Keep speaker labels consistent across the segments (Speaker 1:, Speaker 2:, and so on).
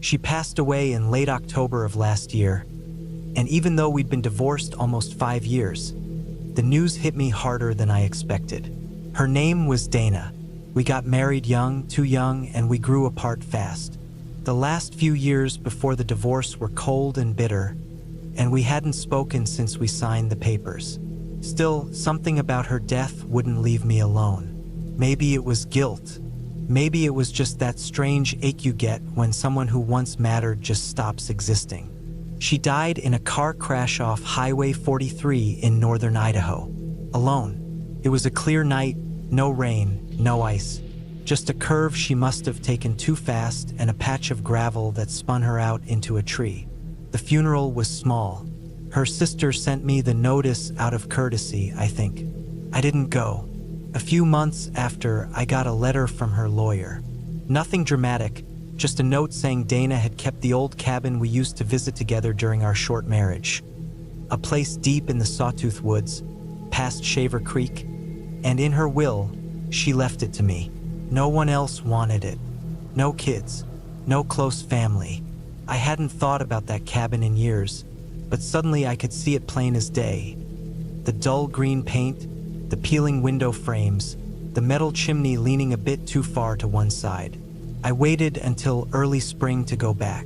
Speaker 1: She passed away in late October of last year, and even though we'd been divorced almost 5 years, the news hit me harder than I expected. Her name was Dana. We got married young, too young, and we grew apart fast. The last few years before the divorce were cold and bitter, and we hadn't spoken since we signed the papers. Still, something about her death wouldn't leave me alone. Maybe it was guilt. Maybe it was just that strange ache you get when someone who once mattered just stops existing. She died in a car crash off Highway 43 in northern Idaho, alone. It was a clear night, no rain, no ice, just a curve she must have taken too fast and a patch of gravel that spun her out into a tree. The funeral was small. Her sister sent me the notice out of courtesy, I think. I didn't go. A few months after, I got a letter from her lawyer. Nothing dramatic, just a note saying Dana had kept the old cabin we used to visit together during our short marriage. A place deep in the Sawtooth Woods, past Shaver Creek, and in her will, she left it to me. No one else wanted it. No kids, no close family. I hadn't thought about that cabin in years, but suddenly I could see it plain as day. The dull green paint, the peeling window frames, the metal chimney leaning a bit too far to one side. I waited until early spring to go back.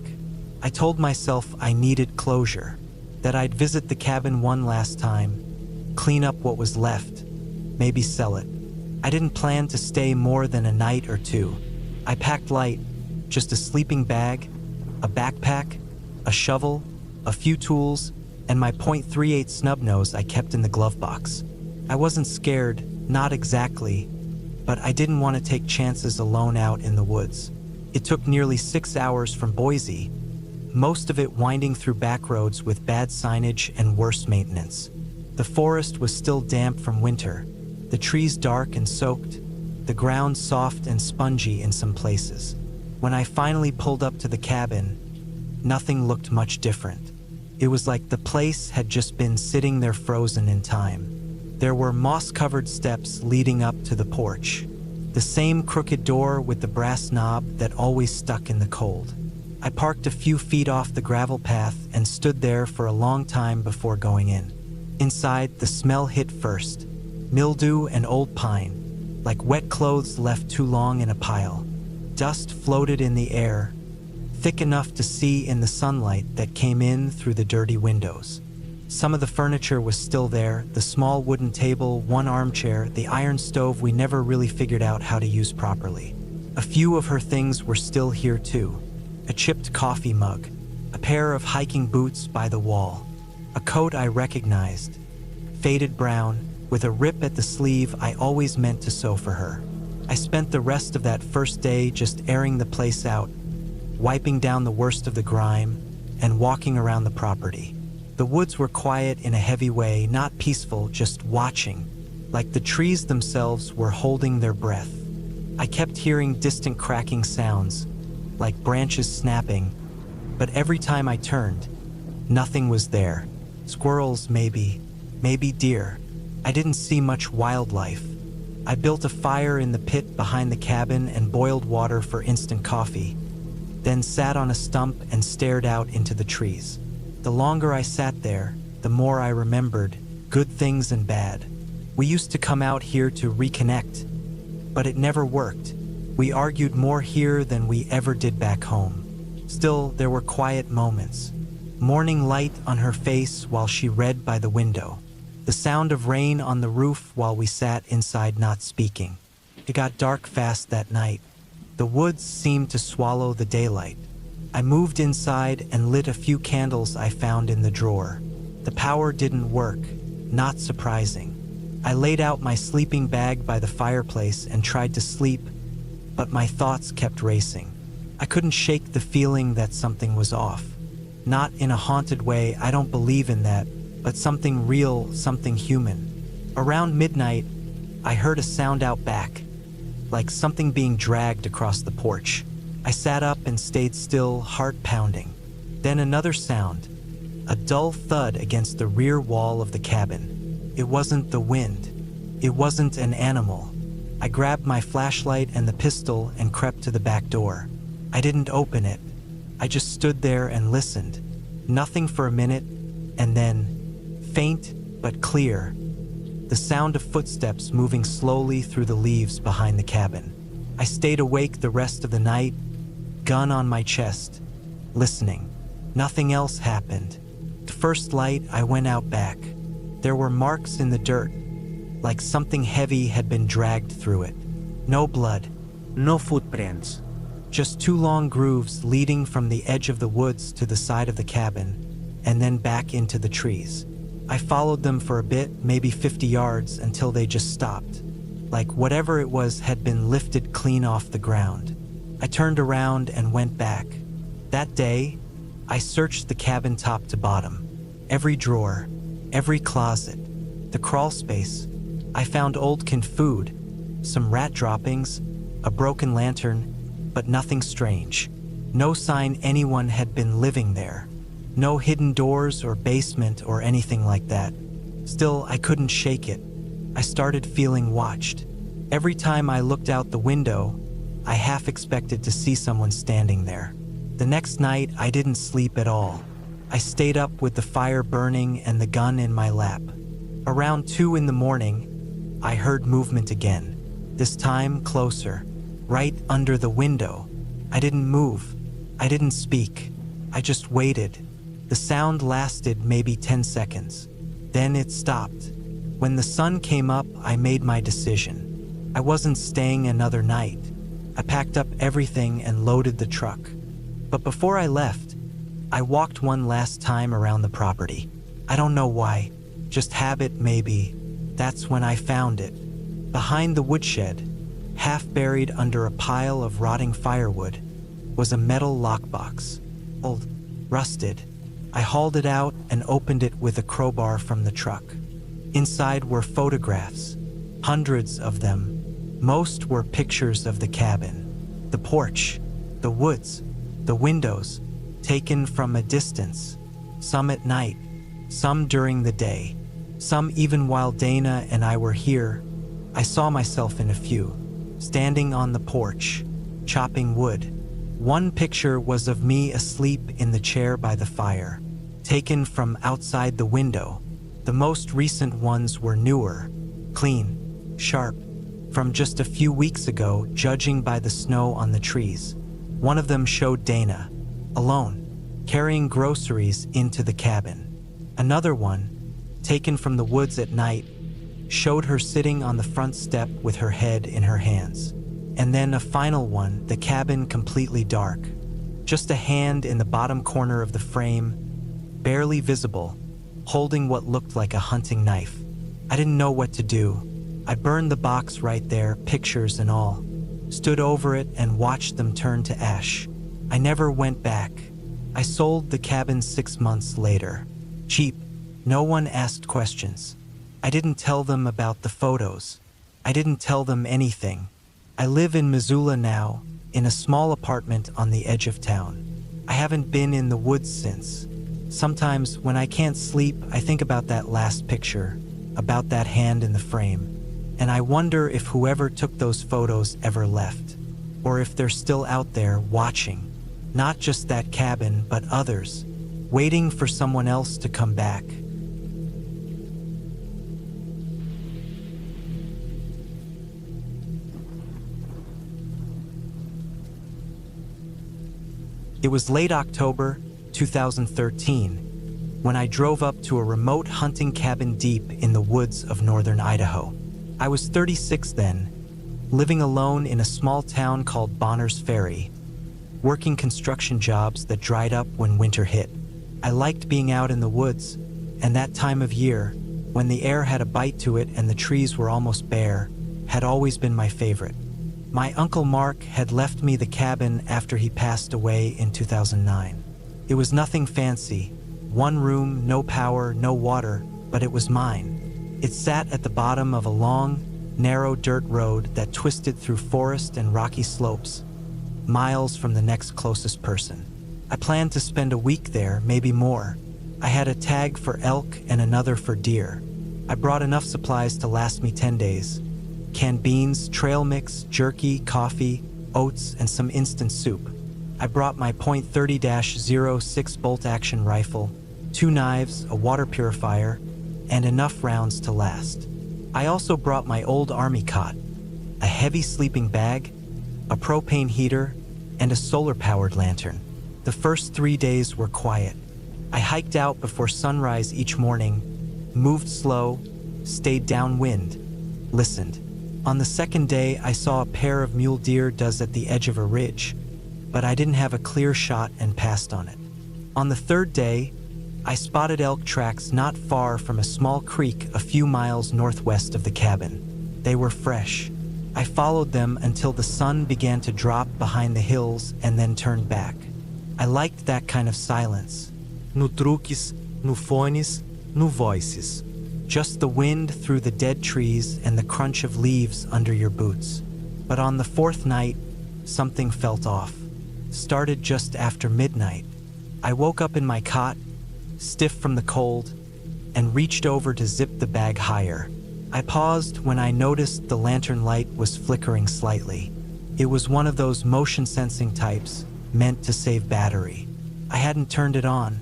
Speaker 1: I told myself I needed closure, that I'd visit the cabin one last time, clean up what was left, maybe sell it. I didn't plan to stay more than a night or two. I packed light, just a sleeping bag, a backpack, a shovel, a few tools, and my .38 snub nose I kept in the glove box. I wasn't scared, not exactly, but I didn't want to take chances alone out in the woods. It took nearly 6 hours from Boise, most of it winding through back roads with bad signage and worse maintenance. The forest was still damp from winter, the trees dark and soaked, the ground soft and spongy in some places. When I finally pulled up to the cabin, nothing looked much different. It was like the place had just been sitting there frozen in time. There were moss-covered steps leading up to the porch, the same crooked door with the brass knob that always stuck in the cold. I parked a few feet off the gravel path and stood there for a long time before going in. Inside, the smell hit first, mildew and old pine, like wet clothes left too long in a pile. Dust floated in the air, thick enough to see in the sunlight that came in through the dirty windows. Some of the furniture was still there, the small wooden table, one armchair, the iron stove we never really figured out how to use properly. A few of her things were still here too. A chipped coffee mug, a pair of hiking boots by the wall, a coat I recognized, faded brown, with a rip at the sleeve I always meant to sew for her. I spent the rest of that first day just airing the place out, wiping down the worst of the grime, and walking around the property. The woods were quiet in a heavy way, not peaceful, just watching, like the trees themselves were holding their breath. I kept hearing distant cracking sounds, like branches snapping, but every time I turned, nothing was there. Squirrels, maybe deer. I didn't see much wildlife. I built a fire in the pit behind the cabin and boiled water for instant coffee, then sat on a stump and stared out into the trees. The longer I sat there, the more I remembered, good things and bad. We used to come out here to reconnect, but it never worked. We argued more here than we ever did back home. Still, there were quiet moments. Morning light on her face while she read by the window. The sound of rain on the roof while we sat inside not speaking. It got dark fast that night. The woods seemed to swallow the daylight. I moved inside and lit a few candles I found in the drawer. The power didn't work, not surprising. I laid out my sleeping bag by the fireplace and tried to sleep, but my thoughts kept racing. I couldn't shake the feeling that something was off. Not in a haunted way, I don't believe in that, but something real, something human. Around midnight, I heard a sound out back, like something being dragged across the porch. I sat up and stayed still, heart pounding. Then another sound, a dull thud against the rear wall of the cabin. It wasn't the wind. It wasn't an animal. I grabbed my flashlight and the pistol and crept to the back door. I didn't open it. I just stood there and listened. Nothing for a minute, and then, faint but clear, the sound of footsteps moving slowly through the leaves behind the cabin. I stayed awake the rest of the night, gun on my chest, listening. Nothing else happened. The first light, I went out back. There were marks in the dirt, like something heavy had been dragged through it. No blood.
Speaker 2: No footprints.
Speaker 1: Just 2 long grooves leading from the edge of the woods to the side of the cabin, and then back into the trees. I followed them for a bit, maybe 50 yards, until they just stopped. Like whatever it was had been lifted clean off the ground. I turned around and went back. That day, I searched the cabin top to bottom. Every drawer, every closet, the crawl space. I found old canned food, some rat droppings, a broken lantern, but nothing strange. No sign anyone had been living there. No hidden doors or basement or anything like that. Still, I couldn't shake it. I started feeling watched. Every time I looked out the window, I half expected to see someone standing there. The next night, I didn't sleep at all. I stayed up with the fire burning and the gun in my lap. Around 2 in the morning, I heard movement again. This time closer, right under the window. I didn't move. I didn't speak. I just waited. The sound lasted maybe 10 seconds. Then it stopped. When the sun came up, I made my decision. I wasn't staying another night. I packed up everything and loaded the truck. But before I left, I walked one last time around the property. I don't know why, just habit maybe. That's when I found it. Behind the woodshed, half buried under a pile of rotting firewood, was a metal lockbox. Old, rusted. I hauled it out and opened it with a crowbar from the truck. Inside were photographs, hundreds of them. Most were pictures of the cabin, the porch, the woods, the windows, taken from a distance, some at night, some during the day, some even while Dana and I were here. I saw myself in a few, standing on the porch, chopping wood. One picture was of me asleep in the chair by the fire, taken from outside the window. The most recent ones were newer, clean, sharp, from just a few weeks ago, judging by the snow on the trees. One of them showed Dana, alone, carrying groceries into the cabin. Another one, taken from the woods at night, showed her sitting on the front step with her head in her hands. And then a final one, the cabin completely dark. Just a hand in the bottom corner of the frame, barely visible, holding what looked like a hunting knife. I didn't know what to do. I burned the box right there, pictures and all. Stood over it and watched them turn to ash. I never went back. I sold the cabin 6 months later. Cheap. No one asked questions. I didn't tell them about the photos. I didn't tell them anything. I live in Missoula now, in a small apartment on the edge of town. I haven't been in the woods since. Sometimes when I can't sleep, I think about that last picture, about that hand in the frame, and I wonder if whoever took those photos ever left, or if they're still out there watching. Not just that cabin, but others, waiting for someone else to come back. It was late October 2013 when I drove up to a remote hunting cabin deep in the woods of northern Idaho. I was 36 then, living alone in a small town called Bonner's Ferry, working construction jobs that dried up when winter hit. I liked being out in the woods, and that time of year, when the air had a bite to it and the trees were almost bare, had always been my favorite. My Uncle Mark had left me the cabin after he passed away in 2009. It was nothing fancy, 1 room, no power, no water, but it was mine. It sat at the bottom of a long, narrow dirt road that twisted through forest and rocky slopes, miles from the next closest person. I planned to spend a week there, maybe more. I had a tag for elk and another for deer. I brought enough supplies to last me 10 days. Canned beans, trail mix, jerky, coffee, oats, and some instant soup. I brought my .30-06 bolt-action rifle, 2 knives, a water purifier, and enough rounds to last. I also brought my old army cot, a heavy sleeping bag, a propane heater, and a solar-powered lantern. The first 3 days were quiet. I hiked out before sunrise each morning, moved slow, stayed downwind, listened. On the second day, I saw a pair of mule deer does at the edge of a ridge, but I didn't have a clear shot and passed on it. On the third day, I spotted elk tracks not far from a small creek a few miles northwest of the cabin. They were fresh. I followed them until the sun began to drop behind the hills and then turned back. I liked that kind of silence.
Speaker 2: No truques, no fones, no voices.
Speaker 1: Just the wind through the dead trees and the crunch of leaves under your boots. But on the fourth night, something felt off. Started just after midnight. I woke up in my cot, stiff from the cold, and reached over to zip the bag higher. I paused when I noticed the lantern light was flickering slightly. It was one of those motion-sensing types meant to save battery. I hadn't turned it on,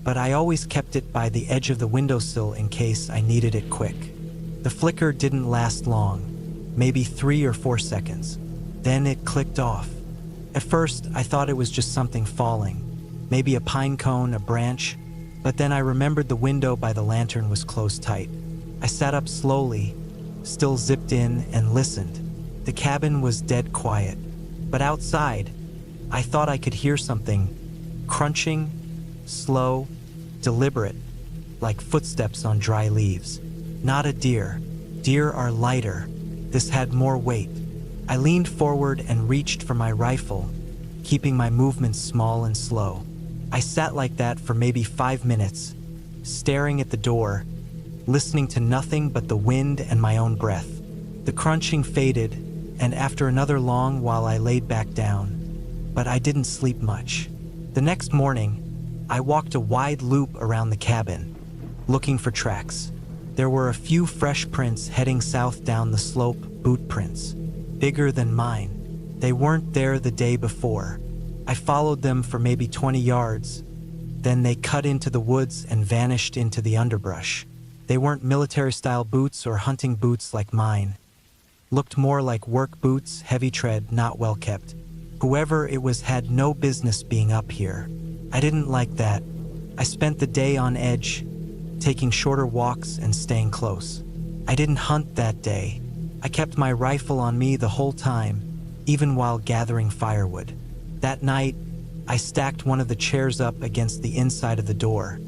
Speaker 1: but I always kept it by the edge of the windowsill in case I needed it quick. The flicker didn't last long, maybe 3 or 4 seconds. Then it clicked off. At first, I thought it was just something falling, maybe a pine cone, a branch, but then I remembered the window by the lantern was closed tight. I sat up slowly, still zipped in, and listened. The cabin was dead quiet, but outside, I thought I could hear something crunching, slow, deliberate, like footsteps on dry leaves. Not a deer. Deer are lighter. This had more weight. I leaned forward and reached for my rifle, keeping my movements small and slow. I sat like that for maybe 5 minutes, staring at the door, listening to nothing but the wind and my own breath. The crunching faded, and after another long while I laid back down, but I didn't sleep much. The next morning, I walked a wide loop around the cabin, looking for tracks. There were a few fresh prints heading south down the slope, boot prints, bigger than mine. They weren't there the day before. I followed them for maybe 20 yards, then they cut into the woods and vanished into the underbrush. They weren't military-style boots or hunting boots like mine. Looked more like work boots, heavy tread, not well kept. Whoever it was had no business being up here. I didn't like that. I spent the day on edge, taking shorter walks and staying close. I didn't hunt that day. I kept my rifle on me the whole time, even while gathering firewood. That night, I stacked one of the chairs up against the inside of the door.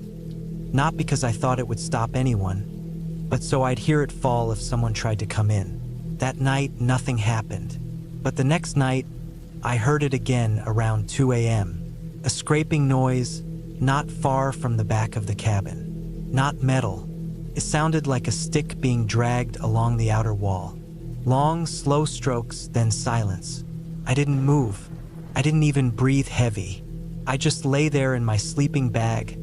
Speaker 1: Not because I thought it would stop anyone, but so I'd hear it fall if someone tried to come in. That night, nothing happened. But the next night, I heard it again around 2 a.m. A scraping noise not far from the back of the cabin. Not metal. It sounded like a stick being dragged along the outer wall. Long, slow strokes, then silence. I didn't move. I didn't even breathe heavy. I just lay there in my sleeping bag,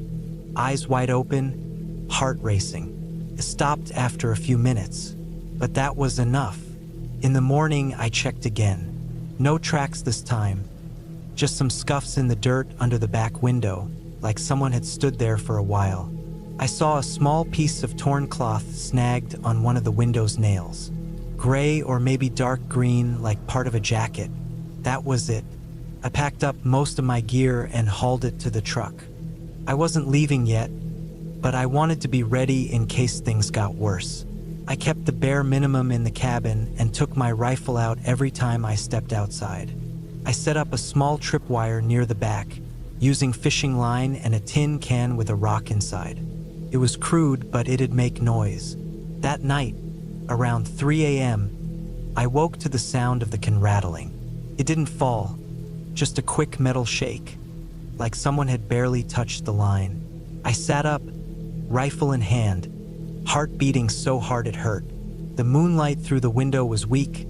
Speaker 1: eyes wide open, heart racing. It stopped after a few minutes, but that was enough. In the morning, I checked again. No tracks this time, just some scuffs in the dirt under the back window, like someone had stood there for a while. I saw a small piece of torn cloth snagged on one of the window's nails. Gray or maybe dark green, like part of a jacket. That was it. I packed up most of my gear and hauled it to the truck. I wasn't leaving yet, but I wanted to be ready in case things got worse. I kept the bare minimum in the cabin and took my rifle out every time I stepped outside. I set up a small tripwire near the back, using fishing line and a tin can with a rock inside. It was crude, but it'd make noise. That night, around 3 a.m., I woke to the sound of the can rattling. It didn't fall, just a quick metal shake, like someone had barely touched the line. I sat up, rifle in hand, heart beating so hard it hurt. The moonlight through the window was weak,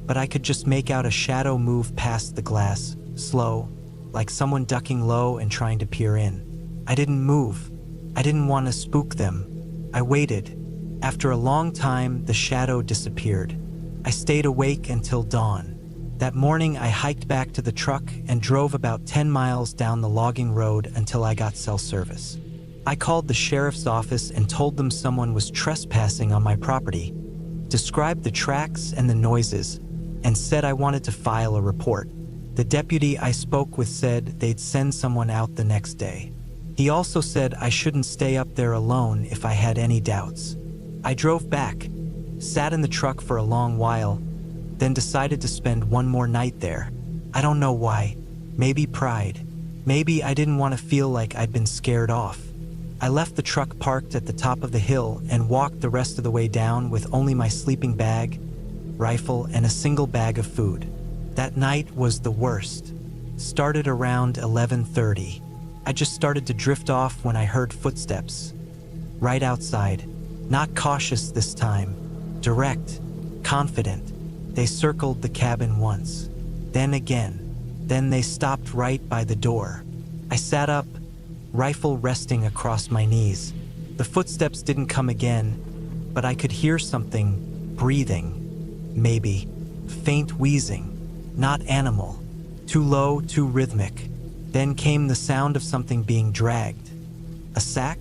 Speaker 1: but I could just make out a shadow move past the glass, slow, like someone ducking low and trying to peer in. I didn't move. I didn't want to spook them. I waited. After a long time, the shadow disappeared. I stayed awake until dawn. That morning, I hiked back to the truck and drove about 10 miles down the logging road until I got cell service. I called the sheriff's office and told them someone was trespassing on my property, described the tracks and the noises, and said I wanted to file a report. The deputy I spoke with said they'd send someone out the next day. He also said I shouldn't stay up there alone if I had any doubts. I drove back, sat in the truck for a long while, then decided to spend one more night there. I don't know why. Maybe pride. Maybe I didn't want to feel like I'd been scared off. I left the truck parked at the top of the hill and walked the rest of the way down with only my sleeping bag, rifle, and a single bag of food. That night was the worst. Started around 11:30. I just started to drift off when I heard footsteps. Right outside. Not cautious this time. Direct. Confident. They circled the cabin once. Then again. Then they stopped right by the door. I sat up, rifle resting across my knees. The footsteps didn't come again, but I could hear something breathing. Maybe. Faint wheezing. Not animal. Too low, too rhythmic. Then came the sound of something being dragged. A sack?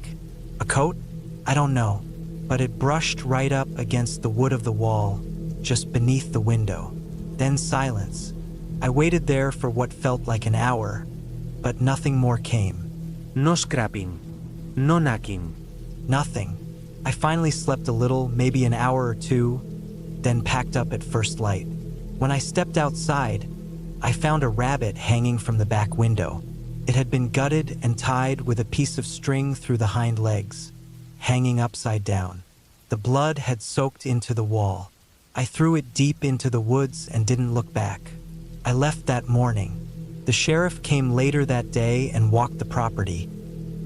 Speaker 1: A coat? I don't know, but it brushed right up against the wood of the wall, just beneath the window. Then silence. I waited there for what felt like an hour, but nothing more came.
Speaker 2: No scrapping. No knocking.
Speaker 1: Nothing. I finally slept a little, maybe an hour or two, then packed up at first light. When I stepped outside, I found a rabbit hanging from the back window. It had been gutted and tied with a piece of string through the hind legs, hanging upside down. The blood had soaked into the wall. I threw it deep into the woods and didn't look back. I left that morning. The sheriff came later that day and walked the property,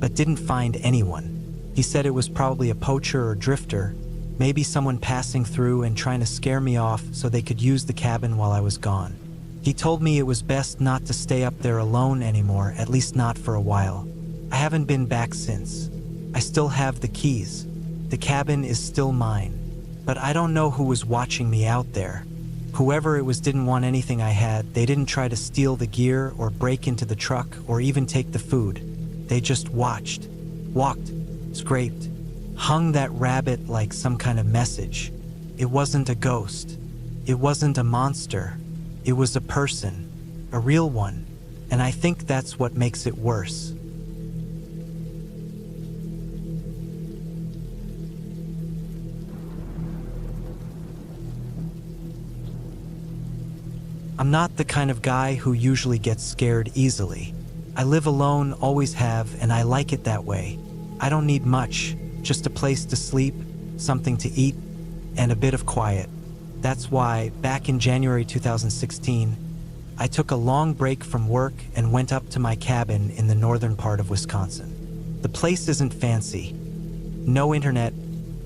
Speaker 1: but didn't find anyone. He said it was probably a poacher or drifter, maybe someone passing through and trying to scare me off so they could use the cabin while I was gone. He told me it was best not to stay up there alone anymore, at least not for a while. I haven't been back since. I still have the keys. The cabin is still mine, but I don't know who was watching me out there. Whoever it was didn't want anything I had. They didn't try to steal the gear or break into the truck or even take the food. They just watched, walked, scraped, hung that rabbit like some kind of message. It wasn't a ghost. It wasn't a monster. It was a person, a real one, and I think that's what makes it worse. I'm not the kind of guy who usually gets scared easily. I live alone, always have, and I like it that way. I don't need much, just a place to sleep, something to eat, and a bit of quiet. That's why, back in January 2016, I took a long break from work and went up to my cabin in the northern part of Wisconsin. The place isn't fancy. No internet,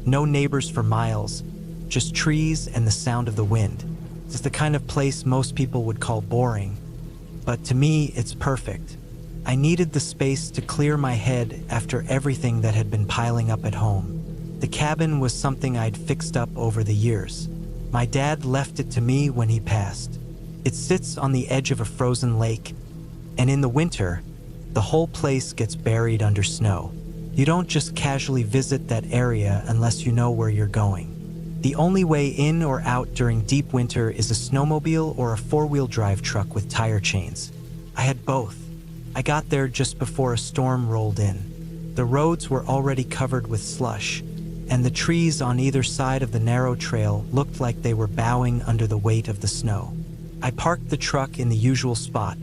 Speaker 1: no neighbors for miles, just trees and the sound of the wind. It's the kind of place most people would call boring, but to me, it's perfect. I needed the space to clear my head after everything that had been piling up at home. The cabin was something I'd fixed up over the years. My dad left it to me when he passed. It sits on the edge of a frozen lake, and in the winter, the whole place gets buried under snow. You don't just casually visit that area unless you know where you're going. The only way in or out during deep winter is a snowmobile or a four-wheel drive truck with tire chains. I had both. I got there just before a storm rolled in. The roads were already covered with slush, and the trees on either side of the narrow trail looked like they were bowing under the weight of the snow. I parked the truck in the usual spot,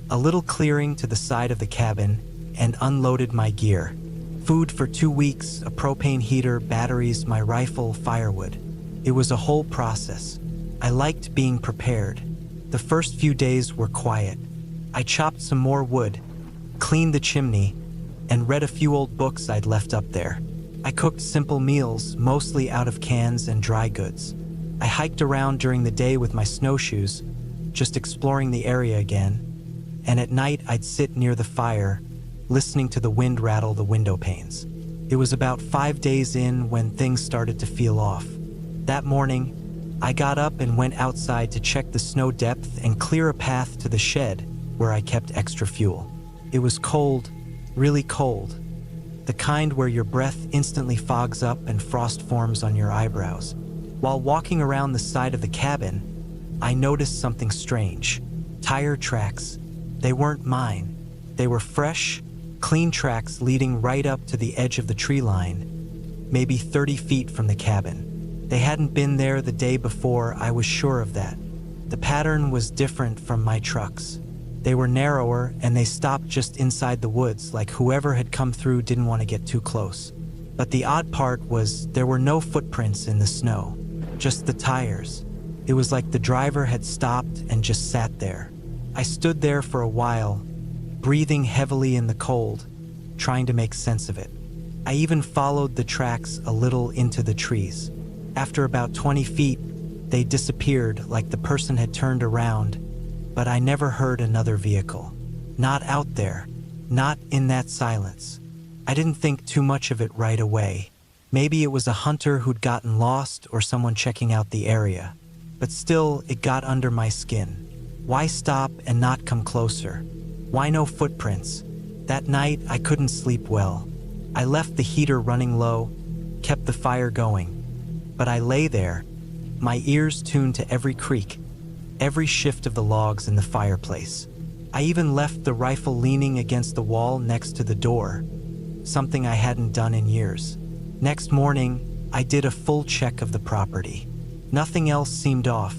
Speaker 1: a little clearing to the side of the cabin, and unloaded my gear. Food for 2 weeks, a propane heater, batteries, my rifle, firewood. It was a whole process. I liked being prepared. The first few days were quiet. I chopped some more wood, cleaned the chimney, and read a few old books I'd left up there. I cooked simple meals, mostly out of cans and dry goods. I hiked around during the day with my snowshoes, just exploring the area again, and at night I'd sit near the fire, listening to the wind rattle the window panes. It was about 5 days in when things started to feel off. That morning, I got up and went outside to check the snow depth and clear a path to the shed where I kept extra fuel. It was cold, really cold. The kind where your breath instantly fogs up and frost forms on your eyebrows. While walking around the side of the cabin, I noticed something strange. Tire tracks. They weren't mine. They were fresh, clean tracks leading right up to the edge of the tree line, maybe 30 feet from the cabin. They hadn't been there the day before, I was sure of that. The pattern was different from my trucks. They were narrower and they stopped just inside the woods, like whoever had come through didn't want to get too close. But the odd part was there were no footprints in the snow, just the tires. It was like the driver had stopped and just sat there. I stood there for a while, breathing heavily in the cold, trying to make sense of it. I even followed the tracks a little into the trees. After about 20 feet, they disappeared like the person had turned around, but I never heard another vehicle. Not out there, not in that silence. I didn't think too much of it right away. Maybe it was a hunter who'd gotten lost or someone checking out the area. But still, it got under my skin. Why stop and not come closer? Why no footprints? That night, I couldn't sleep well. I left the heater running low, kept the fire going. But I lay there, my ears tuned to every creak, every shift of the logs in the fireplace. I even left the rifle leaning against the wall next to the door, something I hadn't done in years. Next morning, I did a full check of the property. Nothing else seemed off.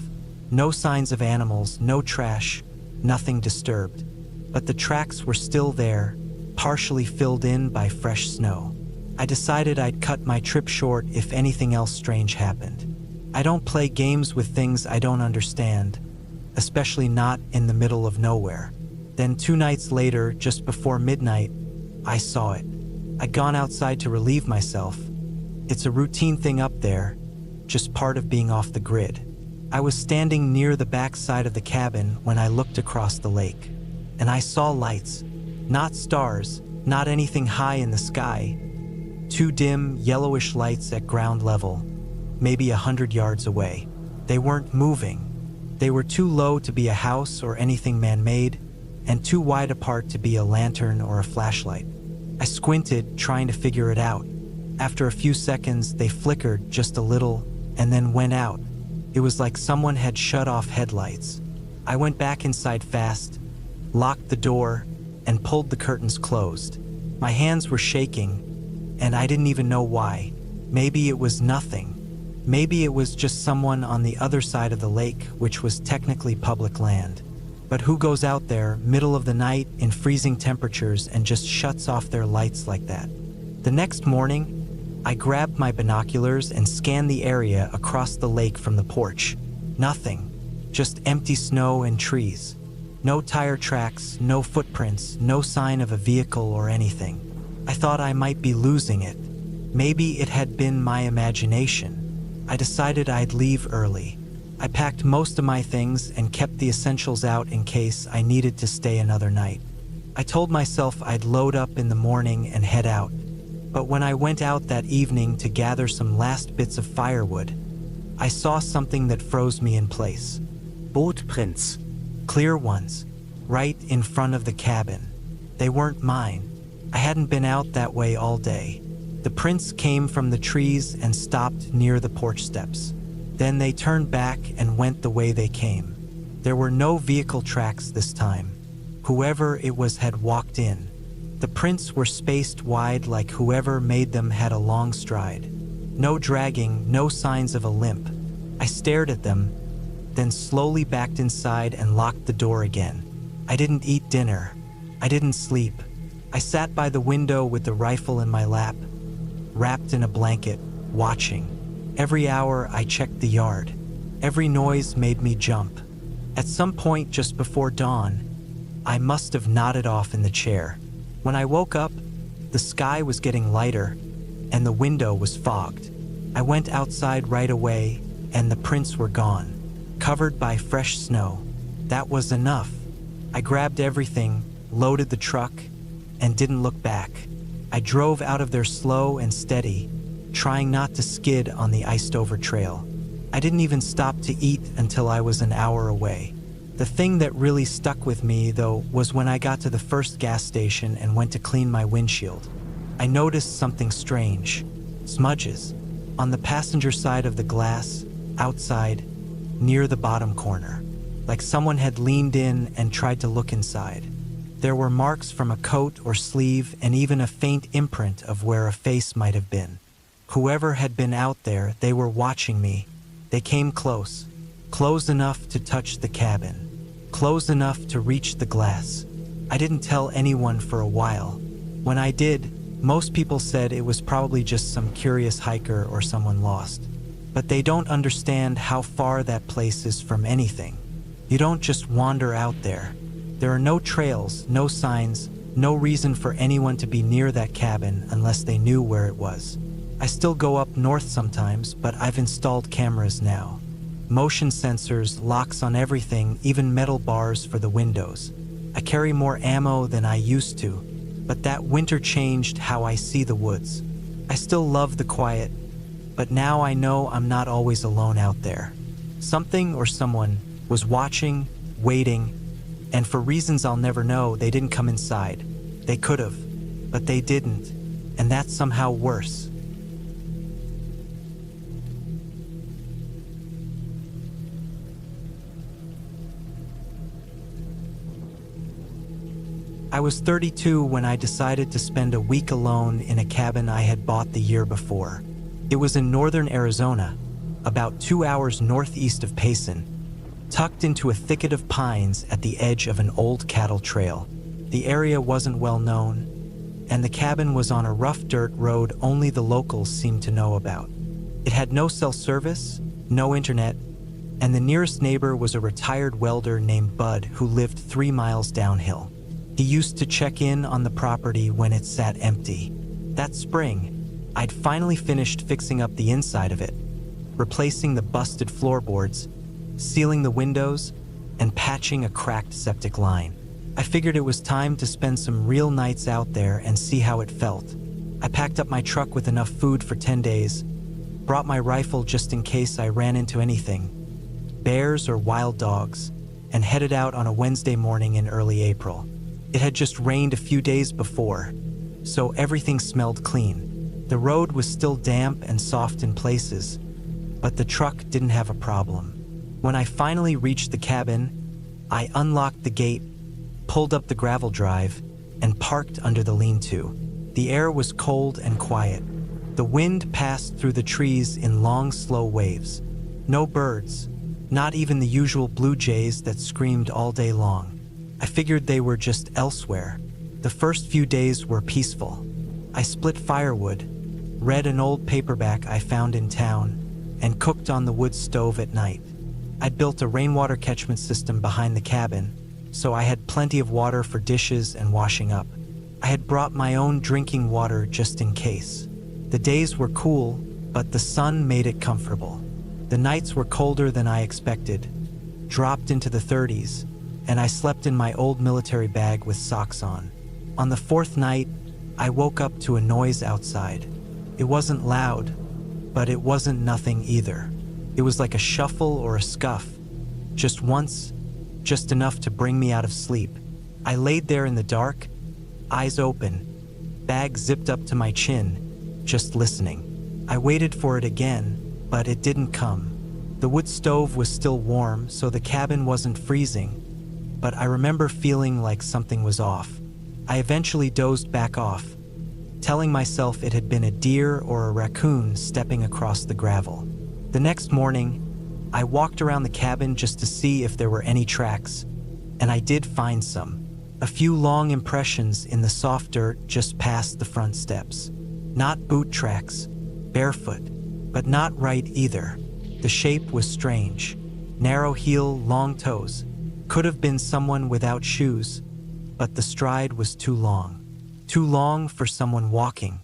Speaker 1: No signs of animals, no trash, nothing disturbed. But the tracks were still there, partially filled in by fresh snow. I decided I'd cut my trip short if anything else strange happened. I don't play games with things I don't understand, especially not in the middle of nowhere. Then 2 nights later, just before midnight, I saw it. I'd gone outside to relieve myself. It's a routine thing up there, just part of being off the grid. I was standing near the back side of the cabin when I looked across the lake, and I saw lights. Not stars, not anything high in the sky. 2 dim, yellowish lights at ground level, maybe 100 yards away. They weren't moving. They were too low to be a house or anything man-made, and too wide apart to be a lantern or a flashlight. I squinted, trying to figure it out. After a few seconds, they flickered just a little and then went out. It was like someone had shut off headlights. I went back inside fast, locked the door, and pulled the curtains closed. My hands were shaking, and I didn't even know why. Maybe it was nothing. Maybe it was just someone on the other side of the lake, which was technically public land. But who goes out there, middle of the night, in freezing temperatures and just shuts off their lights like that? The next morning, I grabbed my binoculars and scanned the area across the lake from the porch. Nothing. Just empty snow and trees. No tire tracks, no footprints, no sign of a vehicle or anything. I thought I might be losing it. Maybe it had been my imagination. I decided I'd leave early. I packed most of my things and kept the essentials out in case I needed to stay another night. I told myself I'd load up in the morning and head out. But when I went out that evening to gather some last bits of firewood, I saw something that froze me in place.
Speaker 2: Bootprints.
Speaker 1: Clear ones, right in front of the cabin. They weren't mine. I hadn't been out that way all day. The prints came from the trees and stopped near the porch steps. Then they turned back and went the way they came. There were no vehicle tracks this time. Whoever it was had walked in. The prints were spaced wide like whoever made them had a long stride. No dragging, no signs of a limp. I stared at them, then slowly backed inside and locked the door again. I didn't eat dinner. I didn't sleep. I sat by the window with the rifle in my lap, wrapped in a blanket, watching. Every hour I checked the yard. Every noise made me jump. At some point just before dawn, I must have nodded off in the chair. When I woke up, the sky was getting lighter, and the window was fogged. I went outside right away, and the prints were gone, covered by fresh snow. That was enough. I grabbed everything, loaded the truck, and didn't look back. I drove out of there slow and steady, trying not to skid on the iced-over trail. I didn't even stop to eat until I was an hour away. The thing that really stuck with me, though, was when I got to the first gas station and went to clean my windshield. I noticed something strange. Smudges. On the passenger side of the glass, outside, near the bottom corner. Like someone had leaned in and tried to look inside. There were marks from a coat or sleeve and even a faint imprint of where a face might have been. Whoever had been out there, they were watching me. They came close. Close enough to touch the cabin. Close enough to reach the glass. I didn't tell anyone for a while. When I did, most people said it was probably just some curious hiker or someone lost. But they don't understand how far that place is from anything. You don't just wander out there. There are no trails, no signs, no reason for anyone to be near that cabin unless they knew where it was. I still go up north sometimes, but I've installed cameras now. Motion sensors, locks on everything, even metal bars for the windows. I carry more ammo than I used to, but that winter changed how I see the woods. I still love the quiet, but now I know I'm not always alone out there. Something or someone was watching, waiting, and for reasons I'll never know, they didn't come inside. They could have, but they didn't, and that's somehow worse. I was 32 when I decided to spend a week alone in a cabin I had bought the year before. It was in northern Arizona, about 2 hours northeast of Payson, tucked into a thicket of pines at the edge of an old cattle trail. The area wasn't well known, and the cabin was on a rough dirt road only the locals seemed to know about. It had no cell service, no internet, and the nearest neighbor was a retired welder named Bud who lived 3 miles downhill. He used to check in on the property when it sat empty. That spring, I'd finally finished fixing up the inside of it, replacing the busted floorboards, sealing the windows, and patching a cracked septic line. I figured it was time to spend some real nights out there and see how it felt. I packed up my truck with enough food for 10 days, brought my rifle just in case I ran into anything, bears or wild dogs, and headed out on a Wednesday morning in early April. It had just rained a few days before, so everything smelled clean. The road was still damp and soft in places, but the truck didn't have a problem. When I finally reached the cabin, I unlocked the gate, pulled up the gravel drive, and parked under the lean-to. The air was cold and quiet. The wind passed through the trees in long, slow waves. No birds, not even the usual blue jays that screamed all day long. I figured they were just elsewhere. The first few days were peaceful. I split firewood, read an old paperback I found in town, and cooked on the wood stove at night. I'd built a rainwater catchment system behind the cabin, so I had plenty of water for dishes and washing up. I had brought my own drinking water just in case. The days were cool, but the sun made it comfortable. The nights were colder than I expected, dropped into the 30s, and I slept in my old military bag with socks on. On the 4th night, I woke up to a noise outside. It wasn't loud, but it wasn't nothing either. It was like a shuffle or a scuff, just once, just enough to bring me out of sleep. I laid there in the dark, eyes open, bag zipped up to my chin, just listening. I waited for it again, but it didn't come. The wood stove was still warm, so the cabin wasn't freezing, but I remember feeling like something was off. I eventually dozed back off, telling myself it had been a deer or a raccoon stepping across the gravel. The next morning, I walked around the cabin just to see if there were any tracks, and I did find some. A few long impressions in the soft dirt just past the front steps. Not boot tracks, barefoot, but not right either. The shape was strange. Narrow heel, long toes. Could have been someone without shoes, but the stride was too long. Too long for someone walking.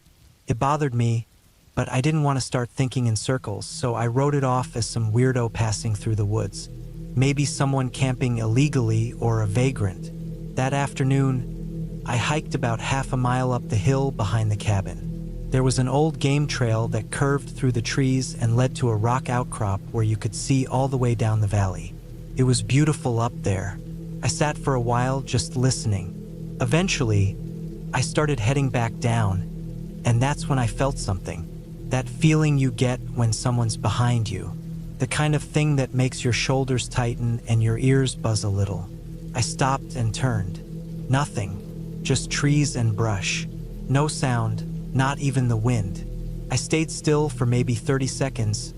Speaker 1: It bothered me, but I didn't want to start thinking in circles, so I wrote it off as some weirdo passing through the woods. Maybe someone camping illegally or a vagrant. That afternoon, I hiked about half a mile up the hill behind the cabin. There was an old game trail that curved through the trees and led to a rock outcrop where you could see all the way down the valley. It was beautiful up there. I sat for a while just listening. Eventually, I started heading back down, and that's when I felt something. That feeling you get when someone's behind you. The kind of thing that makes your shoulders tighten and your ears buzz a little. I stopped and turned. Nothing, just trees and brush. No sound, not even the wind. I stayed still for maybe 30 seconds,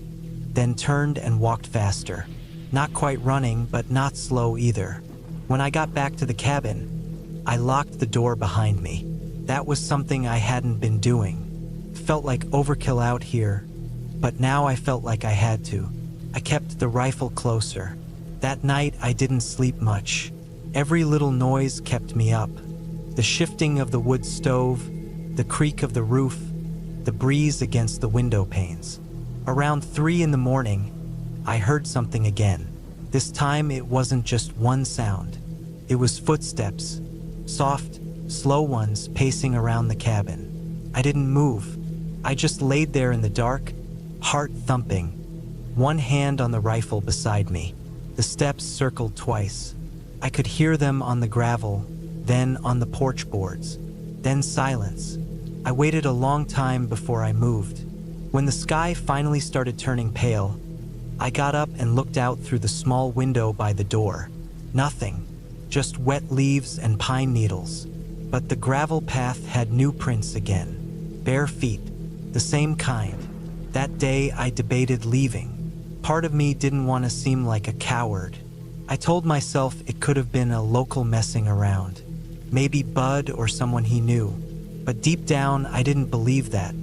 Speaker 1: then turned and walked faster. Not quite running, but not slow either. When I got back to the cabin, I locked the door behind me. That was something I hadn't been doing. Felt like overkill out here, but now I felt like I had to. I kept the rifle closer. That night I didn't sleep much. Every little noise kept me up. The shifting of the wood stove, the creak of the roof, the breeze against the window panes. Around 3 in the morning, I heard something again. This time it wasn't just one sound. It was footsteps, soft, slow ones pacing around the cabin. I didn't move. I just laid there in the dark, heart thumping, one hand on the rifle beside me. The steps circled twice. I could hear them on the gravel, then on the porch boards, then silence. I waited a long time before I moved. When the sky finally started turning pale, I got up and looked out through the small window by the door. Nothing, just wet leaves and pine needles. But the gravel path had new prints again. Bare feet, the same kind. That day I debated leaving. Part of me didn't want to seem like a coward. I told myself it could have been a local messing around. Maybe Bud or someone he knew. But deep down, I didn't believe that.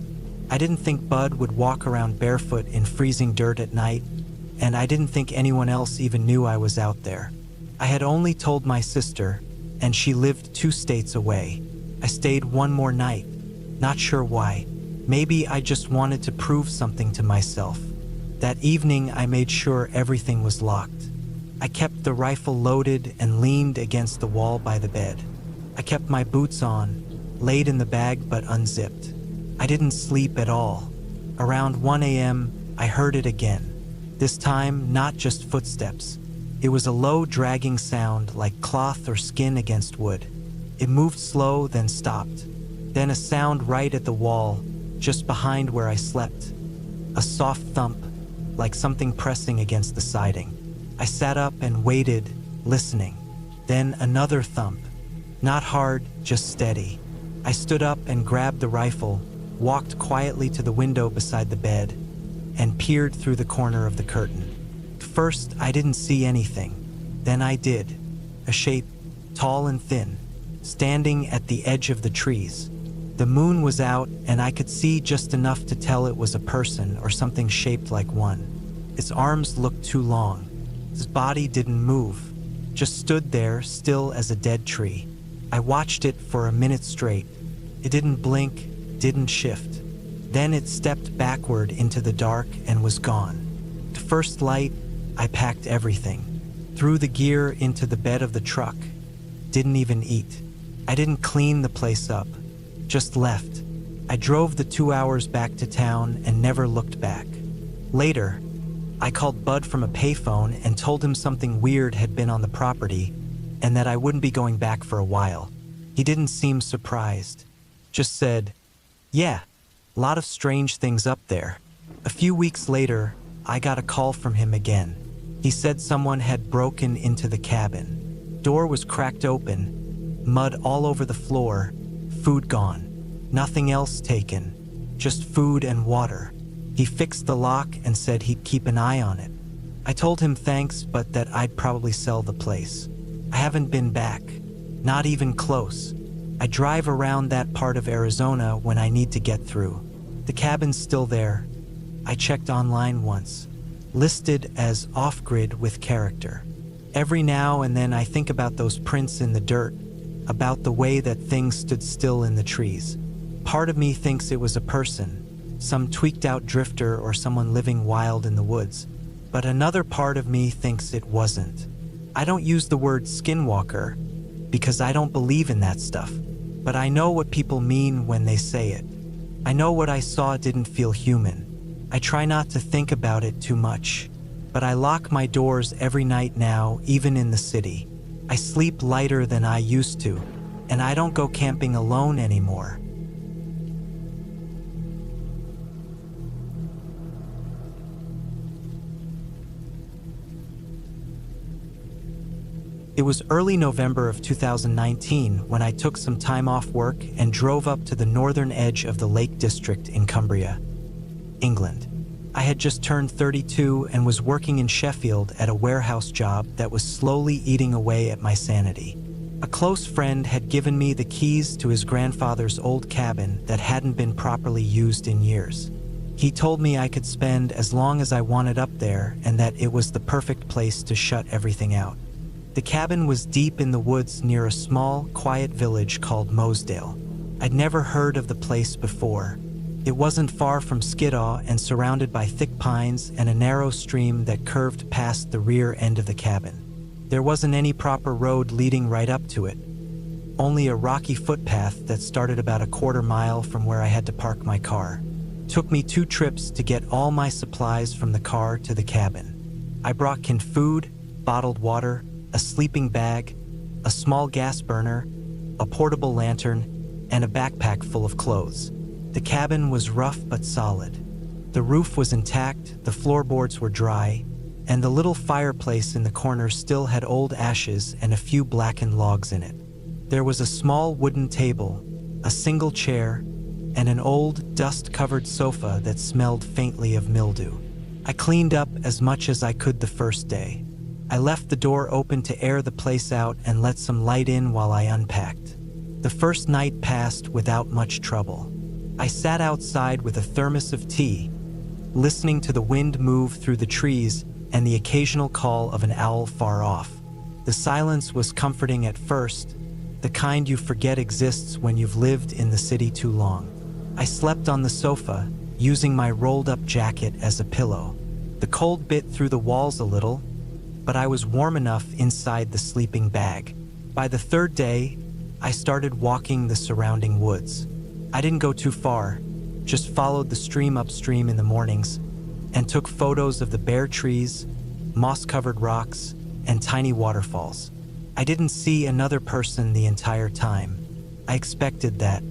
Speaker 1: I didn't think Bud would walk around barefoot in freezing dirt at night, and I didn't think anyone else even knew I was out there. I had only told my sister, and she lived 2 states away. I stayed one more night, not sure why. Maybe I just wanted to prove something to myself. That evening, I made sure everything was locked. I kept the rifle loaded and leaned against the wall by the bed. I kept my boots on, laid in the bag but unzipped. I didn't sleep at all. Around 1 a.m., I heard it again. This time, not just footsteps. It was a low, dragging sound like cloth or skin against wood. It moved slow, then stopped. Then a sound right at the wall, just behind where I slept. A soft thump, like something pressing against the siding. I sat up and waited, listening. Then another thump. Not hard, just steady. I stood up and grabbed the rifle, walked quietly to the window beside the bed, and peered through the corner of the curtain. First, I didn't see anything. Then I did. A shape, tall and thin, standing at the edge of the trees. The moon was out, and I could see just enough to tell it was a person or something shaped like one. Its arms looked too long. Its body didn't move, just stood there, still as a dead tree. I watched it for a minute straight. It didn't blink, didn't shift. Then it stepped backward into the dark and was gone. To first light, I packed everything. Threw the gear into the bed of the truck. Didn't even eat. I didn't clean the place up. Just left. I drove the 2 hours back to town and never looked back. Later, I called Bud from a payphone and told him something weird had been on the property and that I wouldn't be going back for a while. He didn't seem surprised. Just said, "Yeah, a lot of strange things up there." A few weeks later, I got a call from him again. He said someone had broken into the cabin. Door was cracked open, mud all over the floor, food gone. Nothing else taken, just food and water. He fixed the lock and said he'd keep an eye on it. I told him thanks, but that I'd probably sell the place. I haven't been back, not even close. I drive around that part of Arizona when I need to get through. The cabin's still there. I checked online once. Listed as off-grid with character. Every now and then I think about those prints in the dirt, about the way that things stood still in the trees. Part of me thinks it was a person, some tweaked-out drifter or someone living wild in the woods. But another part of me thinks it wasn't. I don't use the word skinwalker because I don't believe in that stuff, but I know what people mean when they say it. I know what I saw didn't feel human. I try not to think about it too much, but I lock my doors every night now, even in the city. I sleep lighter than I used to, and I don't go camping alone anymore. It was early November of 2019 when I took some time off work and drove up to the northern edge of the Lake District in Cumbria, England. I had just turned 32 and was working in Sheffield at a warehouse job that was slowly eating away at my sanity. A close friend had given me the keys to his grandfather's old cabin that hadn't been properly used in years. He told me I could spend as long as I wanted up there and that it was the perfect place to shut everything out. The cabin was deep in the woods near a small, quiet village called Mosedale. I'd never heard of the place before. It wasn't far from Skiddaw and surrounded by thick pines and a narrow stream that curved past the rear end of the cabin. There wasn't any proper road leading right up to it, only a rocky footpath that started about a quarter mile from where I had to park my car. It took me 2 trips to get all my supplies from the car to the cabin. I brought canned food, bottled water, a sleeping bag, a small gas burner, a portable lantern, and a backpack full of clothes. The cabin was rough but solid. The roof was intact, the floorboards were dry, and the little fireplace in the corner still had old ashes and a few blackened logs in it. There was a small wooden table, a single chair, and an old, dust-covered sofa that smelled faintly of mildew. I cleaned up as much as I could the first day. I left the door open to air the place out and let some light in while I unpacked. The first night passed without much trouble. I sat outside with a thermos of tea, listening to the wind move through the trees and the occasional call of an owl far off. The silence was comforting at first, the kind you forget exists when you've lived in the city too long. I slept on the sofa, using my rolled-up jacket as a pillow. The cold bit through the walls a little, but I was warm enough inside the sleeping bag. By the 3rd day, I started walking the surrounding woods. I didn't go too far, just followed the stream upstream in the mornings and took photos of the bare trees, moss-covered rocks, and tiny waterfalls. I didn't see another person the entire time. I expected that.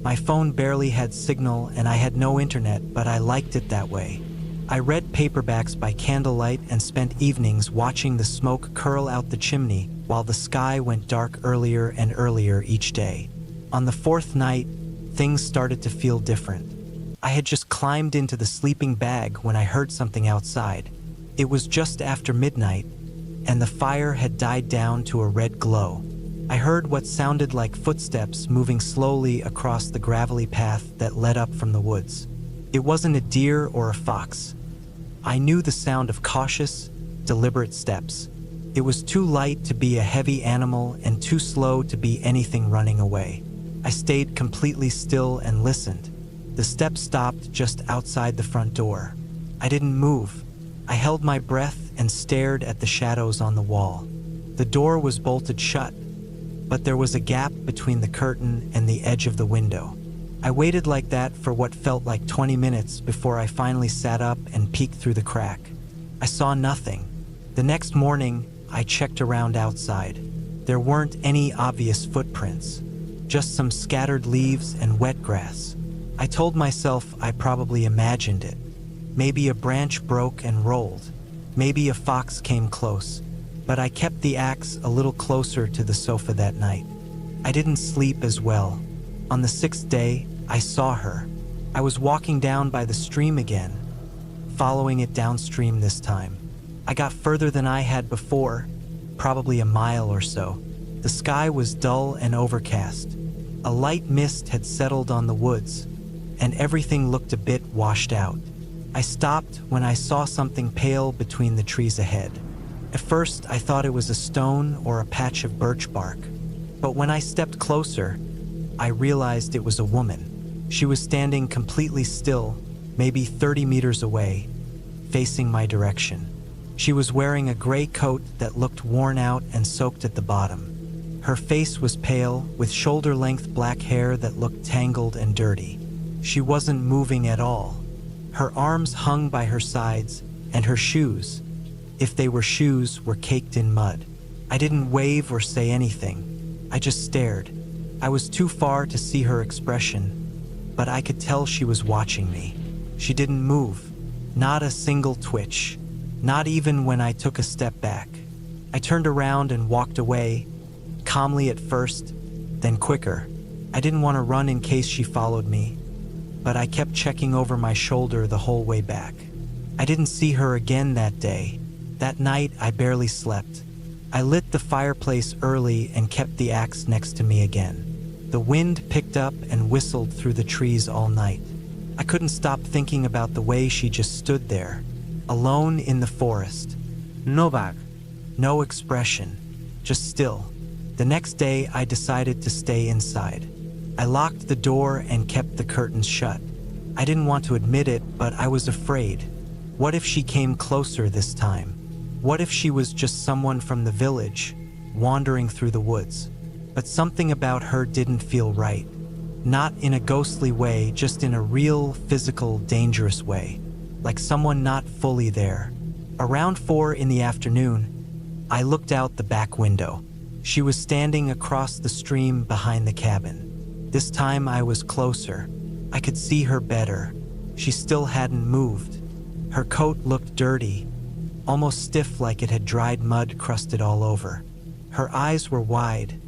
Speaker 1: My phone barely had signal and I had no internet, but I liked it that way. I read paperbacks by candlelight and spent evenings watching the smoke curl out the chimney while the sky went dark earlier and earlier each day. On the 4th night, things started to feel different. I had just climbed into the sleeping bag when I heard something outside. It was just after midnight, and the fire had died down to a red glow. I heard what sounded like footsteps moving slowly across the gravelly path that led up from the woods. It wasn't a deer or a fox. I knew the sound of cautious, deliberate steps. It was too light to be a heavy animal and too slow to be anything running away. I stayed completely still and listened. The steps stopped just outside the front door. I didn't move. I held my breath and stared at the shadows on the wall. The door was bolted shut, but there was a gap between the curtain and the edge of the window. I waited like that for what felt like 20 minutes before I finally sat up and peeked through the crack. I saw nothing. The next morning, I checked around outside. There weren't any obvious footprints, just some scattered leaves and wet grass. I told myself I probably imagined it. Maybe a branch broke and rolled. Maybe a fox came close. But I kept the axe a little closer to the sofa that night. I didn't sleep as well. On the 6th day, I saw her. I was walking down by the stream again, following it downstream this time. I got further than I had before, probably a mile or so. The sky was dull and overcast. A light mist had settled on the woods, and everything looked a bit washed out. I stopped when I saw something pale between the trees ahead. At first, I thought it was a stone or a patch of birch bark, but when I stepped closer, I realized it was a woman. She was standing completely still, maybe 30 meters away, facing my direction. She was wearing a gray coat that looked worn out and soaked at the bottom. Her face was pale, with shoulder-length black hair that looked tangled and dirty. She wasn't moving at all. Her arms hung by her sides, and her shoes, if they were shoes, were caked in mud. I didn't wave or say anything. I just stared. I was too far to see her expression, but I could tell she was watching me. She didn't move, not a single twitch, not even when I took a step back. I turned around and walked away, calmly at first, then quicker. I didn't want to run in case she followed me, but I kept checking over my shoulder the whole way back. I didn't see her again that day. That night, I barely slept. I lit the fireplace early and kept the axe next to me again. The wind picked up and whistled through the trees all night. I couldn't stop thinking about the way she just stood there, alone in the forest.
Speaker 2: No bag.
Speaker 1: No expression, just still. The next day, I decided to stay inside. I locked the door and kept the curtains shut. I didn't want to admit it, but I was afraid. What if she came closer this time? What if she was just someone from the village, wandering through the woods? But something about her didn't feel right. Not in a ghostly way, just in a real, physical, dangerous way. Like someone not fully there. Around 4 in the afternoon, I looked out the back window. She was standing across the stream behind the cabin. This time I was closer. I could see her better. She still hadn't moved. Her coat looked dirty, almost stiff, like it had dried mud crusted all over. Her eyes were wide,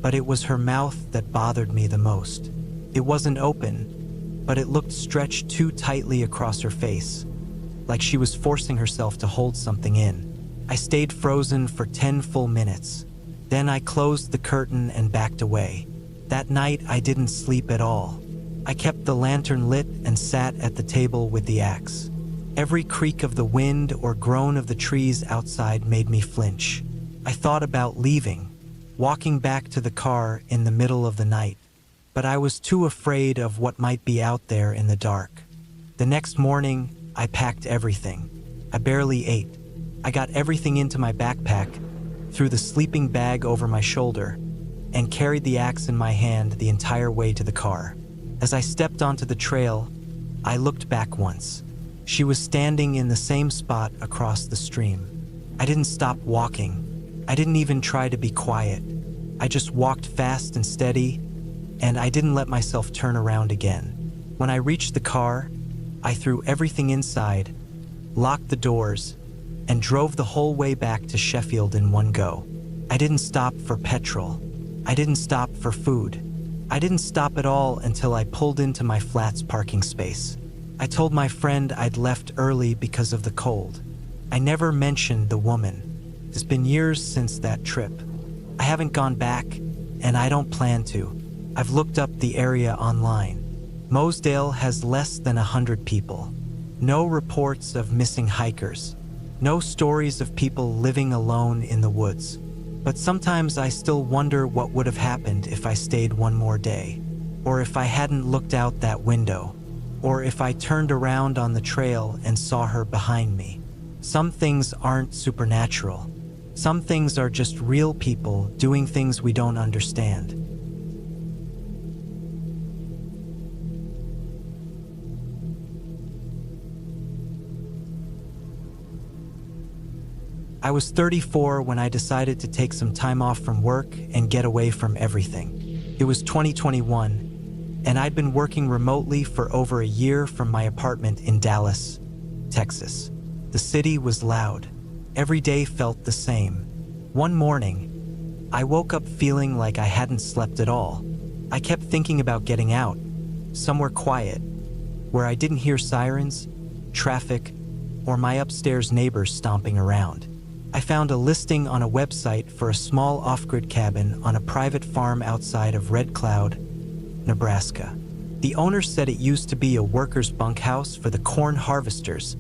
Speaker 1: but it was her mouth that bothered me the most. It wasn't open, but it looked stretched too tightly across her face, like she was forcing herself to hold something in. I stayed frozen for 10 full minutes. Then I closed the curtain and backed away. That night, I didn't sleep at all. I kept the lantern lit and sat at the table with the axe. Every creak of the wind or groan of the trees outside made me flinch. I thought about leaving, walking back to the car in the middle of the night, but I was too afraid of what might be out there in the dark. The next morning, I packed everything. I barely ate. I got everything into my backpack, threw the sleeping bag over my shoulder, and carried the axe in my hand the entire way to the car. As I stepped onto the trail, I looked back once. She was standing in the same spot across the stream. I didn't stop walking. I didn't even try to be quiet. I just walked fast and steady, and I didn't let myself turn around again. When I reached the car, I threw everything inside, locked the doors, and drove the whole way back to Sheffield in one go. I didn't stop for petrol. I didn't stop for food. I didn't stop at all until I pulled into my flat's parking space. I told my friend I'd left early because of the cold. I never mentioned the woman. It's been years since that trip. I haven't gone back, and I don't plan to. I've looked up the area online. Mosedale has less than 100 people. No reports of missing hikers. No stories of people living alone in the woods. But sometimes I still wonder what would have happened if I stayed one more day, or if I hadn't looked out that window, or if I turned around on the trail and saw her behind me. Some things aren't supernatural. Some things are just real people doing things we don't understand. I was 34 when I decided to take some time off from work and get away from everything. It was 2021, and I'd been working remotely for over a year from my apartment in Dallas, Texas. The city was loud. Every day felt the same. One morning, I woke up feeling like I hadn't slept at all. I kept thinking about getting out, somewhere quiet, where I didn't hear sirens, traffic, or my upstairs neighbors stomping around. I found a listing on a website for a small off-grid cabin on a private farm outside of Red Cloud, Nebraska. The owner said it used to be a workers' bunkhouse for the corn harvesters,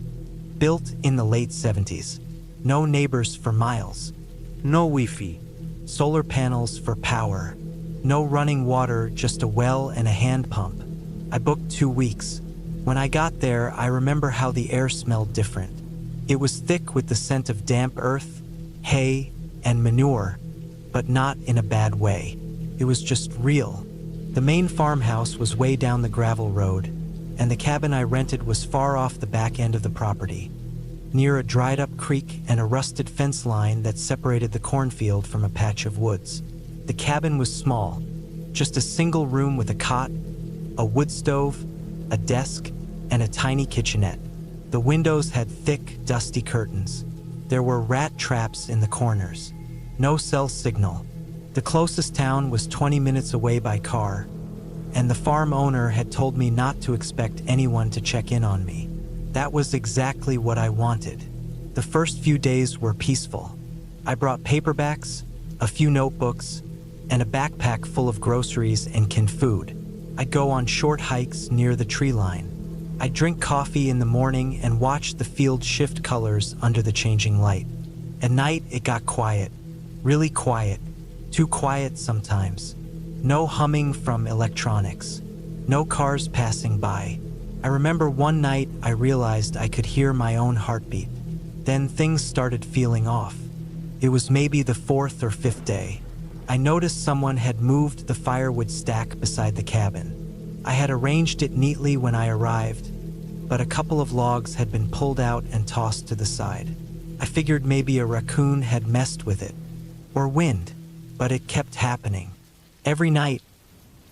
Speaker 1: built in the late 70s. No neighbors for miles.
Speaker 2: No Wi-Fi.
Speaker 1: Solar panels for power. No running water, just a well and a hand pump. I booked 2 weeks. When I got there, I remember how the air smelled different. It was thick with the scent of damp earth, hay, and manure, but not in a bad way. It was just real. The main farmhouse was way down the gravel road, and the cabin I rented was far off the back end of the property, near a dried-up creek and a rusted fence line that separated the cornfield from a patch of woods. The cabin was small, just a single room with a cot, a wood stove, a desk, and a tiny kitchenette. The windows had thick, dusty curtains. There were rat traps in the corners. No cell signal. The closest town was 20 minutes away by car, and the farm owner had told me not to expect anyone to check in on me. That was exactly what I wanted. The first few days were peaceful. I brought paperbacks, a few notebooks, and a backpack full of groceries and canned food. I'd go on short hikes near the tree line. I'd drink coffee in the morning and watch the field shift colors under the changing light. At night, it got quiet. Really quiet. Too quiet sometimes. No humming from electronics. No cars passing by. I remember one night I realized I could hear my own heartbeat. Then things started feeling off. It was maybe the 4th or 5th day. I noticed someone had moved the firewood stack beside the cabin. I had arranged it neatly when I arrived, but a couple of logs had been pulled out and tossed to the side. I figured maybe a raccoon had messed with it, or wind, but it kept happening. Every night,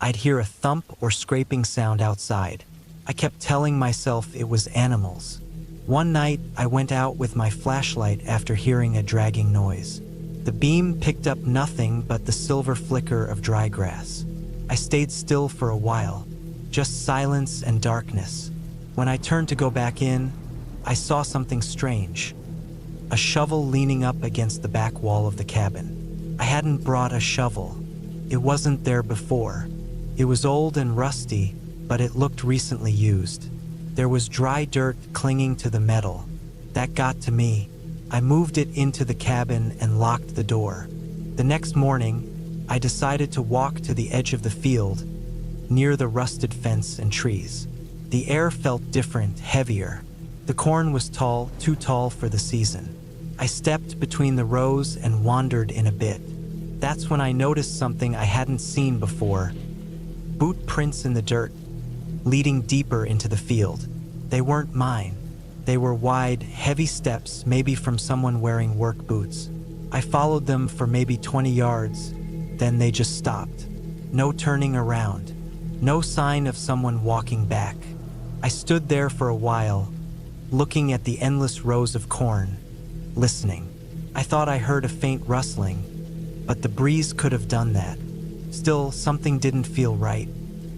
Speaker 1: I'd hear a thump or scraping sound outside. I kept telling myself it was animals. One night, I went out with my flashlight after hearing a dragging noise. The beam picked up nothing but the silver flicker of dry grass. I stayed still for a while, just silence and darkness. When I turned to go back in, I saw something strange. A shovel leaning up against the back wall of the cabin. I hadn't brought a shovel. It wasn't there before. It was old and rusty, but it looked recently used. There was dry dirt clinging to the metal. That got to me. I moved it into the cabin and locked the door. The next morning, I decided to walk to the edge of the field, near the rusted fence and trees. The air felt different, heavier. The corn was tall, too tall for the season. I stepped between the rows and wandered in a bit. That's when I noticed something I hadn't seen before. Boot prints in the dirt, leading deeper into the field. They weren't mine. They were wide, heavy steps, maybe from someone wearing work boots. I followed them for maybe 20 yards, then they just stopped. No turning around. No sign of someone walking back. I stood there for a while, looking at the endless rows of corn, listening. I thought I heard a faint rustling, but the breeze could have done that. Still, something didn't feel right.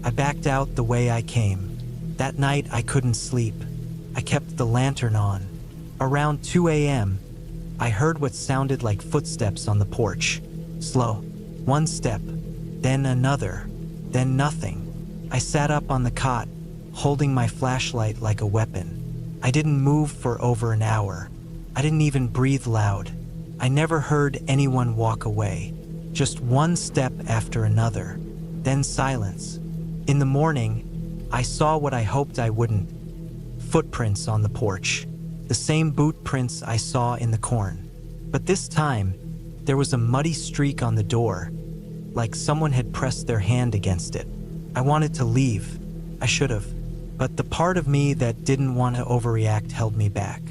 Speaker 1: I backed out the way I came. That night, I couldn't sleep. I kept the lantern on. Around 2 a.m., I heard what sounded like footsteps on the porch. Slow. One step, then another, then nothing. I sat up on the cot, holding my flashlight like a weapon. I didn't move for over an hour. I didn't even breathe loud. I never heard anyone walk away. Just one step after another, then silence. In the morning, I saw what I hoped I wouldn't. Footprints on the porch. The same boot prints I saw in the corn. But this time, there was a muddy streak on the door, like someone had pressed their hand against it. I wanted to leave. I should have. But the part of me that didn't want to overreact held me back.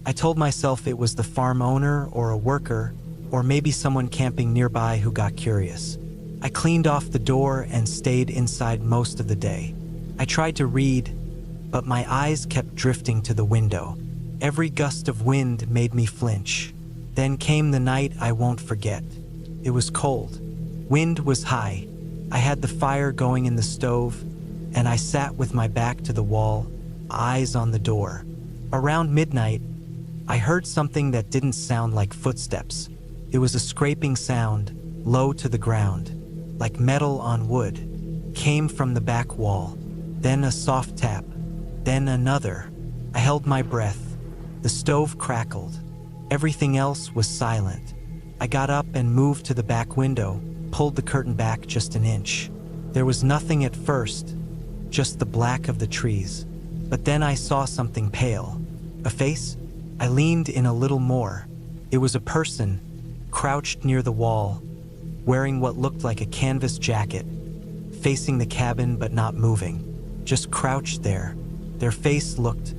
Speaker 1: I told myself it was the farm owner or a worker, or maybe someone camping nearby who got curious. I cleaned off the door and stayed inside most of the day. I tried to read, but my eyes kept drifting to the window. Every gust of wind made me flinch. Then came the night I won't forget. It was cold. Wind was high. I had the fire going in the stove, and I sat with my back to the wall, eyes on the door. Around midnight, I heard something that didn't sound like footsteps. It was a scraping sound, low to the ground, like metal on wood. Came from the back wall. Then a soft tap. Then another. I held my breath. The stove crackled. Everything else was silent. I got up and moved to the back window, pulled the curtain back just an inch. There was nothing at first, just the black of the trees. But then I saw something pale. A face? I leaned in a little more. It was a person, crouched near the wall, wearing what looked like a canvas jacket, facing the cabin but not moving, just crouched there. Their face looked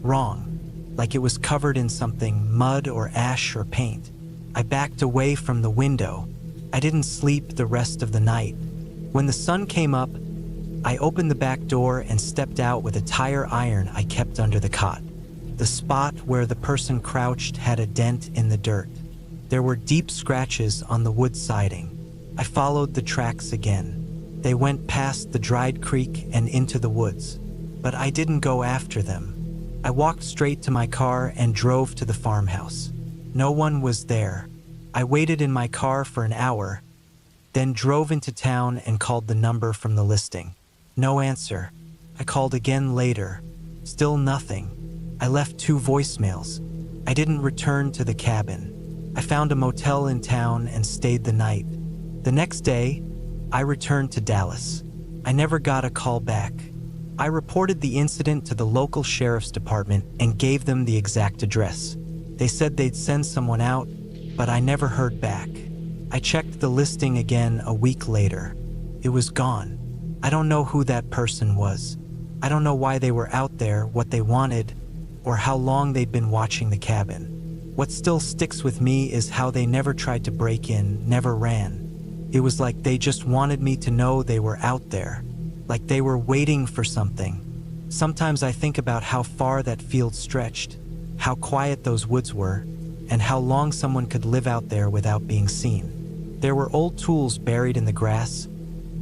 Speaker 1: wrong, like it was covered in something, mud or ash or paint. I backed away from the window. I didn't sleep the rest of the night. When the sun came up, I opened the back door and stepped out with a tire iron I kept under the cot. The spot where the person crouched had a dent in the dirt. There were deep scratches on the wood siding. I followed the tracks again. They went past the dried creek and into the woods, but I didn't go after them. I walked straight to my car and drove to the farmhouse. No one was there. I waited in my car for an hour, then drove into town and called the number from the listing. No answer. I called again later. Still nothing. I left 2 voicemails. I didn't return to the cabin. I found a motel in town and stayed the night. The next day, I returned to Dallas. I never got a call back. I reported the incident to the local sheriff's department and gave them the exact address. They said they'd send someone out, but I never heard back. I checked the listing again a week later. It was gone. I don't know who that person was. I don't know why they were out there, what they wanted, or how long they'd been watching the cabin. What still sticks with me is how they never tried to break in, never ran. It was like they just wanted me to know they were out there, like they were waiting for something. Sometimes I think about how far that field stretched, how quiet those woods were, and how long someone could live out there without being seen. There were old tools buried in the grass,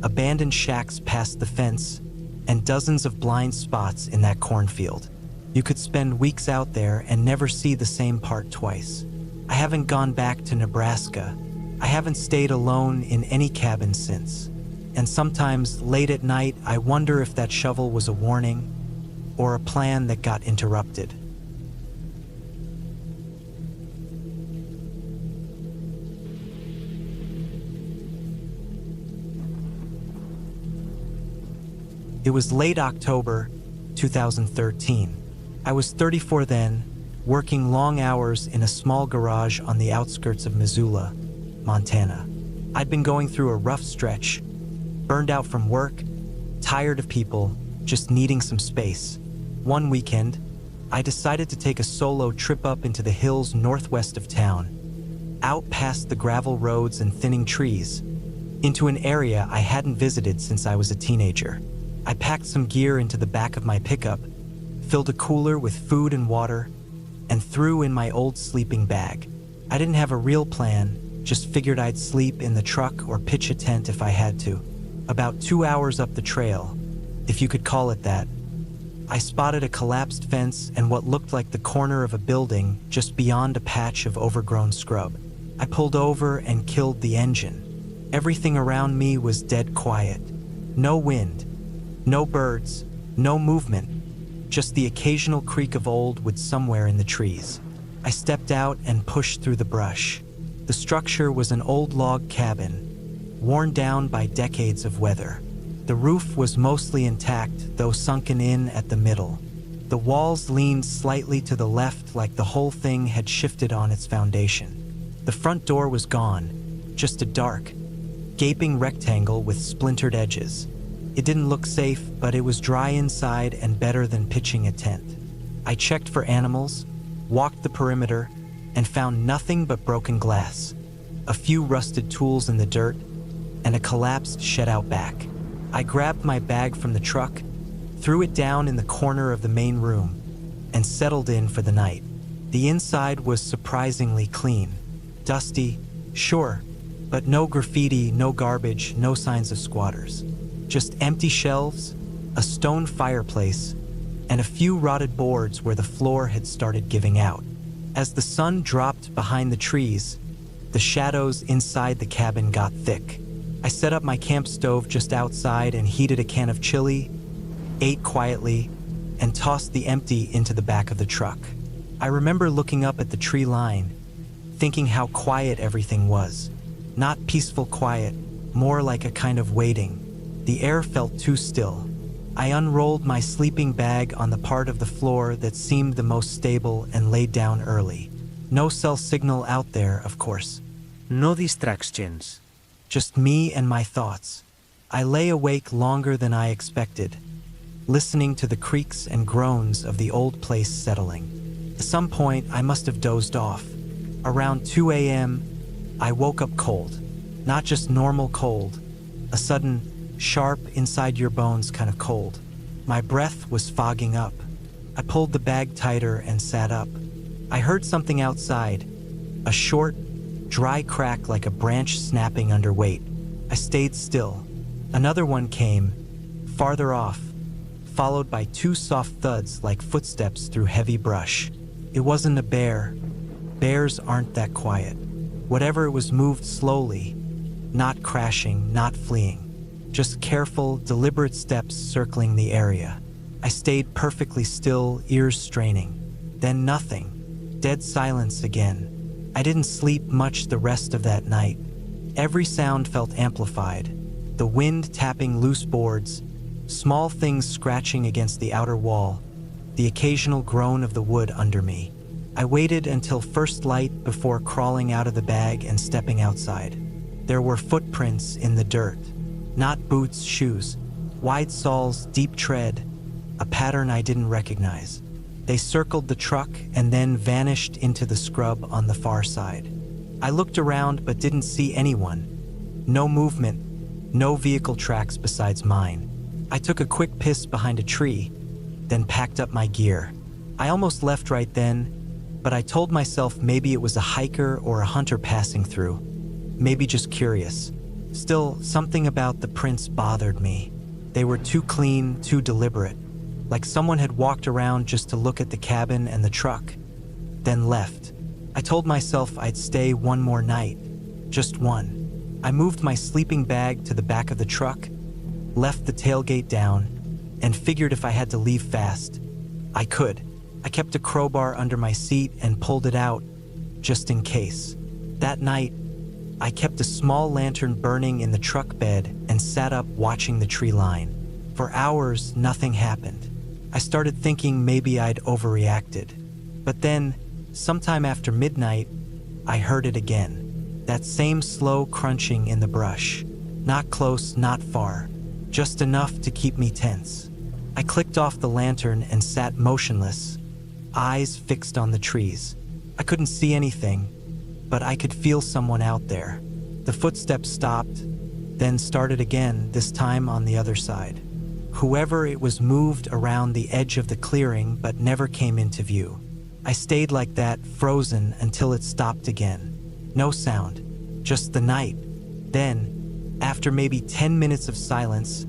Speaker 1: abandoned shacks past the fence, and dozens of blind spots in that cornfield. You could spend weeks out there and never see the same part twice. I haven't gone back to Nebraska. I haven't stayed alone in any cabin since. And sometimes, late at night, I wonder if that shovel was a warning or a plan that got interrupted. It was late October 2013. I was 34 then, working long hours in a small garage on the outskirts of Missoula, Montana. I'd been going through a rough stretch, burned out from work, tired of people, just needing some space. One weekend, I decided to take a solo trip up into the hills northwest of town, out past the gravel roads and thinning trees, into an area I hadn't visited since I was a teenager. I packed some gear into the back of my pickup, filled a cooler with food and water, and threw in my old sleeping bag. I didn't have a real plan, just figured I'd sleep in the truck or pitch a tent if I had to. About 2 hours up the trail, if you could call it that, I spotted a collapsed fence and what looked like the corner of a building just beyond a patch of overgrown scrub. I pulled over and killed the engine. Everything around me was dead quiet. No wind, no birds, no movement, just the occasional creak of old wood somewhere in the trees. I stepped out and pushed through the brush. The structure was an old log cabin, worn down by decades of weather. The roof was mostly intact, though sunken in at the middle. The walls leaned slightly to the left, like the whole thing had shifted on its foundation. The front door was gone, just a dark, gaping rectangle with splintered edges. It didn't look safe, but it was dry inside and better than pitching a tent. I checked for animals, walked the perimeter, and found nothing but broken glass, a few rusted tools in the dirt, and a collapsed shed-out back. I grabbed my bag from the truck, threw it down in the corner of the main room, and settled in for the night. The inside was surprisingly clean. Dusty, sure, but no graffiti, no garbage, no signs of squatters. Just empty shelves, a stone fireplace, and a few rotted boards where the floor had started giving out. As the sun dropped behind the trees, the shadows inside the cabin got thick. I set up my camp stove just outside and heated a can of chili, ate quietly, and tossed the empty into the back of the truck. I remember looking up at the tree line, thinking how quiet everything was. Not peaceful quiet, more like a kind of waiting. The air felt too still. I unrolled my sleeping bag on the part of the floor that seemed the most stable and laid down early. No cell signal out there, of course.
Speaker 2: No distractions.
Speaker 1: Just me and my thoughts. I lay awake longer than I expected, listening to the creaks and groans of the old place settling. At some point, I must have dozed off. Around 2 a.m., I woke up cold. Not just normal cold, a sudden, sharp, inside-your-bones kind of cold. My breath was fogging up. I pulled the bag tighter and sat up. I heard something outside, a short, dry crack like a branch snapping under weight. I stayed still. Another one came, farther off, followed by 2 soft thuds like footsteps through heavy brush. It wasn't a bear. Bears aren't that quiet. Whatever it was moved slowly, not crashing, not fleeing. Just careful, deliberate steps circling the area. I stayed perfectly still, ears straining. Then nothing. Dead silence again. I didn't sleep much the rest of that night. Every sound felt amplified. The wind tapping loose boards, small things scratching against the outer wall, the occasional groan of the wood under me. I waited until first light before crawling out of the bag and stepping outside. There were footprints in the dirt. Not boots, shoes, wide soles, deep tread, a pattern I didn't recognize. They circled the truck and then vanished into the scrub on the far side. I looked around but didn't see anyone. No movement. No vehicle tracks besides mine. I took a quick piss behind a tree, then packed up my gear. I almost left right then, but I told myself maybe it was a hiker or a hunter passing through. Maybe just curious. Still, something about the prints bothered me. They were too clean, too deliberate. Like someone had walked around just to look at the cabin and the truck, then left. I told myself I'd stay one more night. Just one. I moved my sleeping bag to the back of the truck, left the tailgate down, and figured if I had to leave fast, I could. I kept a crowbar under my seat and pulled it out, just in case. That night, I kept a small lantern burning in the truck bed and sat up watching the tree line. For hours, nothing happened. I started thinking maybe I'd overreacted. But then, sometime after midnight, I heard it again. That same slow crunching in the brush. Not close, not far. Just enough to keep me tense. I clicked off the lantern and sat motionless, eyes fixed on the trees. I couldn't see anything, but I could feel someone out there. The footsteps stopped, then started again, this time on the other side. Whoever it was moved around the edge of the clearing but never came into view. I stayed like that, frozen, until it stopped again. No sound, just the night. Then, after maybe 10 minutes of silence,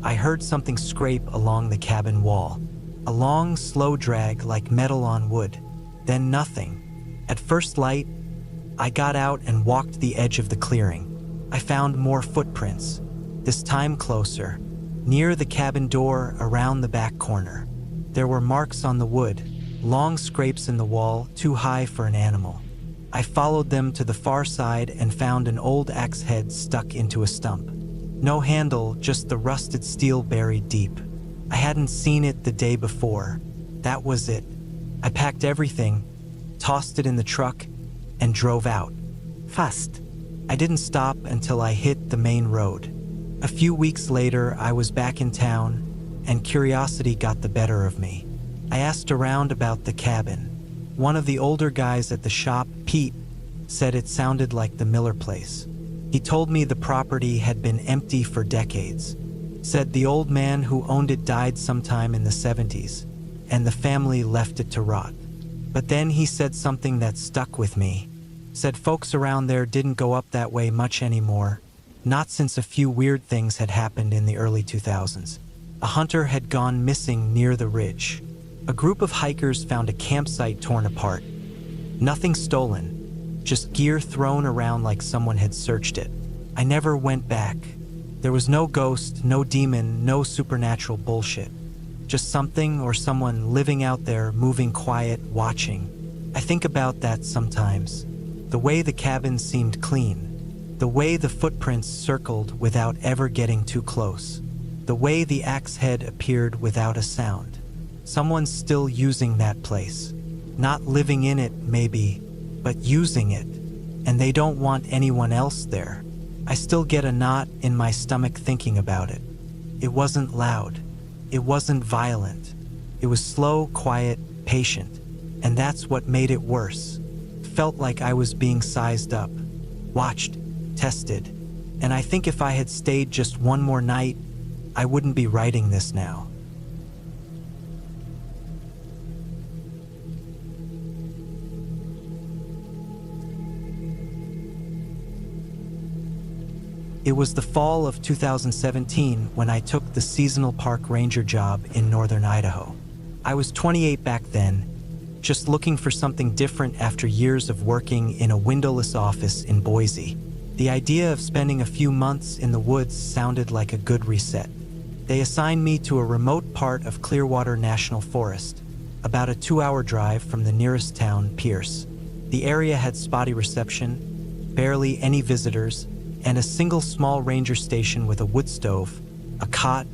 Speaker 1: I heard something scrape along the cabin wall. A long, slow drag like metal on wood. Then nothing. At first light, I got out and walked the edge of the clearing. I found more footprints, this time closer, near the cabin door around the back corner. There were marks on the wood, long scrapes in the wall, too high for an animal. I followed them to the far side and found an old axe head stuck into a stump. No handle, just the rusted steel buried deep. I hadn't seen it the day before. That was it. I packed everything, tossed it in the truck, and drove out. Fast. I didn't stop until I hit the main road. A few weeks later, I was back in town, and curiosity got the better of me. I asked around about the cabin. One of the older guys at the shop, Pete, said it sounded like the Miller place. He told me the property had been empty for decades. Said the old man who owned it died sometime in the 70s, and the family left it to rot. But then he said something that stuck with me. Said folks around there didn't go up that way much anymore, not since a few weird things had happened in the early 2000s. A hunter had gone missing near the ridge. A group of hikers found a campsite torn apart. Nothing stolen, just gear thrown around like someone had searched it. I never went back. There was no ghost, no demon, no supernatural bullshit. Just something or someone living out there, moving quiet, watching. I think about that sometimes. The way the cabin seemed clean. The way the footprints circled without ever getting too close. The way the axe head appeared without a sound. Someone's still using that place. Not living in it, maybe, but using it. And they don't want anyone else there. I still get a knot in my stomach thinking about it. It wasn't loud. It wasn't violent. It was slow, quiet, patient. And that's what made it worse. Felt like I was being sized up, watched, tested. And I think if I had stayed just one more night, I wouldn't be writing this now. It was the fall of 2017 when I took the seasonal park ranger job in northern Idaho. I was 28 back then, just looking for something different after years of working in a windowless office in Boise. The idea of spending a few months in the woods sounded like a good reset. They assigned me to a remote part of Clearwater National Forest, about a 2-hour drive from the nearest town, Pierce. The area had spotty reception, barely any visitors, and a single small ranger station with a wood stove, a cot,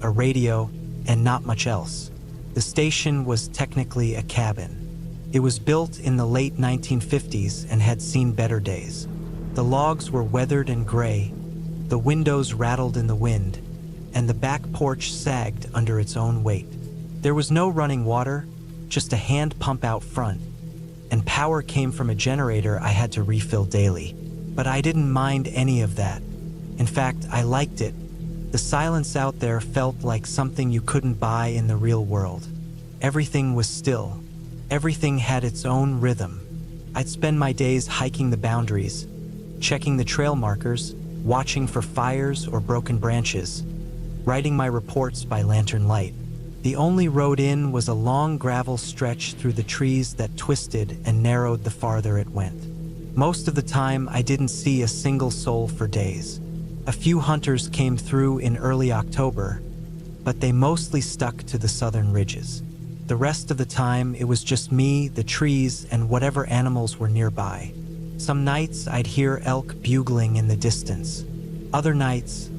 Speaker 1: a radio, and not much else. The station was technically a cabin. It was built in the late 1950s and had seen better days. The logs were weathered and gray, the windows rattled in the wind, and the back porch sagged under its own weight. There was no running water, just a hand pump out front, and power came from a generator I had to refill daily. But I didn't mind any of that. In fact, I liked it. The silence out there felt like something you couldn't buy in the real world. Everything was still. Everything had its own rhythm. I'd spend my days hiking the boundaries, checking the trail markers, watching for fires or broken branches, writing my reports by lantern light. The only road in was a long gravel stretch through the trees that twisted and narrowed the farther it went. Most of the time, I didn't see a single soul for days. A few hunters came through in early October, but they mostly stuck to the southern ridges. The rest of the time, it was just me, the trees, and whatever animals were nearby. Some nights, I'd hear elk bugling in the distance. Other nights,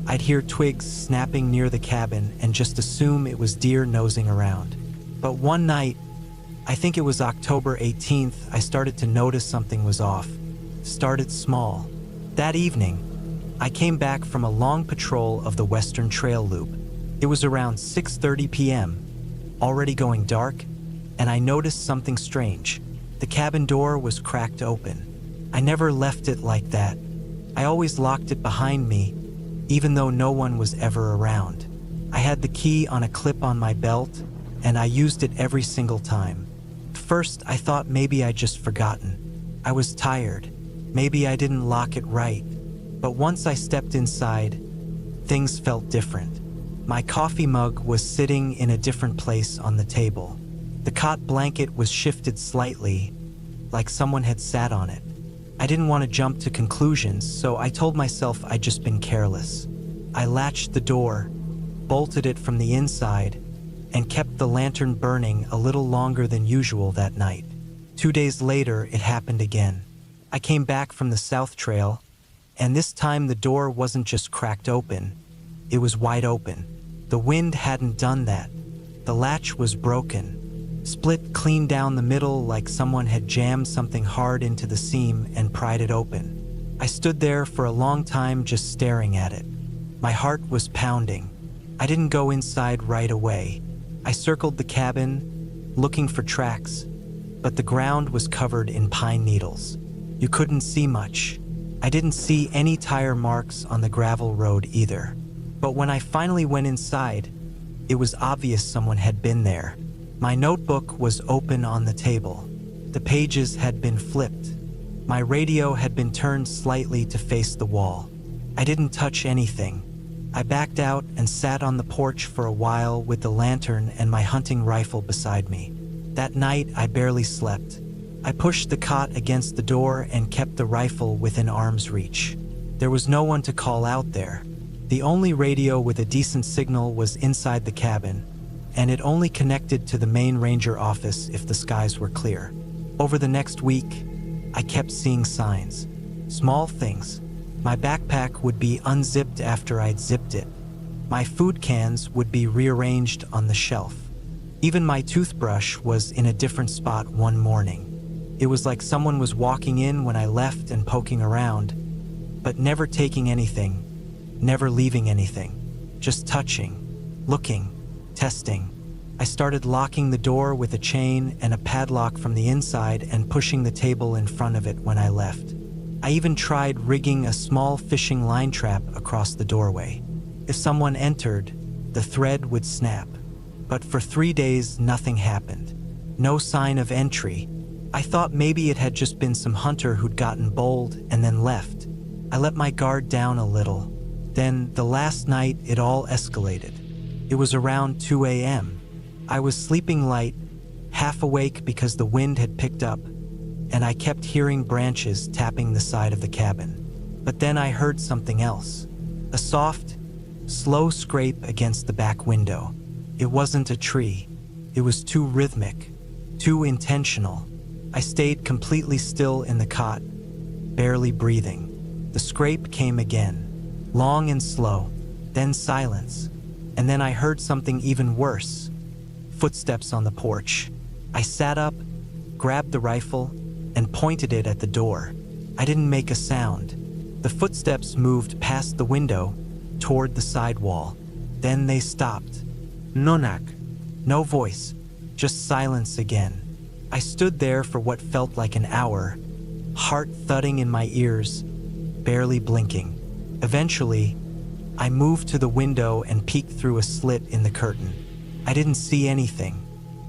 Speaker 1: I'd hear twigs snapping near the cabin and just assume it was deer nosing around. But one night, I think it was October 18th, I started to notice something was off. Started small. That evening, I came back from a long patrol of the Western Trail Loop. It was around 6:30 p.m., already going dark, and I noticed something strange. The cabin door was cracked open. I never left it like that. I always locked it behind me, even though no one was ever around. I had the key on a clip on my belt, and I used it every single time. First, I thought maybe I'd just forgotten. I was tired. Maybe I didn't lock it right. But once I stepped inside, things felt different. My coffee mug was sitting in a different place on the table. The cot blanket was shifted slightly, like someone had sat on it. I didn't want to jump to conclusions, so I told myself I'd just been careless. I latched the door, bolted it from the inside, and kept the lantern burning a little longer than usual that night. 2 days later, it happened again. I came back from the South Trail, and this time the door wasn't just cracked open, it was wide open. The wind hadn't done that. The latch was broken, split clean down the middle like someone had jammed something hard into the seam and pried it open. I stood there for a long time just staring at it. My heart was pounding. I didn't go inside right away. I circled the cabin, looking for tracks, but the ground was covered in pine needles. You couldn't see much. I didn't see any tire marks on the gravel road either. But when I finally went inside, it was obvious someone had been there. My notebook was open on the table. The pages had been flipped. My radio had been turned slightly to face the wall. I didn't touch anything. I backed out and sat on the porch for a while with the lantern and my hunting rifle beside me. That night, I barely slept. I pushed the cot against the door and kept the rifle within arm's reach. There was no one to call out there. The only radio with a decent signal was inside the cabin, and it only connected to the main ranger office if the skies were clear. Over the next week, I kept seeing signs. Small things. My backpack would be unzipped after I'd zipped it. My food cans would be rearranged on the shelf. Even my toothbrush was in a different spot one morning. It was like someone was walking in when I left and poking around, but never taking anything, never leaving anything, just touching, looking, testing. I started locking the door with a chain and a padlock from the inside and pushing the table in front of it when I left. I even tried rigging a small fishing line trap across the doorway. If someone entered, the thread would snap. But for 3 days, nothing happened. No sign of entry. I thought maybe it had just been some hunter who'd gotten bold and then left. I let my guard down a little. Then, the last night, it all escalated. It was around 2 a.m. I was sleeping light, half awake because the wind had picked up, and I kept hearing branches tapping the side of the cabin. But then I heard something else. A soft, slow scrape against the back window. It wasn't a tree. It was too rhythmic, too intentional. I stayed completely still in the cot, barely breathing. The scrape came again, long and slow, then silence. And then I heard something even worse. Footsteps on the porch. I sat up, grabbed the rifle, and pointed it at the door. I didn't make a sound. The footsteps moved past the window, toward the side wall. Then they stopped.
Speaker 2: No knock.
Speaker 1: No voice, just silence again. I stood there for what felt like an hour, heart thudding in my ears, barely blinking. Eventually, I moved to the window and peeked through a slit in the curtain. I didn't see anything.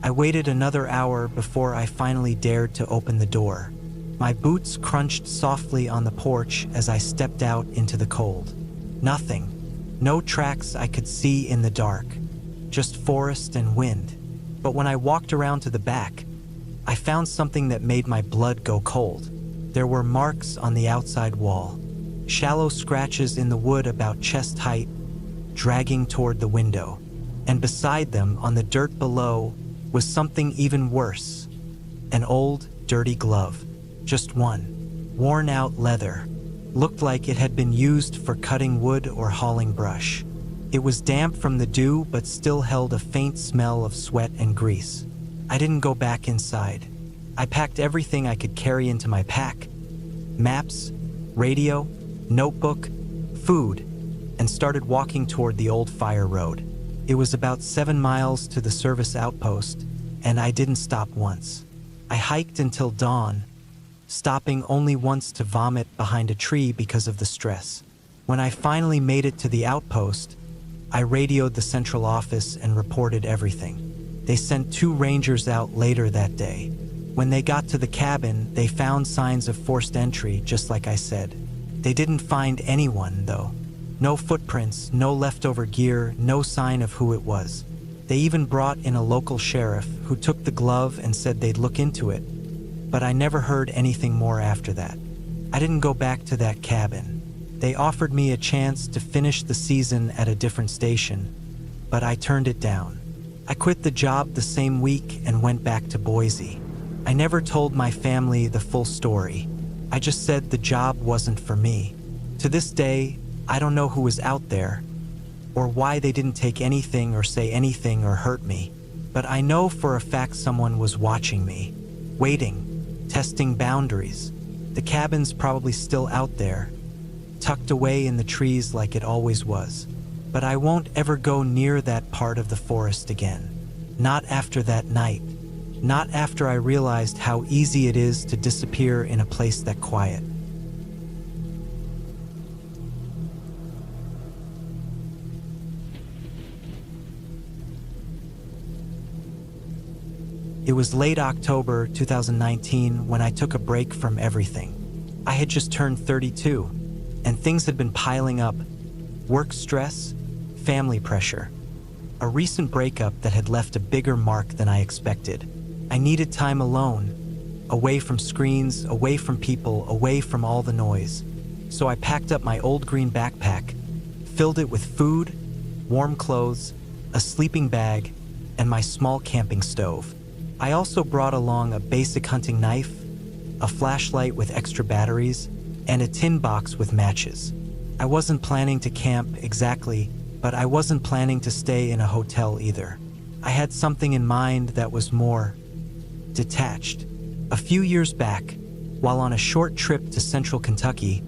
Speaker 1: I waited another hour before I finally dared to open the door. My boots crunched softly on the porch as I stepped out into the cold. Nothing. No tracks I could see in the dark. Just forest and wind. But when I walked around to the back, I found something that made my blood go cold. There were marks on the outside wall. Shallow scratches in the wood about chest height, dragging toward the window. And beside them, on the dirt below, was something even worse. An old, dirty glove. Just one. Worn out leather. Looked like it had been used for cutting wood or hauling brush. It was damp from the dew, but still held a faint smell of sweat and grease. I didn't go back inside. I packed everything I could carry into my pack. Maps, radio, notebook, food, and started walking toward the old fire road. It was about 7 miles to the service outpost, and I didn't stop once. I hiked until dawn, stopping only once to vomit behind a tree because of the stress. When I finally made it to the outpost, I radioed the central office and reported everything. They sent 2 rangers out later that day. When they got to the cabin, they found signs of forced entry, just like I said. They didn't find anyone, though. No footprints, no leftover gear, no sign of who it was. They even brought in a local sheriff who took the glove and said they'd look into it. But I never heard anything more after that. I didn't go back to that cabin. They offered me a chance to finish the season at a different station, but I turned it down. I quit the job the same week and went back to Boise. I never told my family the full story. I just said the job wasn't for me. To this day, I don't know who was out there, or why they didn't take anything or say anything or hurt me. But I know for a fact someone was watching me, waiting, testing boundaries. The cabin's probably still out there, tucked away in the trees like it always was. But I won't ever go near that part of the forest again. Not after that night. Not after I realized how easy it is to disappear in a place that quiet. It was late October 2019 when I took a break from everything. I had just turned 32, and things had been piling up. Work stress, family pressure. A recent breakup that had left a bigger mark than I expected. I needed time alone, away from screens, away from people, away from all the noise. So I packed up my old green backpack, filled it with food, warm clothes, a sleeping bag, and my small camping stove. I also brought along a basic hunting knife, a flashlight with extra batteries, and a tin box with matches. I wasn't planning to camp exactly, but I wasn't planning to stay in a hotel either. I had something in mind that was more detached. A few years back, while on a short trip to central Kentucky,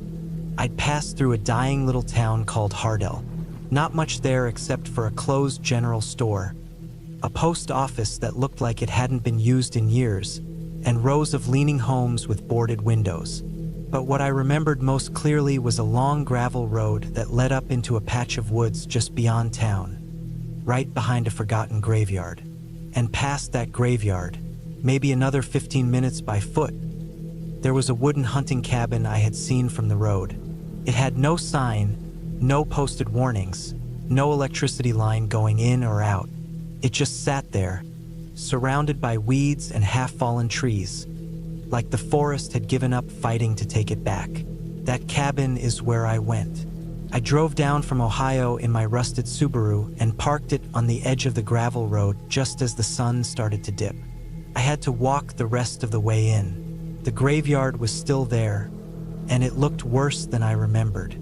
Speaker 1: I'd passed through a dying little town called Hardell. Not much there except for a closed general store, a post office that looked like it hadn't been used in years, and rows of leaning homes with boarded windows. But what I remembered most clearly was a long gravel road that led up into a patch of woods just beyond town, right behind a forgotten graveyard. And past that graveyard, maybe another 15 minutes by foot, there was a wooden hunting cabin I had seen from the road. It had no sign, no posted warnings, no electricity line going in or out. It just sat there, surrounded by weeds and half-fallen trees, like the forest had given up fighting to take it back. That cabin is where I went. I drove down from Ohio in my rusted Subaru and parked it on the edge of the gravel road just as the sun started to dip. I had to walk the rest of the way in. The graveyard was still there, and it looked worse than I remembered.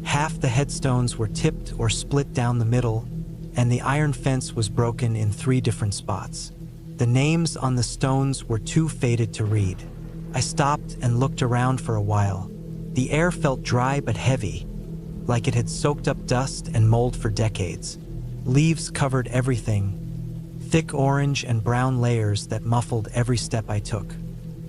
Speaker 1: Half the headstones were tipped or split down the middle, and the iron fence was broken in 3 different spots. The names on the stones were too faded to read. I stopped and looked around for a while. The air felt dry but heavy, like it had soaked up dust and mold for decades. Leaves covered everything, thick orange and brown layers that muffled every step I took.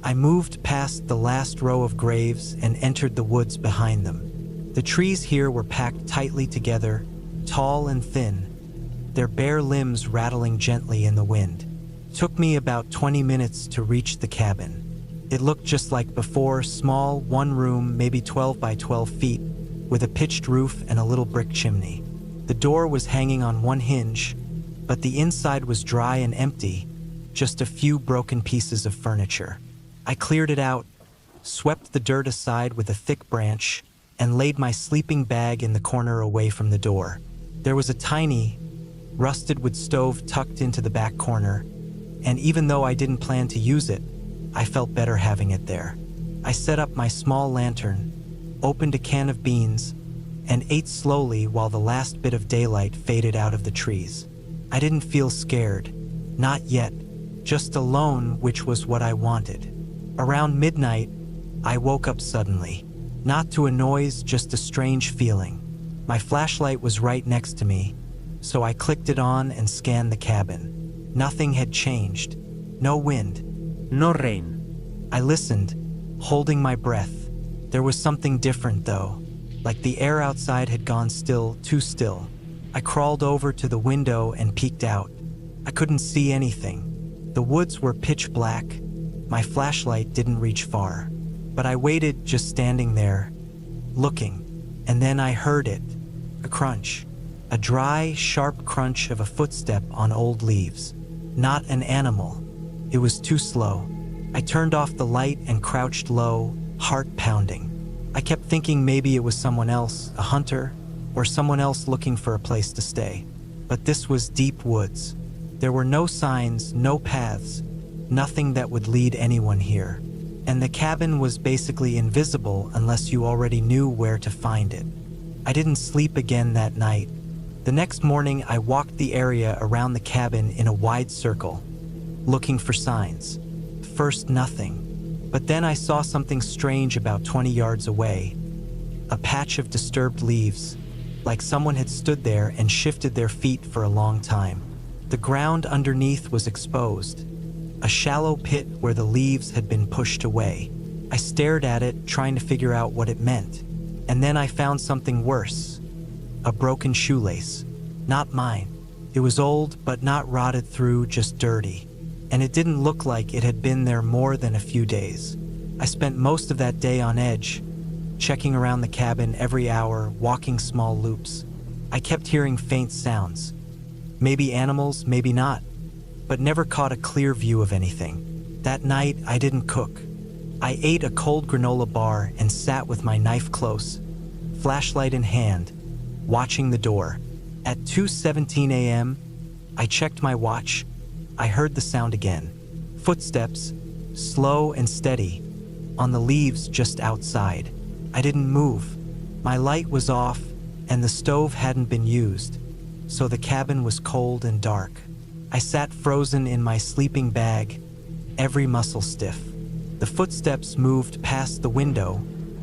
Speaker 1: I moved past the last row of graves and entered the woods behind them. The trees here were packed tightly together, tall and thin, their bare limbs rattling gently in the wind. It took me about 20 minutes to reach the cabin. It looked just like before, small, 1 room, maybe 12 by 12 feet, with a pitched roof and a little brick chimney. The door was hanging on 1 hinge, but the inside was dry and empty, just a few broken pieces of furniture. I cleared it out, swept the dirt aside with a thick branch, and laid my sleeping bag in the corner away from the door. There was a tiny, rusted wood stove tucked into the back corner, and even though I didn't plan to use it, I felt better having it there. I set up my small lantern, opened a can of beans, and ate slowly while the last bit of daylight faded out of the trees. I didn't feel scared, not yet, just alone, which was what I wanted. Around midnight, I woke up suddenly. Not to a noise, just a strange feeling. My flashlight was right next to me, so I clicked it on and scanned the cabin. Nothing had changed. No wind.
Speaker 2: No rain.
Speaker 1: I listened, holding my breath. There was something different though, like the air outside had gone still, too still. I crawled over to the window and peeked out. I couldn't see anything. The woods were pitch black. My flashlight didn't reach far. But I waited, just standing there, looking, and then I heard it. A crunch. A dry, sharp crunch of a footstep on old leaves. Not an animal. It was too slow. I turned off the light and crouched low, heart pounding. I kept thinking maybe it was someone else, a hunter, or someone else looking for a place to stay. But this was deep woods. There were no signs, no paths, nothing that would lead anyone here. And the cabin was basically invisible unless you already knew where to find it. I didn't sleep again that night. The next morning, I walked the area around the cabin in a wide circle, looking for signs. First, nothing. But then I saw something strange about 20 yards away. A patch of disturbed leaves, like someone had stood there and shifted their feet for a long time. The ground underneath was exposed, a shallow pit where the leaves had been pushed away. I stared at it, trying to figure out what it meant. And then I found something worse. A broken shoelace. Not mine. It was old, but not rotted through, just dirty. And it didn't look like it had been there more than a few days. I spent most of that day on edge, checking around the cabin every hour, walking small loops. I kept hearing faint sounds. Maybe animals, maybe not, but never caught a clear view of anything. That night, I didn't cook. I ate a cold granola bar and sat with my knife close, flashlight in hand, watching the door. At 2:17 a.m., I checked my watch. I heard the sound again. Footsteps, slow and steady, on the leaves just outside. I didn't move. My light was off, and the stove hadn't been used, so the cabin was cold and dark. I sat frozen in my sleeping bag, every muscle stiff. The footsteps moved past the window,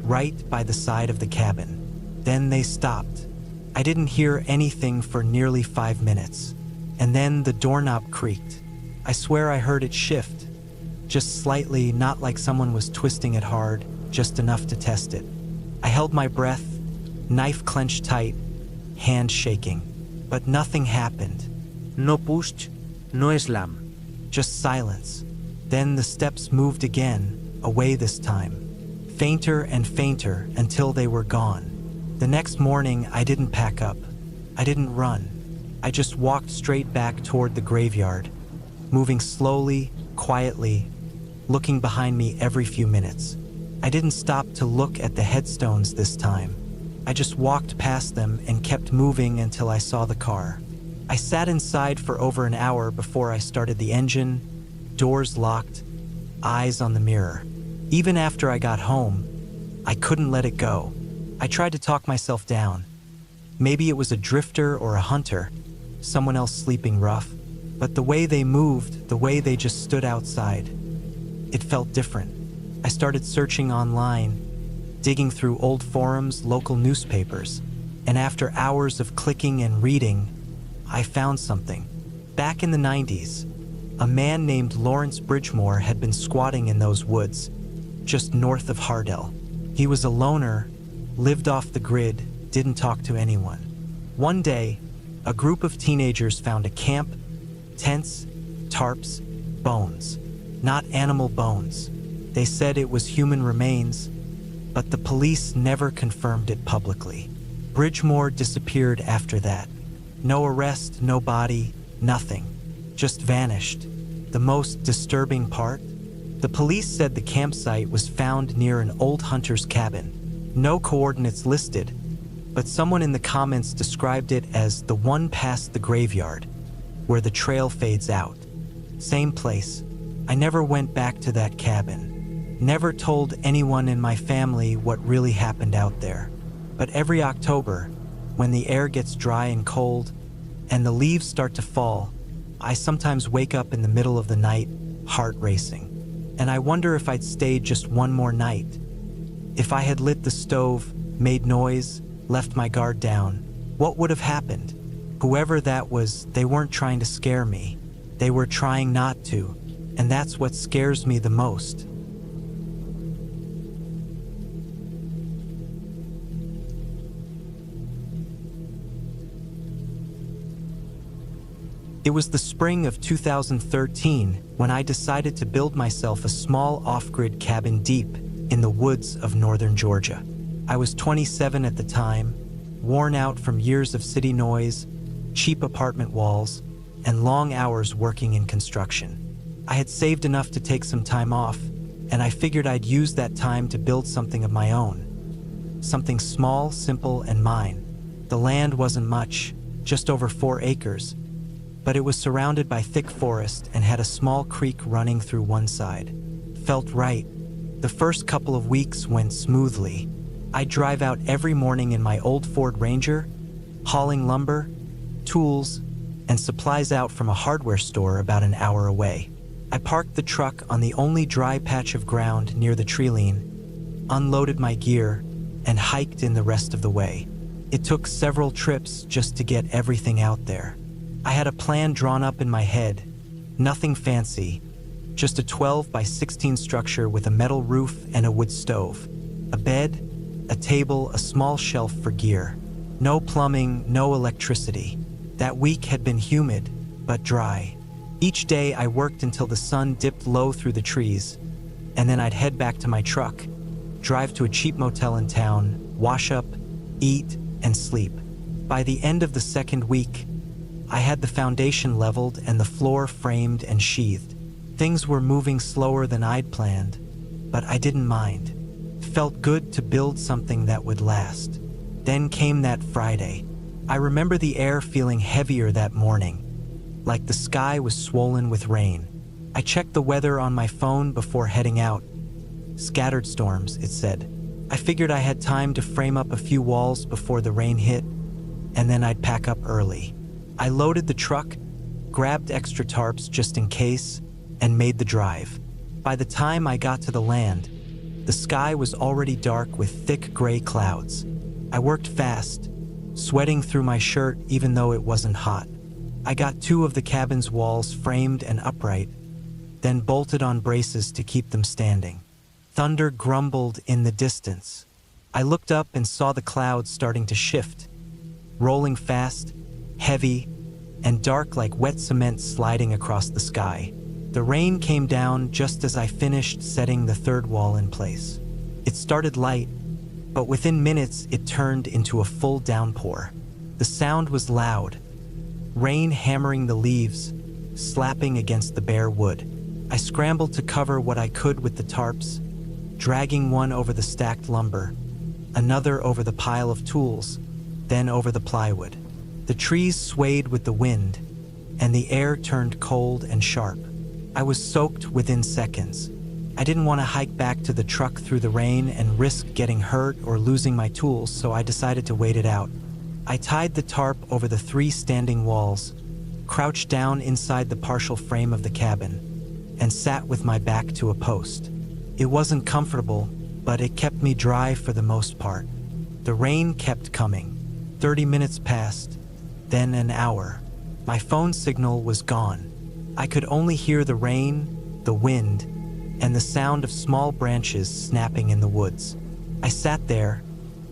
Speaker 1: right by the side of the cabin. Then they stopped. I didn't hear anything for nearly 5 minutes. And then the doorknob creaked. I swear I heard it shift. Just slightly, not like someone was twisting it hard, just enough to test it. I held my breath, knife clenched tight, hand shaking. But nothing happened.
Speaker 2: No push, no slam.
Speaker 1: Just silence. Then the steps moved again, away this time. Fainter and fainter until they were gone. The next morning, I didn't pack up. I didn't run. I just walked straight back toward the graveyard, moving slowly, quietly, looking behind me every few minutes. I didn't stop to look at the headstones this time. I just walked past them and kept moving until I saw the car. I sat inside for over an hour before I started the engine, doors locked, eyes on the mirror. Even after I got home, I couldn't let it go. I tried to talk myself down. Maybe it was a drifter or a hunter, someone else sleeping rough. But the way they moved, the way they just stood outside, it felt different. I started searching online, digging through old forums, local newspapers, and after hours of clicking and reading, I found something. Back in the 90s, a man named Lawrence Bridgemore had been squatting in those woods, just north of Hardell. He was a loner, lived off the grid, didn't talk to anyone. One day, a group of teenagers found a camp, tents, tarps, bones. Not animal bones. They said it was human remains, but the police never confirmed it publicly. Bridgemore disappeared after that. No arrest, no body, nothing. Just vanished. The most disturbing part? The police said the campsite was found near an old hunter's cabin. No coordinates listed, but someone in the comments described it as the one past the graveyard, where the trail fades out. Same place. I never went back to that cabin. Never told anyone in my family what really happened out there. But every October, when the air gets dry and cold, and the leaves start to fall, I sometimes wake up in the middle of the night, heart racing. And I wonder if I'd stayed just one more night. If I had lit the stove, made noise, left my guard down, what would have happened? Whoever that was, they weren't trying to scare me. They were trying not to, and that's what scares me the most. It was the spring of 2013 when I decided to build myself a small off-grid cabin deep in the woods of northern Georgia. I was 27 at the time, worn out from years of city noise, cheap apartment walls, and long hours working in construction. I had saved enough to take some time off, and I figured I'd use that time to build something of my own. Something small, simple, and mine. The land wasn't much, just over 4 acres, but it was surrounded by thick forest and had a small creek running through one side. Felt right. The first couple of weeks went smoothly. I'd drive out every morning in my old Ford Ranger, hauling lumber, tools, and supplies out from a hardware store about an hour away. I parked the truck on the only dry patch of ground near the treeline, unloaded my gear, and hiked in the rest of the way. It took several trips just to get everything out there. I had a plan drawn up in my head, nothing fancy, just a 12 by 16 structure with a metal roof and a wood stove, a bed, a table, a small shelf for gear. No plumbing, no electricity. That week had been humid, but dry. Each day I worked until the sun dipped low through the trees, and then I'd head back to my truck, drive to a cheap motel in town, wash up, eat, and sleep. By the end of the second week, I had the foundation leveled and the floor framed and sheathed. Things were moving slower than I'd planned, but I didn't mind. Felt good to build something that would last. Then came that Friday. I remember the air feeling heavier that morning, like the sky was swollen with rain. I checked the weather on my phone before heading out. Scattered storms, it said. I figured I had time to frame up a few walls before the rain hit, and then I'd pack up early. I loaded the truck, grabbed extra tarps just in case, and made the drive. By the time I got to the land, The sky was already dark with thick gray clouds. I worked fast, sweating through my shirt even though it wasn't hot. I got 2 of the cabin's walls framed and upright, then bolted on braces to keep them standing. Thunder grumbled in the distance. I looked up and saw the clouds starting to shift, rolling fast, heavy, and dark like wet cement sliding across the sky. The rain came down just as I finished setting the 3rd wall in place. It started light, but within minutes it turned into a full downpour. The sound was loud, rain hammering the leaves, slapping against the bare wood. I scrambled to cover what I could with the tarps, dragging one over the stacked lumber, another over the pile of tools, then over the plywood. The trees swayed with the wind, and the air turned cold and sharp. I was soaked within seconds. I didn't want to hike back to the truck through the rain and risk getting hurt or losing my tools, so I decided to wait it out. I tied the tarp over the 3 standing walls, crouched down inside the partial frame of the cabin, and sat with my back to a post. It wasn't comfortable, but it kept me dry for the most part. The rain kept coming. 30 minutes passed, then an hour. My phone signal was gone. I could only hear the rain, the wind, and the sound of small branches snapping in the woods. I sat there,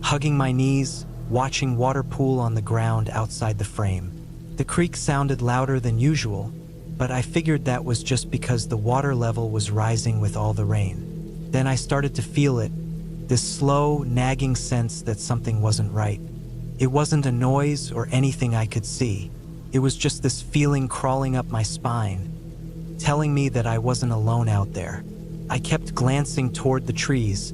Speaker 1: hugging my knees, watching water pool on the ground outside the frame. The creek sounded louder than usual, but I figured that was just because the water level was rising with all the rain. Then I started to feel it, this slow, nagging sense that something wasn't right. It wasn't a noise or anything I could see. It was just this feeling crawling up my spine, telling me that I wasn't alone out there. I kept glancing toward the trees,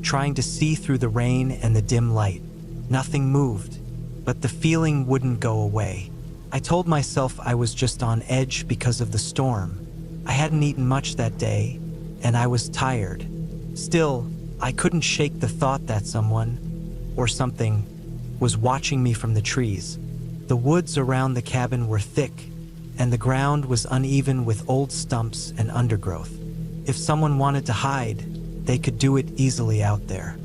Speaker 1: trying to see through the rain and the dim light. Nothing moved, but the feeling wouldn't go away. I told myself I was just on edge because of the storm. I hadn't eaten much that day, and I was tired. Still, I couldn't shake the thought that someone, or something, was watching me from the trees. The woods around the cabin were thick, and the ground was uneven with old stumps and undergrowth. If someone wanted to hide, they could do it easily out there.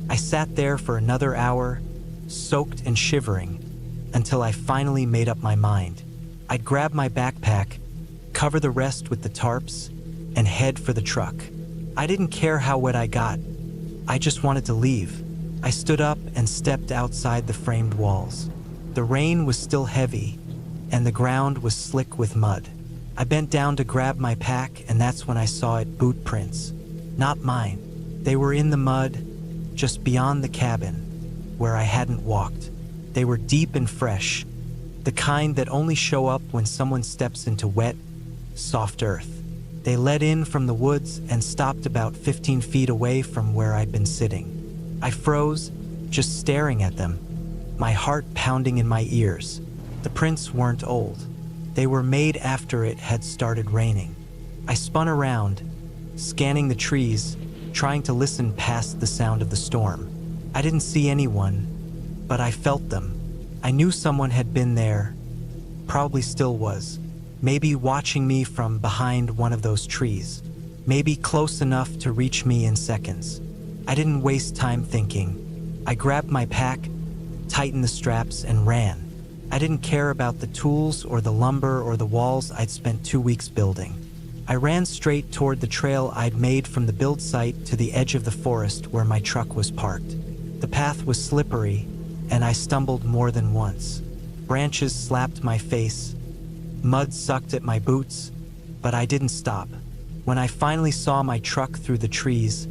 Speaker 1: I sat there for another hour, soaked and shivering, until I finally made up my mind. I'd grab my backpack, cover the rest with the tarps, and head for the truck. I didn't care how wet I got. I just wanted to leave. I stood up and stepped outside the framed walls. The rain was still heavy, and the ground was slick with mud. I bent down to grab my pack, and that's when I saw it boot prints. Not mine. They were in the mud, just beyond the cabin, where I hadn't walked. They were deep and fresh, the kind that only show up when someone steps into wet, soft earth. They led in from the woods and stopped about 15 feet away from where I'd been sitting. I froze, just staring at them, my heart pounding in my ears. The prints weren't old. They were made after it had started raining. I spun around, scanning the trees, trying to listen past the sound of the storm. I didn't see anyone, but I felt them. I knew someone had been there, probably still was, maybe watching me from behind one of those trees, maybe close enough to reach me in seconds. I didn't waste time thinking. I grabbed my pack, tightened the straps, and ran. I didn't care about the tools or the lumber or the walls I'd spent 2 weeks building. I ran straight toward the trail I'd made from the build site to the edge of the forest where my truck was parked. The path was slippery, and I stumbled more than once. Branches slapped my face, mud sucked at my boots, but I didn't stop. When I finally saw my truck through the trees,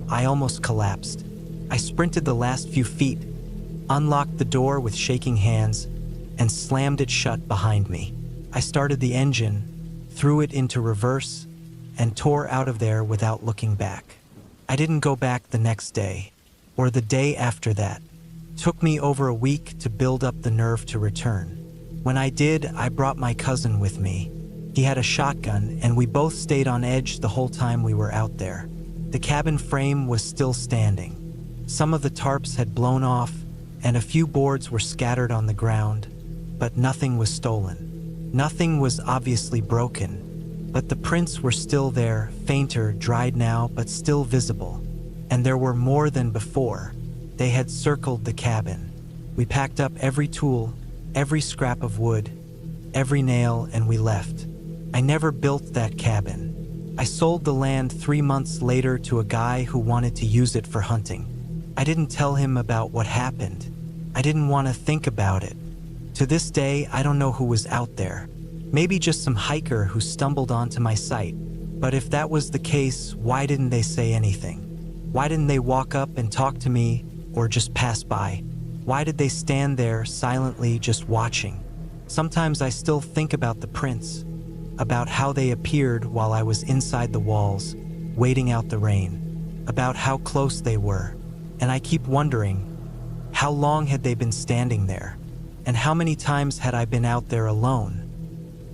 Speaker 1: I almost collapsed. I sprinted the last few feet, unlocked the door with shaking hands, and slammed it shut behind me. I started the engine, threw it into reverse, and tore out of there without looking back. I didn't go back the next day, or the day after that. It took me over a week to build up the nerve to return. When I did, I brought my cousin with me. He had a shotgun, and we both stayed on edge the whole time we were out there. The cabin frame was still standing. Some of the tarps had blown off, and a few boards were scattered on the ground, but nothing was stolen. Nothing was obviously broken, but the prints were still there, fainter, dried now, but still visible. And there were more than before. They had circled the cabin. We packed up every tool, every scrap of wood, every nail, and we left. I never built that cabin. I sold the land 3 months later to a guy who wanted to use it for hunting. I didn't tell him about what happened. I didn't want to think about it. To this day, I don't know who was out there. Maybe just some hiker who stumbled onto my site. But if that was the case, why didn't they say anything? Why didn't they walk up and talk to me or just pass by? Why did they stand there silently just watching? Sometimes I still think about the prints, about how they appeared while I was inside the walls, waiting out the rain, about how close they were. And I keep wondering, how long had they been standing there? And how many times had I been out there alone,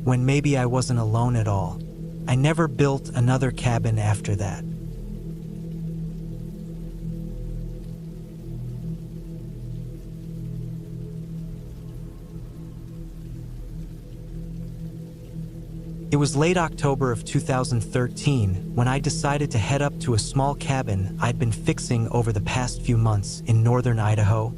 Speaker 1: when maybe I wasn't alone at all? I never built another cabin after that. It was late October of 2013 when I decided to head up to a small cabin I'd been fixing over the past few months in northern Idaho,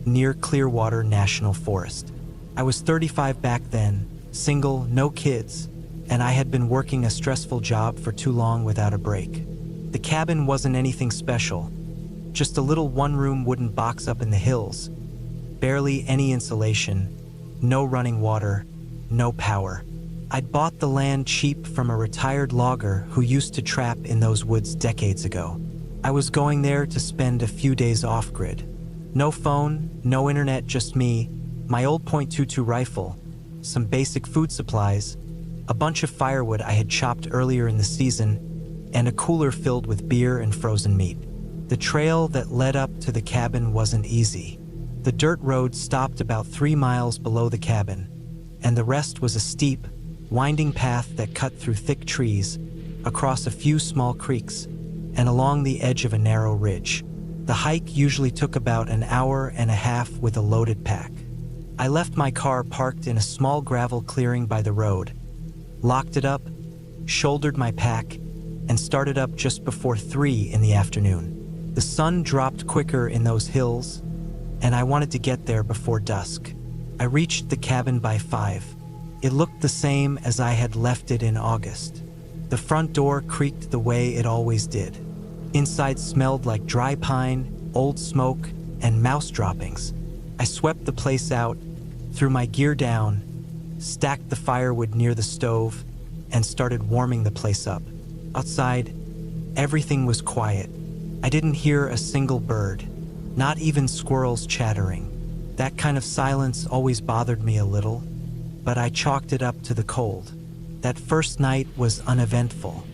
Speaker 1: near Clearwater National Forest. I was 35 back then, single, no kids, and I had been working a stressful job for too long without a break. The cabin wasn't anything special, just a little one-room wooden box up in the hills, barely any insulation, no running water, no power. I'd bought the land cheap from a retired logger who used to trap in those woods decades ago. I was going there to spend a few days off-grid. No phone, no internet, just me, my old .22 rifle, some basic food supplies, a bunch of firewood I had chopped earlier in the season, and a cooler filled with beer and frozen meat. The trail that led up to the cabin wasn't easy. The dirt road stopped about 3 miles below the cabin, and the rest was a steep, winding path that cut through thick trees, across a few small creeks, and along the edge of a narrow ridge. The hike usually took about an hour and a half with a loaded pack. I left my car parked in a small gravel clearing by the road, locked it up, shouldered my pack, and started up just before 3 in the afternoon. The sun dropped quicker in those hills, and I wanted to get there before dusk. I reached the cabin by 5. It looked the same as I had left it in August. The front door creaked the way it always did. Inside smelled like dry pine, old smoke, and mouse droppings. I swept the place out, threw my gear down, stacked the firewood near the stove, and started warming the place up. Outside, everything was quiet. I didn't hear a single bird, not even squirrels chattering. That kind of silence always bothered me a little, but I chalked it up to the cold. That first night was uneventful.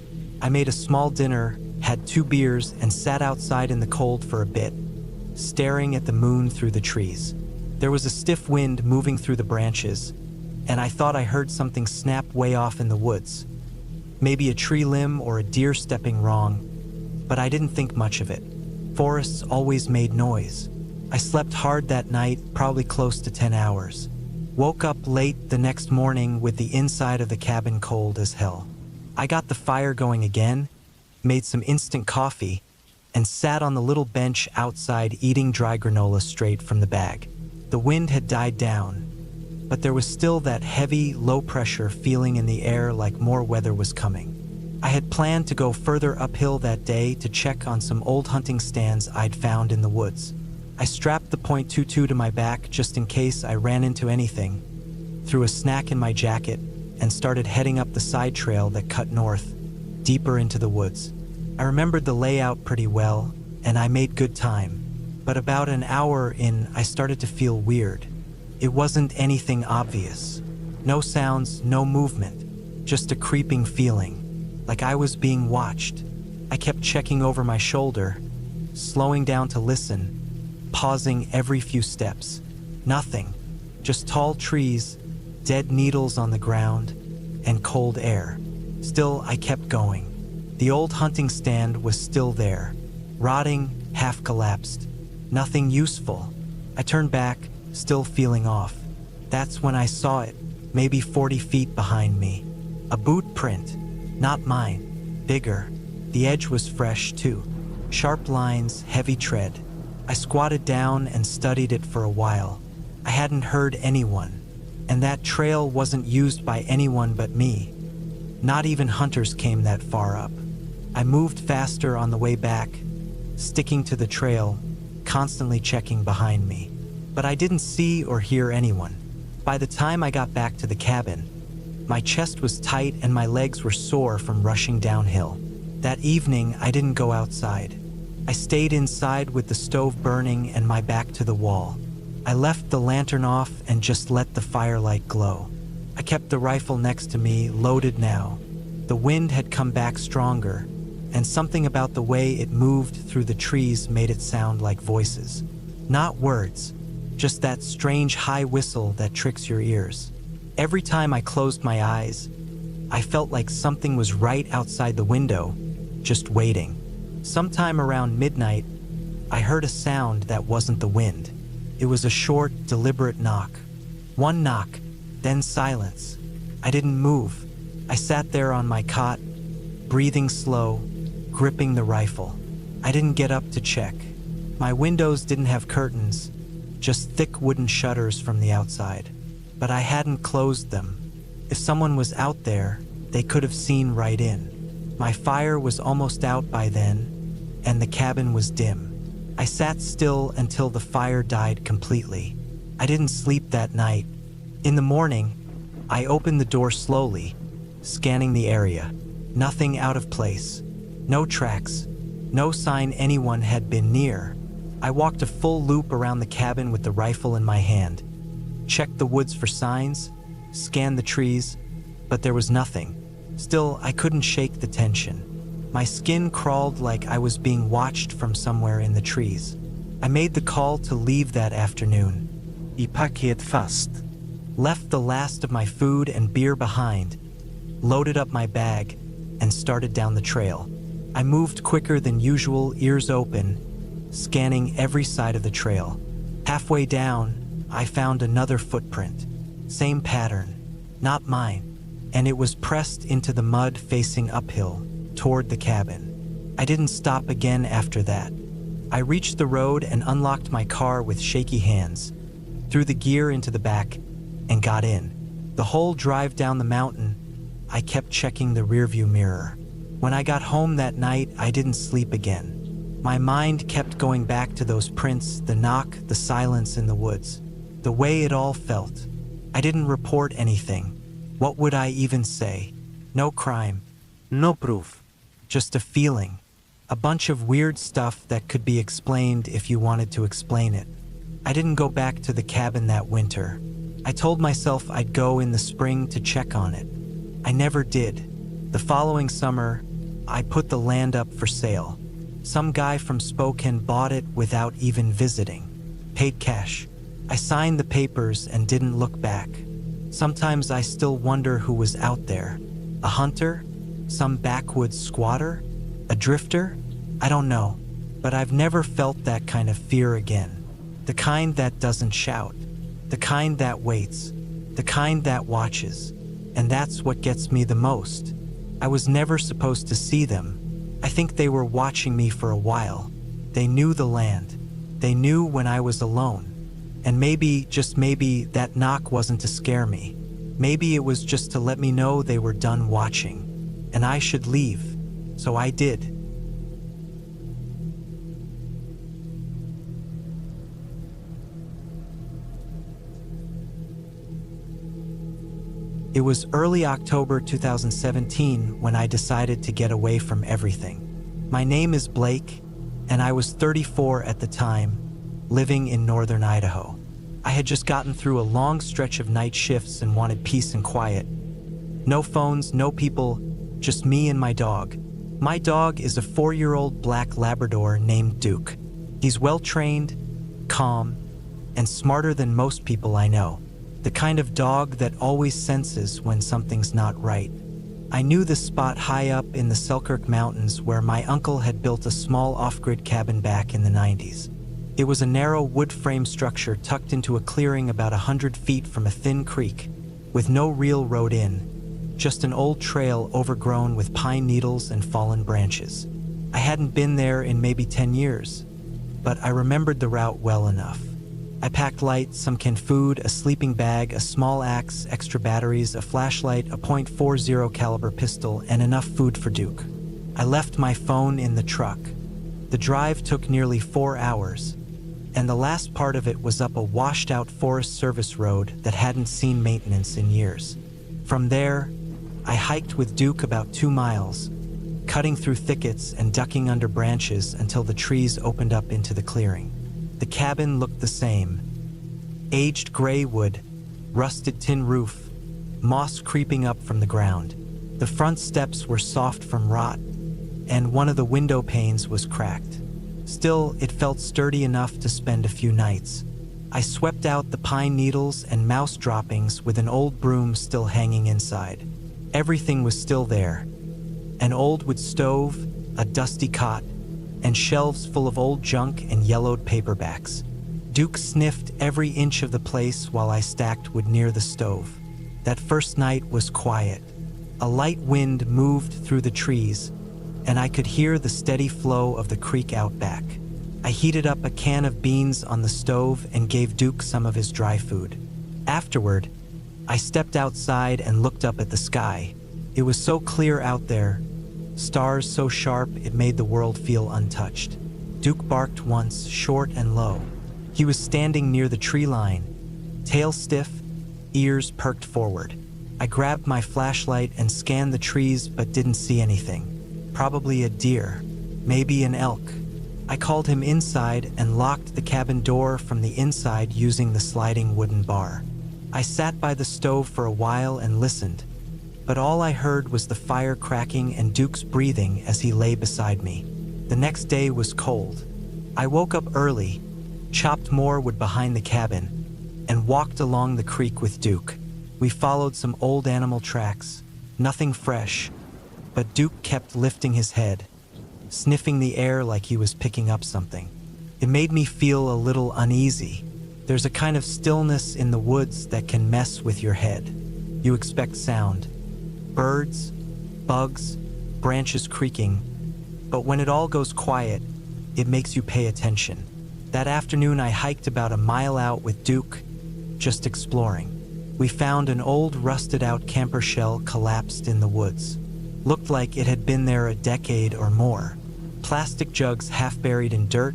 Speaker 1: I made a small dinner, had 2 beers, and sat outside in the cold for a bit, staring at the moon through the trees. There was a stiff wind moving through the branches, and I thought I heard something snap way off in the woods. Maybe a tree limb or a deer stepping wrong, but I didn't think much of it. Forests always made noise. I slept hard that night, probably close to 10 hours. Woke up late the next morning with the inside of the cabin cold as hell. I got the fire going again, made some instant coffee, and sat on the little bench outside eating dry granola straight from the bag. The wind had died down, but there was still that heavy, low-pressure feeling in the air like more weather was coming. I had planned to go further uphill that day to check on some old hunting stands I'd found in the woods. I strapped the .22 to my back just in case I ran into anything, threw a snack in my jacket, and started heading up the side trail that cut north, deeper into the woods. I remembered the layout pretty well, and I made good time. But about an hour in, I started to feel weird. It wasn't anything obvious. No sounds, no movement, just a creeping feeling, like I was being watched. I kept checking over my shoulder, slowing down to listen, pausing every few steps. Nothing, just tall trees, dead needles on the ground, and cold air. Still, I kept going. The old hunting stand was still there, rotting, half collapsed. Nothing useful. I turned back, still feeling off. That's when I saw it, maybe 40 feet behind me. A boot print, not mine, bigger. The edge was fresh too, Sharp lines, heavy tread. I squatted down and studied it for a while. I hadn't heard anyone, and that trail wasn't used by anyone but me. Not even hunters came that far up. I moved faster on the way back, sticking to the trail, constantly checking behind me. But I didn't see or hear anyone. By the time I got back to the cabin, my chest was tight and my legs were sore from rushing downhill. That evening, I didn't go outside. I stayed inside with the stove burning and my back to the wall. I left the lantern off and just let the firelight glow. I kept the rifle next to me, loaded now. The wind had come back stronger, and something about the way it moved through the trees made it sound like voices. Not words, just that strange high whistle that tricks your ears. Every time I closed my eyes, I felt like something was right outside the window, just waiting. Sometime around midnight, I heard a sound that wasn't the wind. It was a short, deliberate knock. One knock, then silence. I didn't move. I sat there on my cot, breathing slow, gripping the rifle. I didn't get up to check. My windows didn't have curtains, just thick wooden shutters from the outside. But I hadn't closed them. If someone was out there, they could have seen right in. My fire was almost out by then, and the cabin was dim. I sat still until the fire died completely. I didn't sleep that night. In the morning, I opened the door slowly, scanning the area. Nothing out of place. No tracks. No sign anyone had been near. I walked a full loop around the cabin with the rifle in my hand. Checked the woods for signs, scanned the trees, but there was nothing. Still, I couldn't shake the tension. My skin crawled like I was being watched from somewhere in the trees. I made the call to leave that afternoon.
Speaker 2: I paket fast.
Speaker 1: Left the last of my food and beer behind, loaded up my bag, and started down the trail. I moved quicker than usual, ears open, scanning every side of the trail. Halfway down, I found another footprint. Same pattern, not mine, and it was pressed into the mud facing uphill, toward the cabin. I didn't stop again after that. I reached the road and unlocked my car with shaky hands, threw the gear into the back, and got in. The whole drive down the mountain, I kept checking the rearview mirror. When I got home that night, I didn't sleep again. My mind kept going back to those prints, the knock, the silence in the woods, the way it all felt. I didn't report anything. What would I even say? No crime.
Speaker 2: No proof.
Speaker 1: Just a feeling. A bunch of weird stuff that could be explained if you wanted to explain it. I didn't go back to the cabin that winter. I told myself I'd go in the spring to check on it. I never did. The following summer, I put the land up for sale. Some guy from Spokane bought it without even visiting. Paid cash. I signed the papers and didn't look back. Sometimes I still wonder who was out there. A hunter? Some backwoods squatter? A drifter? I don't know. But I've never felt that kind of fear again. The kind that doesn't shout. The kind that waits. The kind that watches. And that's what gets me the most. I was never supposed to see them. I think they were watching me for a while. They knew the land. They knew when I was alone. And maybe, just maybe, that knock wasn't to scare me. Maybe it was just to let me know they were done watching. And I should leave. So I did. It was early October 2017 when I decided to get away from everything. My name is Blake, and I was 34 at the time, living in northern Idaho. I had just gotten through a long stretch of night shifts and wanted peace and quiet. No phones, no people, just me and my dog. My dog is a 4-year-old black Labrador named Duke. He's well-trained, calm, and smarter than most people I know. The kind of dog that always senses when something's not right. I knew this spot high up in the Selkirk Mountains where my uncle had built a small off-grid cabin back in the 90s. It was a narrow wood frame structure tucked into a clearing about 100 feet from a thin creek, with no real road in, just an old trail overgrown with pine needles and fallen branches. I hadn't been there in maybe 10 years, but I remembered the route well enough. I packed light, some canned food, a sleeping bag, a small axe, extra batteries, a flashlight, a .40 caliber pistol, and enough food for Duke. I left my phone in the truck. The drive took nearly 4 hours, and the last part of it was up a washed-out Forest Service road that hadn't seen maintenance in years. From there, I hiked with Duke about 2 miles, cutting through thickets and ducking under branches until the trees opened up into the clearing. The cabin looked the same. Aged gray wood, rusted tin roof, moss creeping up from the ground. The front steps were soft from rot, and one of the window panes was cracked. Still, it felt sturdy enough to spend a few nights. I swept out the pine needles and mouse droppings with an old broom still hanging inside. Everything was still there. An old wood stove, a dusty cot, and shelves full of old junk and yellowed paperbacks. Duke sniffed every inch of the place while I stacked wood near the stove. That first night was quiet. A light wind moved through the trees, and I could hear the steady flow of the creek out back. I heated up a can of beans on the stove and gave Duke some of his dry food. Afterward, I stepped outside and looked up at the sky. It was so clear out there, stars so sharp it made the world feel untouched. Duke barked once, short and low. He was standing near the tree line, tail stiff, ears perked forward. I grabbed my flashlight and scanned the trees but didn't see anything. Probably a deer, maybe an elk. I called him inside and locked the cabin door from the inside using the sliding wooden bar. I sat by the stove for a while and listened, but all I heard was the fire cracking and Duke's breathing as he lay beside me. The next day was cold. I woke up early, chopped more wood behind the cabin, and walked along the creek with Duke. We followed some old animal tracks, nothing fresh, but Duke kept lifting his head, sniffing the air like he was picking up something. It made me feel a little uneasy. There's a kind of stillness in the woods that can mess with your head. You expect sound. Birds, bugs, branches creaking, but when it all goes quiet, it makes you pay attention. That afternoon I hiked about a mile out with Duke, just exploring. We found an old rusted-out camper shell collapsed in the woods. Looked like it had been there a decade or more. Plastic jugs half buried in dirt,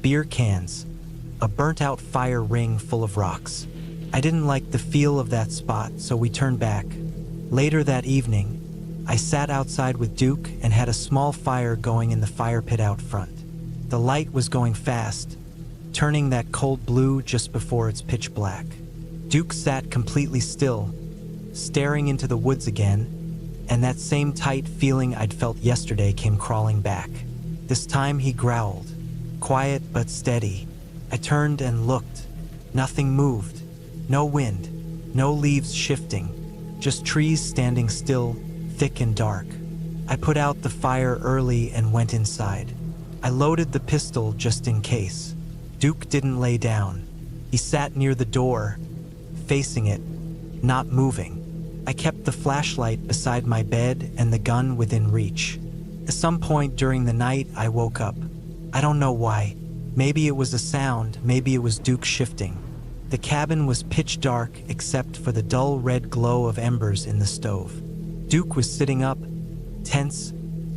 Speaker 1: beer cans, a burnt-out fire ring full of rocks. I didn't like the feel of that spot, so we turned back. Later that evening, I sat outside with Duke and had a small fire going in the fire pit out front. The light was going fast, turning that cold blue just before it's pitch black. Duke sat completely still, staring into the woods again, and that same tight feeling I'd felt yesterday came crawling back. This time he growled, quiet but steady. I turned and looked. Nothing moved. No wind, no leaves shifting. Just trees standing still, thick and dark. I put out the fire early and went inside. I loaded the pistol just in case. Duke didn't lay down. He sat near the door, facing it, not moving. I kept the flashlight beside my bed and the gun within reach. At some point during the night, I woke up. I don't know why. Maybe it was a sound, maybe it was Duke shifting. The cabin was pitch dark except for the dull red glow of embers in the stove. Duke was sitting up, tense,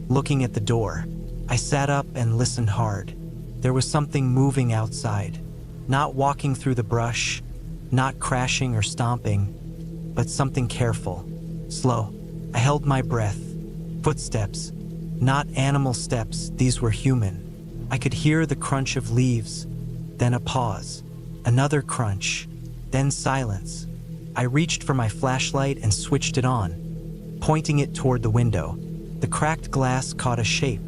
Speaker 1: looking at the door. I sat up and listened hard. There was something moving outside. Not walking through the brush, not crashing or stomping, but something careful, slow. I held my breath. Footsteps, not animal steps, these were human. I could hear the crunch of leaves, then a pause. Another crunch, then silence. I reached for my flashlight and switched it on, pointing it toward the window. The cracked glass caught a shape,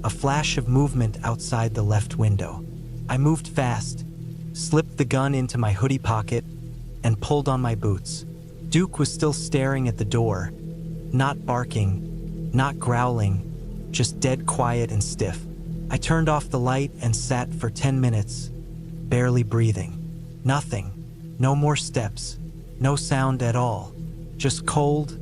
Speaker 1: a flash of movement outside the left window. I moved fast, slipped the gun into my hoodie pocket, and pulled on my boots. Duke was still staring at the door, not barking, not growling, just dead quiet and stiff. I turned off the light and sat for 10 minutes, barely breathing. Nothing. No more steps. No sound at all. Just cold,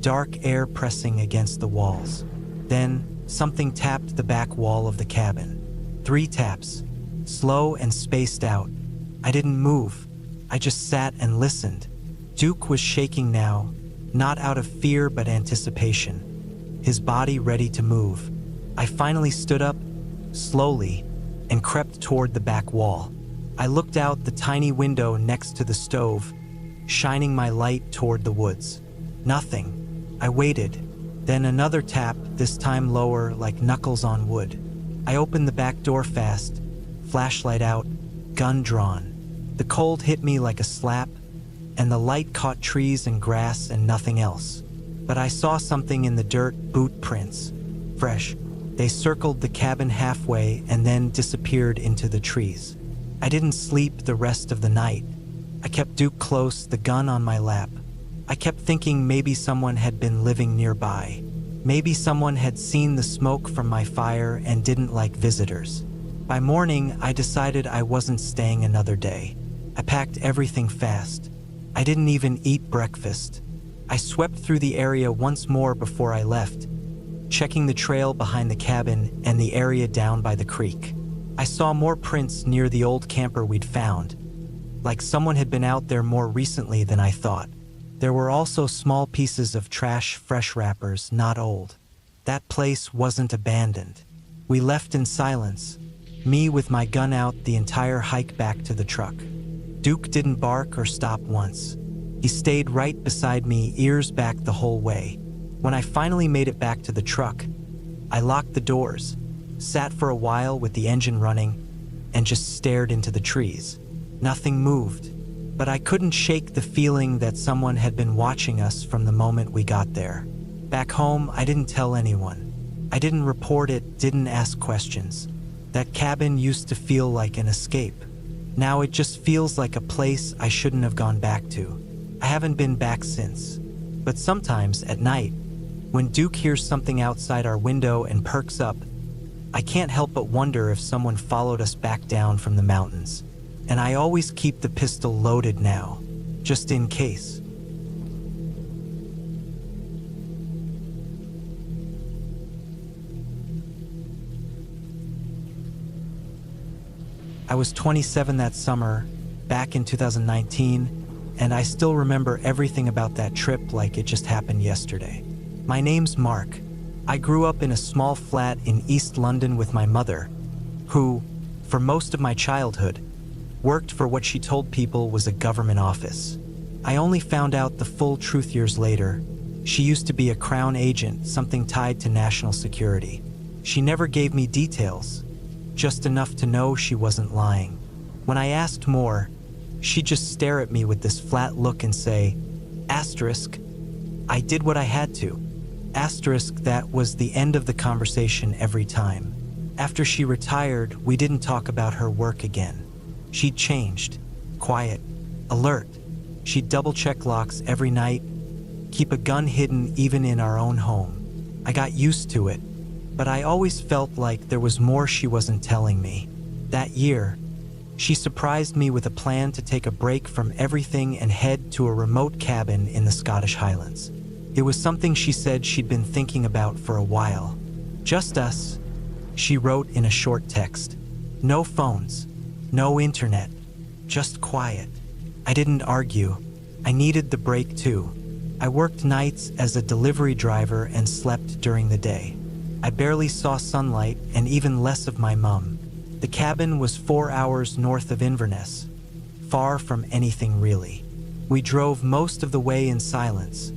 Speaker 1: dark air pressing against the walls. Then, something tapped the back wall of the cabin. 3 taps, slow and spaced out. I didn't move. I just sat and listened. Duke was shaking now, not out of fear but anticipation, his body ready to move. I finally stood up, slowly, and crept toward the back wall. I looked out the tiny window next to the stove, shining my light toward the woods. Nothing. I waited. Then another tap, this time lower, like knuckles on wood. I opened the back door fast, flashlight out, gun drawn. The cold hit me like a slap, and the light caught trees and grass and nothing else. But I saw something in the dirt, boot prints. Fresh. They circled the cabin halfway and then disappeared into the trees. I didn't sleep the rest of the night. I kept Duke close, the gun on my lap. I kept thinking maybe someone had been living nearby. Maybe someone had seen the smoke from my fire and didn't like visitors. By morning, I decided I wasn't staying another day. I packed everything fast. I didn't even eat breakfast. I swept through the area once more before I left, checking the trail behind the cabin and the area down by the creek. I saw more prints near the old camper we'd found, like someone had been out there more recently than I thought. There were also small pieces of trash, fresh wrappers, not old. That place wasn't abandoned. We left in silence, me with my gun out the entire hike back to the truck. Duke didn't bark or stop once. He stayed right beside me, ears back the whole way. When I finally made it back to the truck, I locked the doors, sat for a while with the engine running, and just stared into the trees. Nothing moved, but I couldn't shake the feeling that someone had been watching us from the moment we got there. Back home, I didn't tell anyone. I didn't report it, didn't ask questions. That cabin used to feel like an escape. Now it just feels like a place I shouldn't have gone back to. I haven't been back since. But sometimes, at night, when Duke hears something outside our window and perks up, I can't help but wonder if someone followed us back down from the mountains. And I always keep the pistol loaded now, just in case. I was 27 that summer, back in 2019, and I still remember everything about that trip like it just happened yesterday. My name's Mark. I grew up in a small flat in East London with my mother, who, for most of my childhood, worked for what she told people was a government office. I only found out the full truth years later. She used to be a Crown agent, something tied to national security. She never gave me details, just enough to know she wasn't lying. When I asked more, she'd just stare at me with this flat look and say, asterisk, I did what I had to. Asterisk, that was the end of the conversation every time. After she retired, we didn't talk about her work again. She'd changed, quiet, alert. She'd double-check locks every night, keep a gun hidden even in our own home. I got used to it, but I always felt like there was more she wasn't telling me. That year, she surprised me with a plan to take a break from everything and head to a remote cabin in the Scottish Highlands. It was something she said she'd been thinking about for a while. Just us, she wrote in a short text. No phones, no internet, just quiet. I didn't argue. I needed the break too. I worked nights as a delivery driver and slept during the day. I barely saw sunlight and even less of my mum. The cabin was 4 hours north of Inverness, far from anything really. We drove most of the way in silence,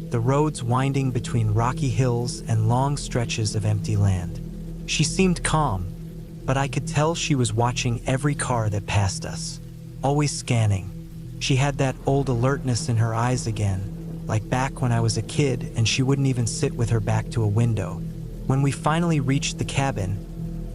Speaker 1: the roads winding between rocky hills and long stretches of empty land. She seemed calm, but I could tell she was watching every car that passed us, always scanning. She had that old alertness in her eyes again, like back when I was a kid and she wouldn't even sit with her back to a window. When we finally reached the cabin,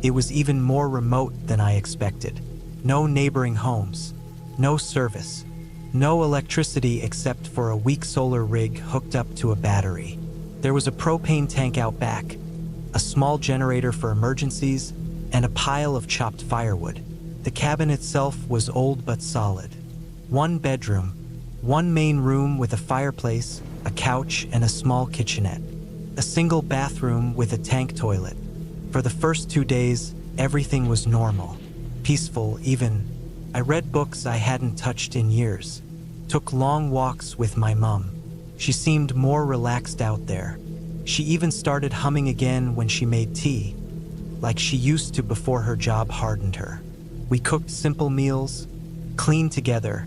Speaker 1: it was even more remote than I expected. No neighboring homes, no service, no electricity except for a weak solar rig hooked up to a battery. There was a propane tank out back, a small generator for emergencies, and a pile of chopped firewood. The cabin itself was old but solid. 1 bedroom, 1 main room with a fireplace, a couch, and a small kitchenette. A single bathroom with a tank toilet. For the first 2 days, everything was normal, peaceful even. I read books I hadn't touched in years, took long walks with my mom. She seemed more relaxed out there. She even started humming again when she made tea, like she used to before her job hardened her. We cooked simple meals, cleaned together,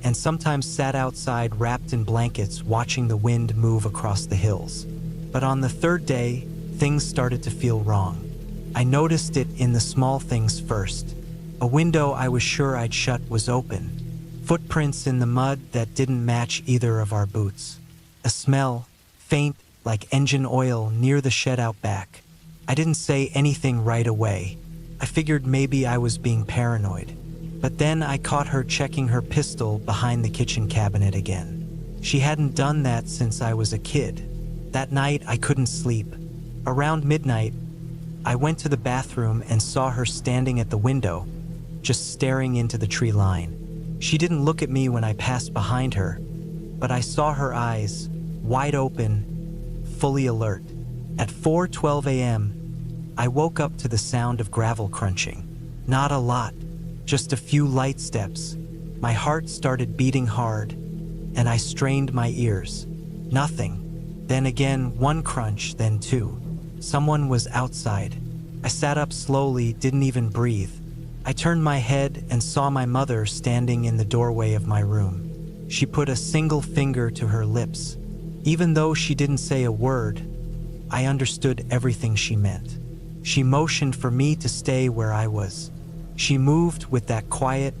Speaker 1: and sometimes sat outside wrapped in blankets watching the wind move across the hills. But on the third day, things started to feel wrong. I noticed it in the small things first. A window I was sure I'd shut was open. Footprints in the mud that didn't match either of our boots. A smell, faint like engine oil near the shed out back. I didn't say anything right away. I figured maybe I was being paranoid. But then I caught her checking her pistol behind the kitchen cabinet again. She hadn't done that since I was a kid. That night I couldn't sleep. Around midnight, I went to the bathroom and saw her standing at the window, just staring into the tree line. She didn't look at me when I passed behind her, but I saw her eyes, wide open, fully alert. At 4:12 a.m., I woke up to the sound of gravel crunching. Not a lot, just a few light steps. My heart started beating hard, and I strained my ears. Nothing. Then again, one crunch, then two. Someone was outside. I sat up slowly, didn't even breathe. I turned my head and saw my mother standing in the doorway of my room. She put a single finger to her lips. Even though she didn't say a word, I understood everything she meant. She motioned for me to stay where I was. She moved with that quiet,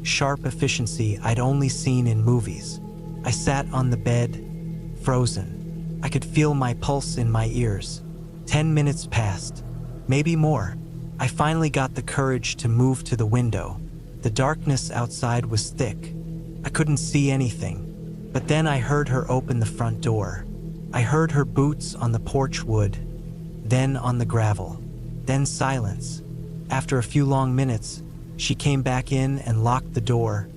Speaker 1: sharp efficiency I'd only seen in movies. I sat on the bed, frozen. I could feel my pulse in my ears. 10 minutes passed, maybe more. I finally got the courage to move to the window. The darkness outside was thick. I couldn't see anything. But then I heard her open the front door. I heard her boots on the porch wood, then on the gravel, then silence. After a few long minutes, she came back in and locked the door,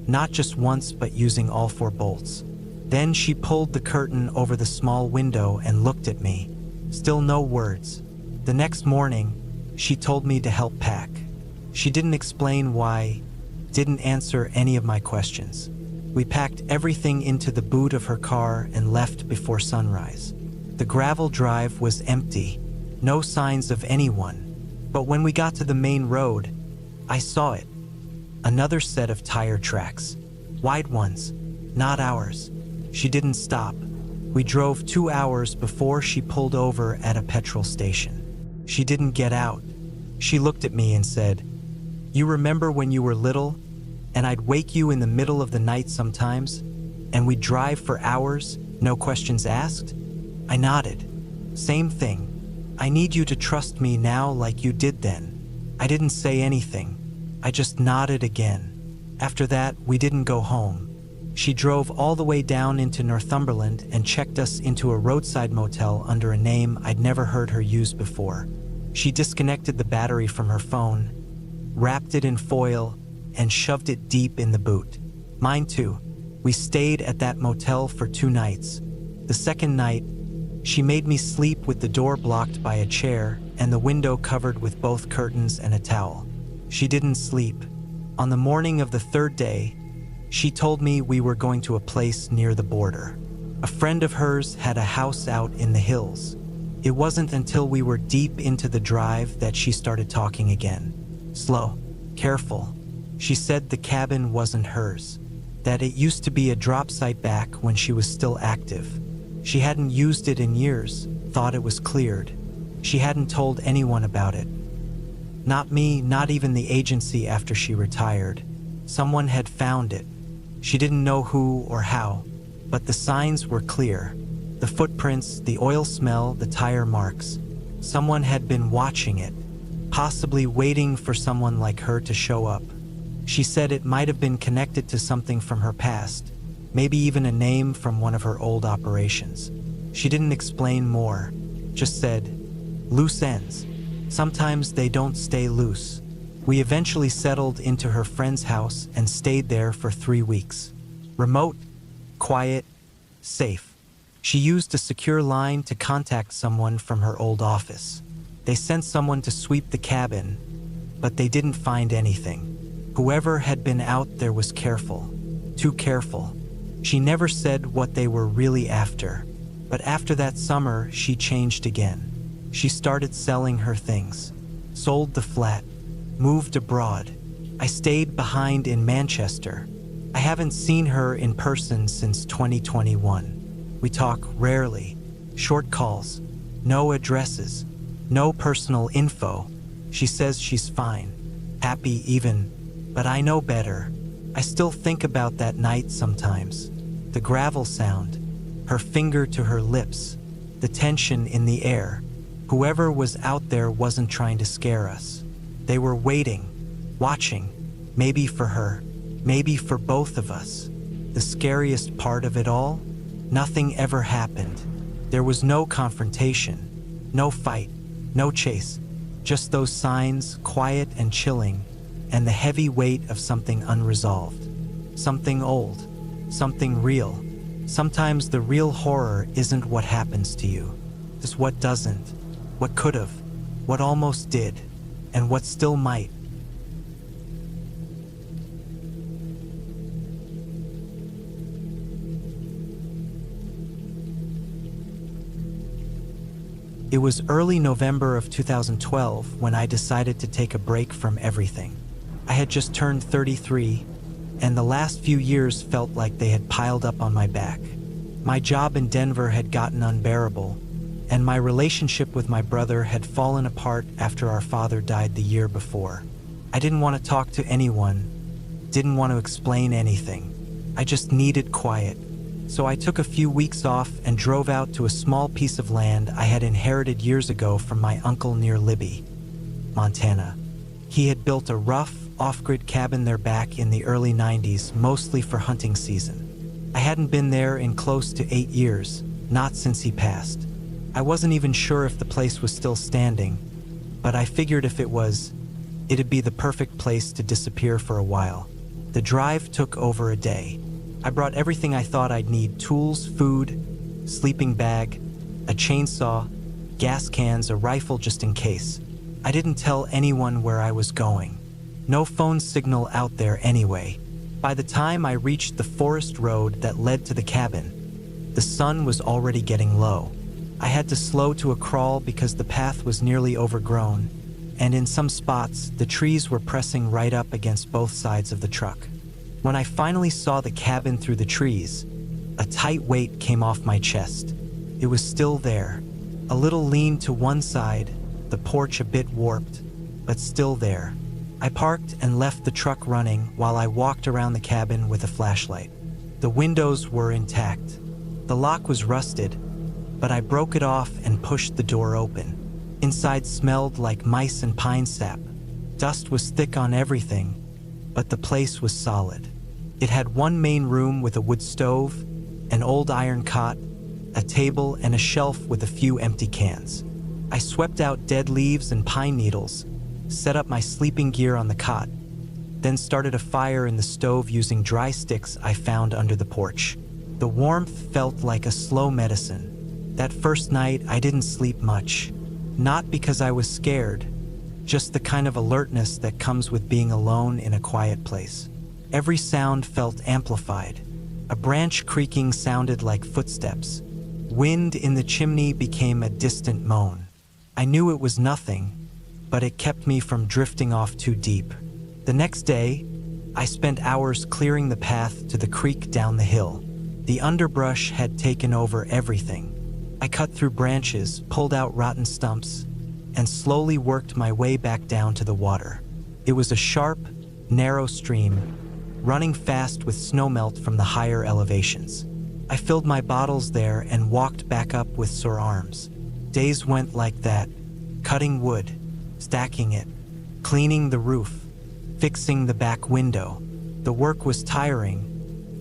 Speaker 1: not just once but using all 4 bolts. Then she pulled the curtain over the small window and looked at me. Still no words. The next morning, she told me to help pack. She didn't explain why, didn't answer any of my questions. We packed everything into the boot of her car and left before sunrise. The gravel drive was empty, no signs of anyone. But when we got to the main road, I saw it. Another set of tire tracks. Wide ones, not ours. She didn't stop. We drove 2 hours before she pulled over at a petrol station. She didn't get out. She looked at me and said, "You remember when you were little, and I'd wake you in the middle of the night sometimes, and we'd drive for hours, no questions asked?" I nodded. "Same thing. I need you to trust me now like you did then." I didn't say anything. I just nodded again. After that, we didn't go home. She drove all the way down into Northumberland and checked us into a roadside motel under a name I'd never heard her use before. She disconnected the battery from her phone, wrapped it in foil, and shoved it deep in the boot. Mine too. We stayed at that motel for 2 nights. The second night, she made me sleep with the door blocked by a chair and the window covered with both curtains and a towel. She didn't sleep. On the morning of the 3rd day, she told me we were going to a place near the border. A friend of hers had a house out in the hills. It wasn't until we were deep into the drive that she started talking again. Slow, careful. She said the cabin wasn't hers, that it used to be a drop site back when she was still active. She hadn't used it in years, thought it was cleared. She hadn't told anyone about it. Not me, not even the agency after she retired. Someone had found it. She didn't know who or how, but the signs were clear. The footprints, the oil smell, the tire marks. Someone had been watching it, possibly waiting for someone like her to show up. She said it might have been connected to something from her past, maybe even a name from one of her old operations. She didn't explain more, just said, "Loose ends. Sometimes they don't stay loose." We eventually settled into her friend's house and stayed there for 3 weeks. Remote, quiet, safe. She used a secure line to contact someone from her old office. They sent someone to sweep the cabin, but they didn't find anything. Whoever had been out there was careful, too careful. She never said what they were really after, but after that summer, she changed again. She started selling her things, sold the flat, moved abroad. I stayed behind in Manchester. I haven't seen her in person since 2021. We talk rarely, short calls, no addresses, no personal info. She says she's fine, happy even, but I know better. I still think about that night sometimes. The gravel sound, her finger to her lips, the tension in the air. Whoever was out there wasn't trying to scare us. They were waiting, watching, maybe for her, maybe for both of us. The scariest part of it all? Nothing ever happened. There was no confrontation, no fight, no chase, just those signs, quiet and chilling, and the heavy weight of something unresolved. Something old, something real. Sometimes the real horror isn't what happens to you, it's what doesn't, what could've, what almost did, and what still might. It was early November of 2012 when I decided to take a break from everything. I had just turned 33, and the last few years felt like they had piled up on my back. My job in Denver had gotten unbearable, and my relationship with my brother had fallen apart after our father died the year before. I didn't want to talk to anyone, didn't want to explain anything. I just needed quiet. So I took a few weeks off and drove out to a small piece of land I had inherited years ago from my uncle near Libby, Montana. He had built a rough, off-grid cabin there back in the early 90s, mostly for hunting season. I hadn't been there in close to 8 years, not since he passed. I wasn't even sure if the place was still standing, but I figured if it was, it'd be the perfect place to disappear for a while. The drive took over a day. I brought everything I thought I'd need: tools, food, sleeping bag, a chainsaw, gas cans, a rifle just in case. I didn't tell anyone where I was going. No phone signal out there anyway. By the time I reached the forest road that led to the cabin, the sun was already getting low. I had to slow to a crawl because the path was nearly overgrown, and in some spots, the trees were pressing right up against both sides of the truck. When I finally saw the cabin through the trees, a tight weight came off my chest. It was still there, a little lean to one side, the porch a bit warped, but still there. I parked and left the truck running while I walked around the cabin with a flashlight. The windows were intact. The lock was rusted, but I broke it off and pushed the door open. Inside smelled like mice and pine sap. Dust was thick on everything, but the place was solid. It had one main room with a wood stove, an old iron cot, a table, and a shelf with a few empty cans. I swept out dead leaves and pine needles, set up my sleeping gear on the cot, then started a fire in the stove using dry sticks I found under the porch. The warmth felt like a slow medicine. That first night, I didn't sleep much. Not because I was scared, just the kind of alertness that comes with being alone in a quiet place. Every sound felt amplified. A branch creaking sounded like footsteps. Wind in the chimney became a distant moan. I knew it was nothing, but it kept me from drifting off too deep. The next day, I spent hours clearing the path to the creek down the hill. The underbrush had taken over everything. I cut through branches, pulled out rotten stumps, and slowly worked my way back down to the water. It was a sharp, narrow stream, running fast with snowmelt from the higher elevations. I filled my bottles there and walked back up with sore arms. Days went like that, cutting wood, stacking it, cleaning the roof, fixing the back window. The work was tiring,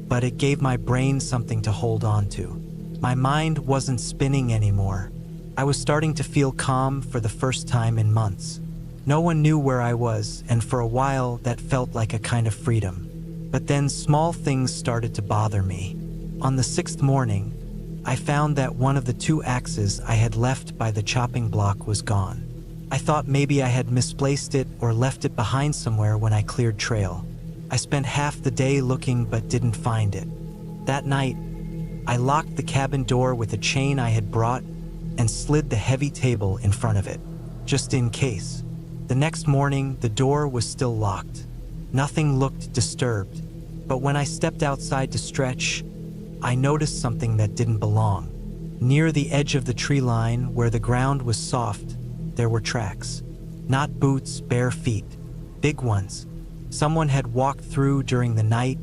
Speaker 1: but it gave my brain something to hold on to. My mind wasn't spinning anymore. I was starting to feel calm for the first time in months. No one knew where I was, and for a while that felt like a kind of freedom. But then small things started to bother me. On the 6th morning, I found that one of the 2 axes I had left by the chopping block was gone. I thought maybe I had misplaced it or left it behind somewhere when I cleared trail. I spent half the day looking but didn't find it. That night, I locked the cabin door with a chain I had brought and slid the heavy table in front of it, just in case. The next morning, the door was still locked. Nothing looked disturbed, but when I stepped outside to stretch, I noticed something that didn't belong. Near the edge of the tree line, where the ground was soft, there were tracks. Not boots, bare feet. Big ones. Someone had walked through during the night,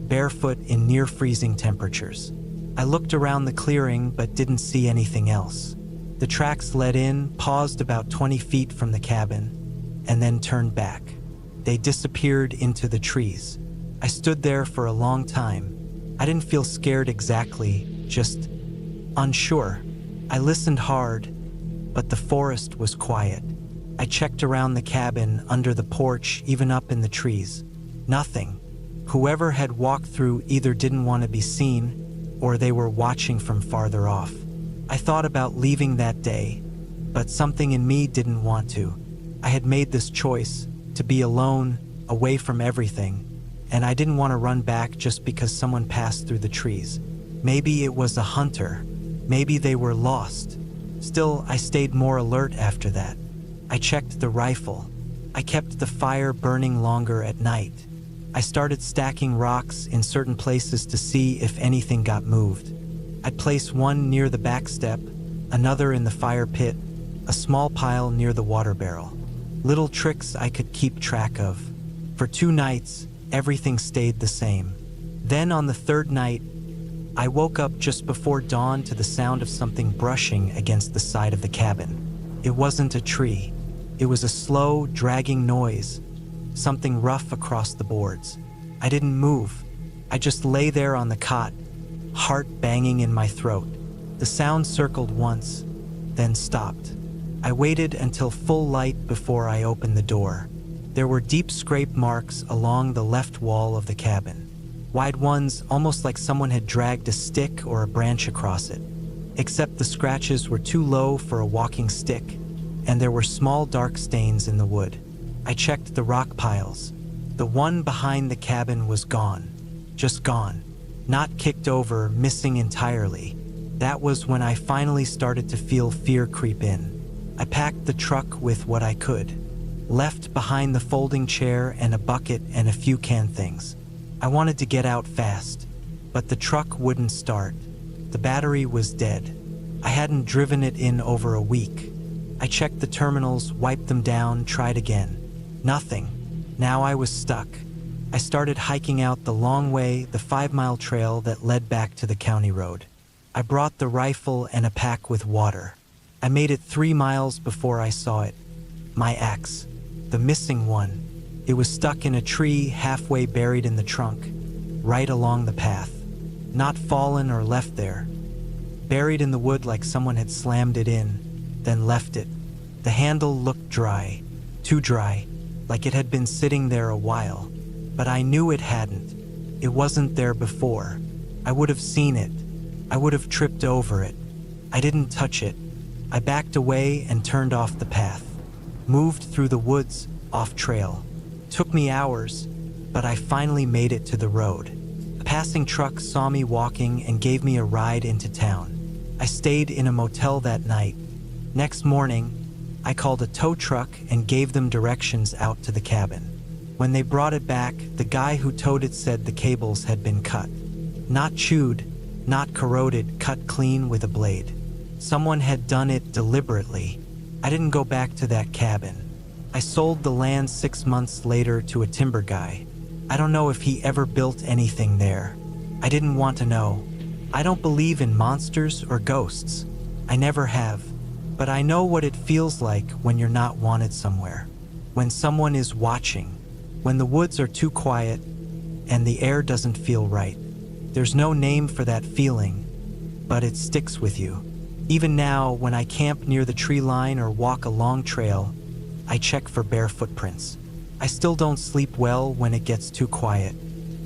Speaker 1: barefoot in near-freezing temperatures. I looked around the clearing but didn't see anything else. The tracks led in, paused about 20 feet from the cabin, and then turned back. They disappeared into the trees. I stood there for a long time. I didn't feel scared exactly, just unsure. I listened hard, but the forest was quiet. I checked around the cabin, under the porch, even up in the trees. Nothing. Whoever had walked through either didn't want to be seen, or they were watching from farther off. I thought about leaving that day, but something in me didn't want to. I had made this choice, to be alone, away from everything, and I didn't want to run back just because someone passed through the trees. Maybe it was a hunter. Maybe they were lost. Still, I stayed more alert after that. I checked the rifle. I kept the fire burning longer at night. I started stacking rocks in certain places to see if anything got moved. I'd place one near the back step, another in the fire pit, a small pile near the water barrel. Little tricks I could keep track of. For 2 nights, everything stayed the same. Then on the 3rd night, I woke up just before dawn to the sound of something brushing against the side of the cabin. It wasn't a tree. It was a slow, dragging noise, something rough across the boards. I didn't move. I just lay there on the cot, heart banging in my throat. The sound circled once, then stopped. I waited until full light before I opened the door. There were deep scrape marks along the left wall of the cabin. Wide ones, almost like someone had dragged a stick or a branch across it. Except the scratches were too low for a walking stick, and there were small dark stains in the wood. I checked the rock piles. The one behind the cabin was gone. Just gone. Not kicked over, missing entirely. That was when I finally started to feel fear creep in. I packed the truck with what I could. Left behind the folding chair and a bucket and a few canned things. I wanted to get out fast, but the truck wouldn't start. The battery was dead. I hadn't driven it in over a week. I checked the terminals, wiped them down, tried again. Nothing. Now I was stuck. I started hiking out the long way, the 5-mile trail that led back to the county road. I brought the rifle and a pack with water. I made it 3 miles before I saw it. My axe. The missing one. It was stuck in a tree, halfway buried in the trunk, right along the path. Not fallen or left there. Buried in the wood like someone had slammed it in, then left it. The handle looked dry, too dry, like it had been sitting there a while. But I knew it hadn't. It wasn't there before. I would have seen it. I would have tripped over it. I didn't touch it. I backed away and turned off the path. Moved through the woods, off trail. Took me hours, but I finally made it to the road. A passing truck saw me walking and gave me a ride into town. I stayed in a motel that night. Next morning, I called a tow truck and gave them directions out to the cabin. When they brought it back, the guy who towed it said the cables had been cut. Not chewed, not corroded, cut clean with a blade. Someone had done it deliberately. I didn't go back to that cabin. I sold the land 6 months later to a timber guy. I don't know if he ever built anything there. I didn't want to know. I don't believe in monsters or ghosts. I never have. But I know what it feels like when you're not wanted somewhere. When someone is watching. When the woods are too quiet and the air doesn't feel right. There's no name for that feeling, but it sticks with you. Even now, when I camp near the tree line or walk a long trail, I check for bare footprints. I still don't sleep well when it gets too quiet,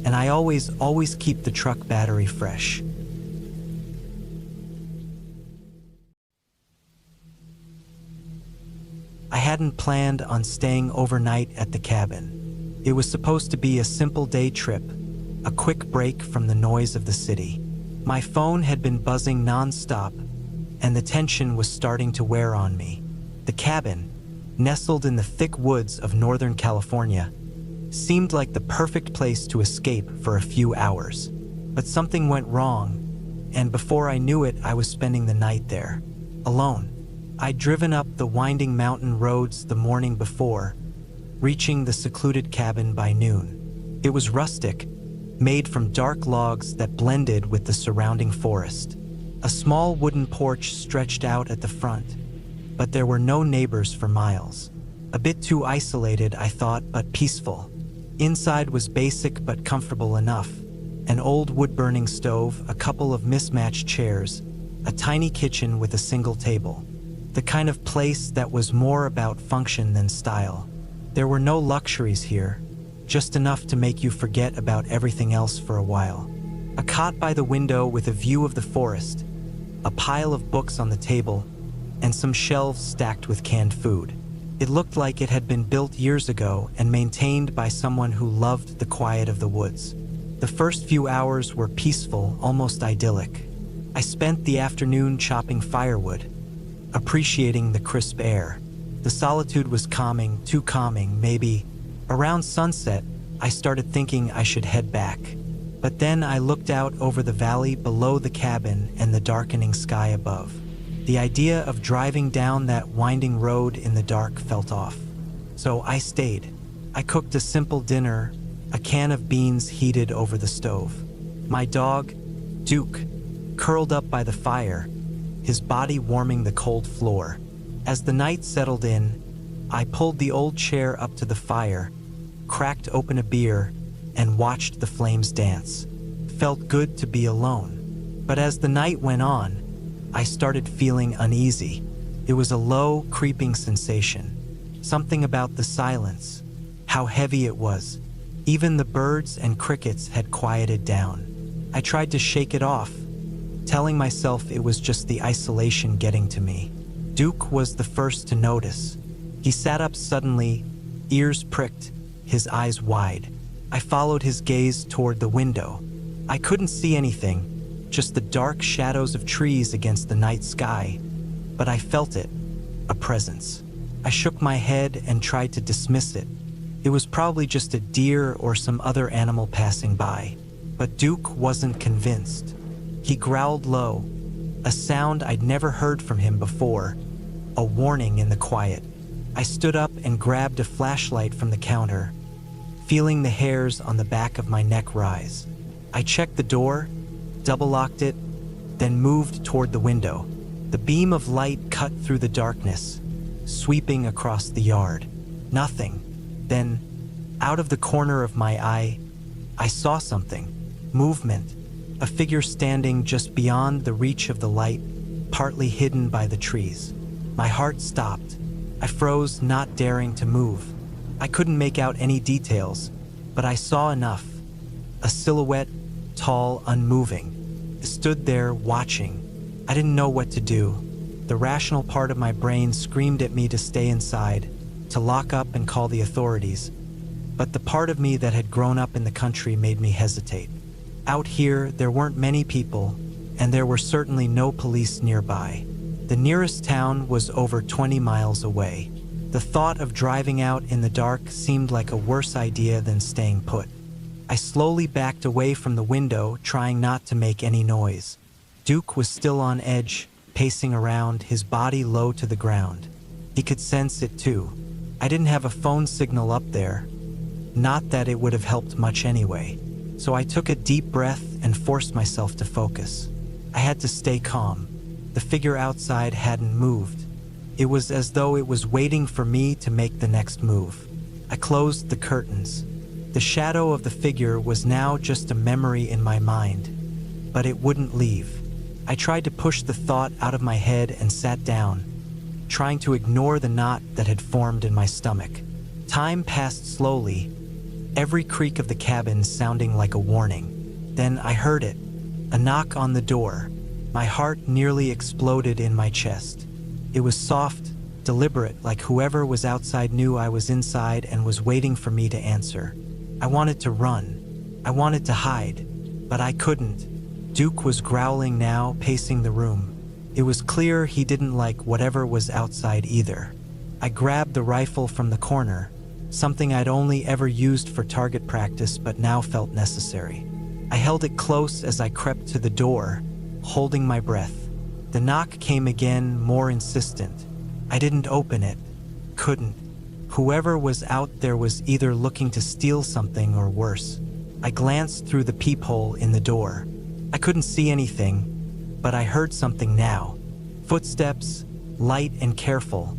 Speaker 1: and I always keep the truck battery fresh. hadn't planned on staying overnight at the cabin. It was supposed to be a simple day trip, a quick break from the noise of the city. My phone had been buzzing non-stop, and the tension was starting to wear on me. The cabin, nestled in the thick woods of Northern California, seemed like the perfect place to escape for a few hours. But something went wrong, and before I knew it, I was spending the night there, alone. I'd driven up the winding mountain roads the morning before, reaching the secluded cabin by noon. It was rustic, made from dark logs that blended with the surrounding forest. A small wooden porch stretched out at the front, but there were no neighbors for miles. A bit too isolated, I thought, but peaceful. Inside was basic but comfortable enough. An old wood-burning stove, a couple of mismatched chairs, a tiny kitchen with a single table. The kind of place that was more about function than style. There were no luxuries here, just enough to make you forget about everything else for a while. A cot by the window with a view of the forest, a pile of books on the table, and some shelves stacked with canned food. It looked like it had been built years ago and maintained by someone who loved the quiet of the woods. The first few hours were peaceful, almost idyllic. I spent the afternoon chopping firewood, appreciating the crisp air. The solitude was calming, too calming, maybe. Around sunset, I started thinking I should head back. But then I looked out over the valley below the cabin and the darkening sky above. The idea of driving down that winding road in the dark felt off. So I stayed. I cooked a simple dinner, a can of beans heated over the stove. My dog, Duke, curled up by the fire, his body warming the cold floor. As the night settled in, I pulled the old chair up to the fire, cracked open a beer, and watched the flames dance. Felt good to be alone. But as the night went on, I started feeling uneasy. It was a low, creeping sensation. Something about the silence, how heavy it was. Even the birds and crickets had quieted down. I tried to shake it off, telling myself it was just the isolation getting to me. Duke was the first to notice. He sat up suddenly, ears pricked, his eyes wide. I followed his gaze toward the window. I couldn't see anything, just the dark shadows of trees against the night sky. But I felt it, a presence. I shook my head and tried to dismiss it. It was probably just a deer or some other animal passing by. But Duke wasn't convinced. He growled low, a sound I'd never heard from him before, a warning in the quiet. I stood up and grabbed a flashlight from the counter, feeling the hairs on the back of my neck rise. I checked the door, double-locked it, then moved toward the window. The beam of light cut through the darkness, sweeping across the yard. Nothing. Then, out of the corner of my eye, I saw something. Movement. A figure standing just beyond the reach of the light, partly hidden by the trees. My heart stopped. I froze, not daring to move. I couldn't make out any details, but I saw enough. A silhouette, tall, unmoving. It stood there, watching. I didn't know what to do. The rational part of my brain screamed at me to stay inside, to lock up and call the authorities. But the part of me that had grown up in the country made me hesitate. Out here, there weren't many people, and there were certainly no police nearby. The nearest town was over 20 miles away. The thought of driving out in the dark seemed like a worse idea than staying put. I slowly backed away from the window, trying not to make any noise. Duke was still on edge, pacing around, his body low to the ground. He could sense it too. I didn't have a phone signal up there. Not that it would have helped much anyway. So I took a deep breath and forced myself to focus. I had to stay calm. The figure outside hadn't moved. It was as though it was waiting for me to make the next move. I closed the curtains. The shadow of the figure was now just a memory in my mind, but it wouldn't leave. I tried to push the thought out of my head and sat down, trying to ignore the knot that had formed in my stomach. Time passed slowly, every creak of the cabin sounding like a warning. Then I heard it, a knock on the door. My heart nearly exploded in my chest. It was soft, deliberate, like whoever was outside knew I was inside and was waiting for me to answer. I wanted to run. I wanted to hide, but I couldn't. Duke was growling now, pacing the room. It was clear he didn't like whatever was outside either. I grabbed the rifle from the corner, something I'd only ever used for target practice but now felt necessary. I held it close as I crept to the door, holding my breath. The knock came again, more insistent. I didn't open it. Couldn't. Whoever was out there was either looking to steal something or worse. I glanced through the peephole in the door. I couldn't see anything, but I heard something now. Footsteps, light and careful,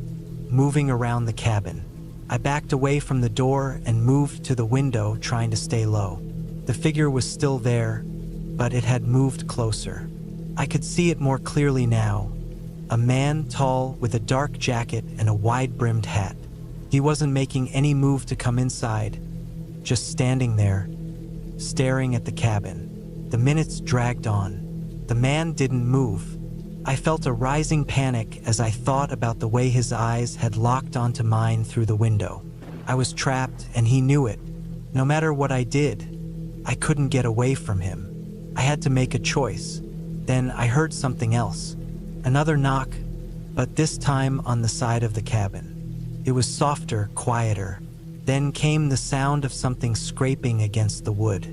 Speaker 1: moving around the cabin. I backed away from the door and moved to the window, trying to stay low. The figure was still there, but it had moved closer. I could see it more clearly now. A man, tall, with a dark jacket and a wide-brimmed hat. He wasn't making any move to come inside, just standing there, staring at the cabin. The minutes dragged on. The man didn't move. I felt a rising panic as I thought about the way his eyes had locked onto mine through the window. I was trapped, and he knew it. No matter what I did, I couldn't get away from him. I had to make a choice. Then I heard something else. Another knock, but this time on the side of the cabin. It was softer, quieter. Then came the sound of something scraping against the wood.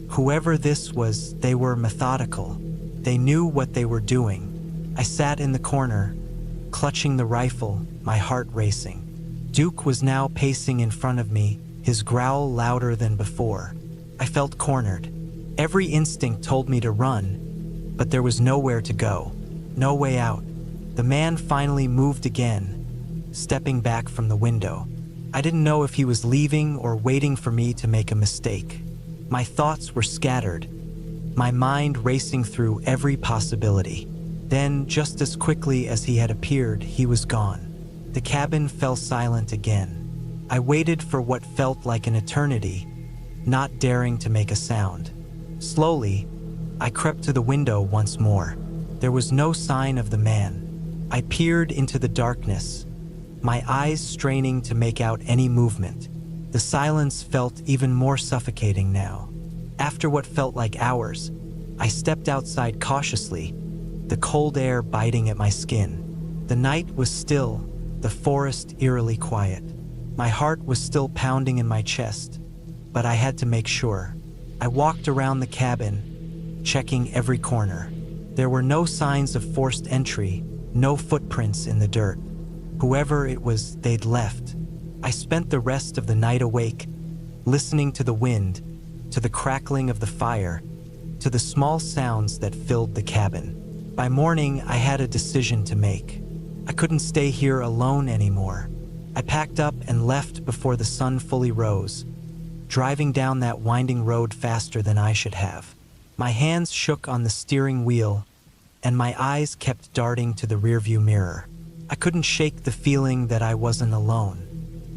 Speaker 1: Whoever this was, they were methodical. They knew what they were doing. I sat in the corner, clutching the rifle, my heart racing. Duke was now pacing in front of me, his growl louder than before. I felt cornered. Every instinct told me to run, but there was nowhere to go. No way out. The man finally moved again, stepping back from the window. I didn't know if he was leaving or waiting for me to make a mistake. My thoughts were scattered, my mind racing through every possibility. Then, just as quickly as he had appeared, he was gone. The cabin fell silent again. I waited for what felt like an eternity, not daring to make a sound. Slowly, I crept to the window once more. There was no sign of the man. I peered into the darkness, my eyes straining to make out any movement. The silence felt even more suffocating now. After what felt like hours, I stepped outside cautiously, the cold air biting at my skin. The night was still, the forest eerily quiet. My heart was still pounding in my chest, but I had to make sure. I walked around the cabin, checking every corner. There were no signs of forced entry, no footprints in the dirt. Whoever it was, they'd left. I spent the rest of the night awake, listening to the wind, to the crackling of the fire, to the small sounds that filled the cabin. By morning, I had a decision to make. I couldn't stay here alone anymore. I packed up and left before the sun fully rose, driving down that winding road faster than I should have. My hands shook on the steering wheel, and my eyes kept darting to the rearview mirror. I couldn't shake the feeling that I wasn't alone.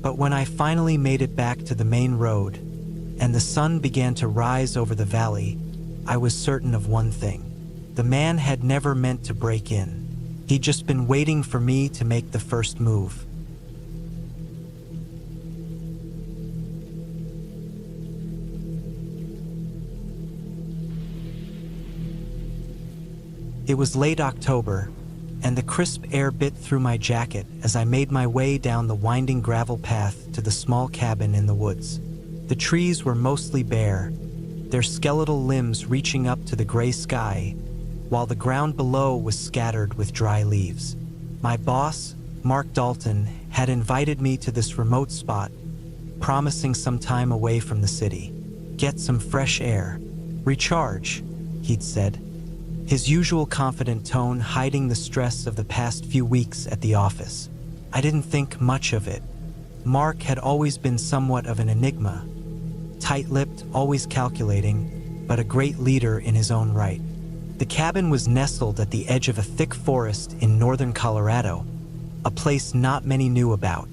Speaker 1: But when I finally made it back to the main road, and the sun began to rise over the valley, I was certain of one thing. The man had never meant to break in. He'd just been waiting for me to make the first move. It was late October, and the crisp air bit through my jacket as I made my way down the winding gravel path to the small cabin in the woods. The trees were mostly bare, their skeletal limbs reaching up to the gray sky, while the ground below was scattered with dry leaves. My boss, Mark Dalton, had invited me to this remote spot, promising some time away from the city. Get some fresh air. Recharge, he'd said, his usual confident tone hiding the stress of the past few weeks at the office. I didn't think much of it. Mark had always been somewhat of an enigma, tight-lipped, always calculating, but a great leader in his own right. The cabin was nestled at the edge of a thick forest in northern Colorado, a place not many knew about.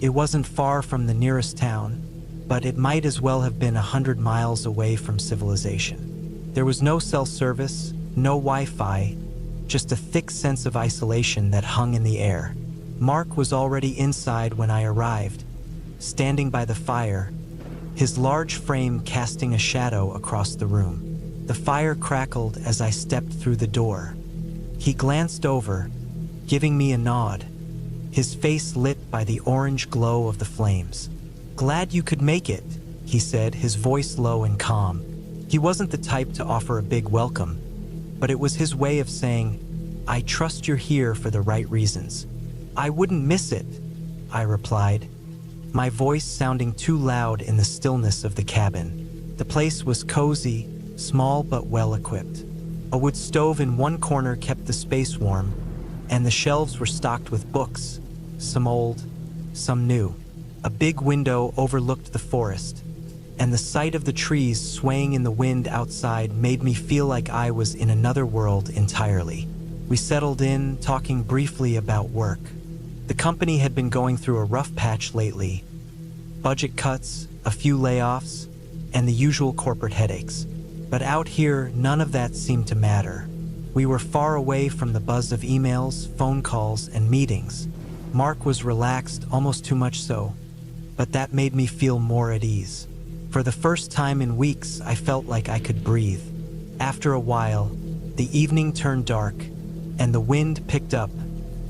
Speaker 1: It wasn't far from the nearest town, but it might as well have been 100 miles away from civilization. There was no cell service, no Wi-Fi, just a thick sense of isolation that hung in the air. Mark was already inside when I arrived, standing by the fire, his large frame casting a shadow across the room. The fire crackled as I stepped through the door. He glanced over, giving me a nod, his face lit by the orange glow of the flames. "Glad you could make it," he said, his voice low and calm. He wasn't the type to offer a big welcome, but it was his way of saying, "I trust you're here for the right reasons." "I wouldn't miss it," I replied, my voice sounding too loud in the stillness of the cabin. The place was cozy, small but well-equipped. A wood stove in one corner kept the space warm, and the shelves were stocked with books, some old, some new. A big window overlooked the forest, and the sight of the trees swaying in the wind outside made me feel like I was in another world entirely. We settled in, talking briefly about work. The company had been going through a rough patch lately. Budget cuts, a few layoffs, and the usual corporate headaches. But out here, none of that seemed to matter. We were far away from the buzz of emails, phone calls, and meetings. Mark was relaxed, almost too much so, but that made me feel more at ease. For the first time in weeks, I felt like I could breathe. After a while, the evening turned dark, and the wind picked up,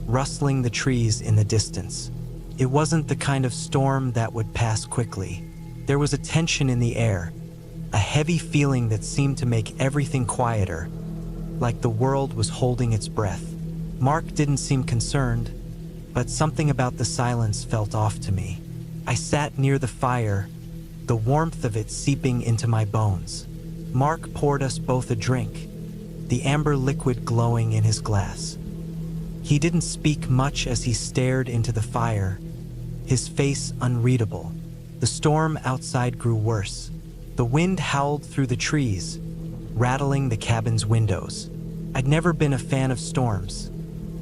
Speaker 1: rustling the trees in the distance. It wasn't the kind of storm that would pass quickly. There was a tension in the air, a heavy feeling that seemed to make everything quieter, like the world was holding its breath. Mark didn't seem concerned, but something about the silence felt off to me. I sat near the fire, the warmth of it seeping into my bones. Mark poured us both a drink, the amber liquid glowing in his glass. He didn't speak much as he stared into the fire, his face unreadable. The storm outside grew worse. The wind howled through the trees, rattling the cabin's windows. I'd never been a fan of storms,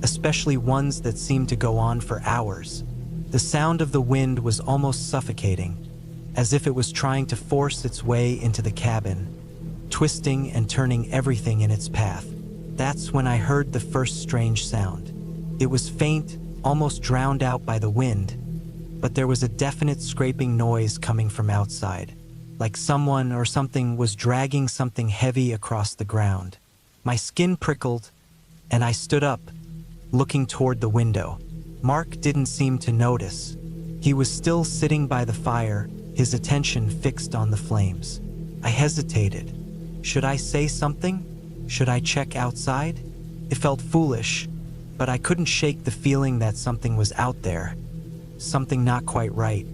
Speaker 1: especially ones that seemed to go on for hours. The sound of the wind was almost suffocating, as if it was trying to force its way into the cabin, twisting and turning everything in its path. That's when I heard the first strange sound. It was faint, almost drowned out by the wind, but there was a definite scraping noise coming from outside, like someone or something was dragging something heavy across the ground. My skin prickled, and I stood up, looking toward the window. Mark didn't seem to notice. He was still sitting by the fire, his attention fixed on the flames. I hesitated. Should I say something? Should I check outside? It felt foolish, but I couldn't shake the feeling that something was out there, something not quite right.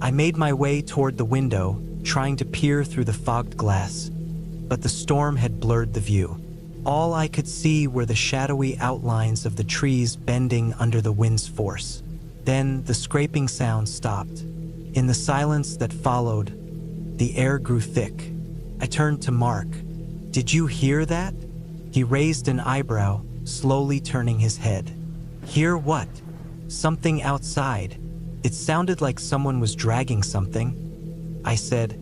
Speaker 1: I made my way toward the window, trying to peer through the fogged glass, but the storm had blurred the view. All I could see were the shadowy outlines of the trees bending under the wind's force. Then the scraping sound stopped. In the silence that followed, the air grew thick. I turned to Mark. "Did you hear that?" He raised an eyebrow, slowly turning his head. "Hear what?" "Something outside. It sounded like someone was dragging something," I said,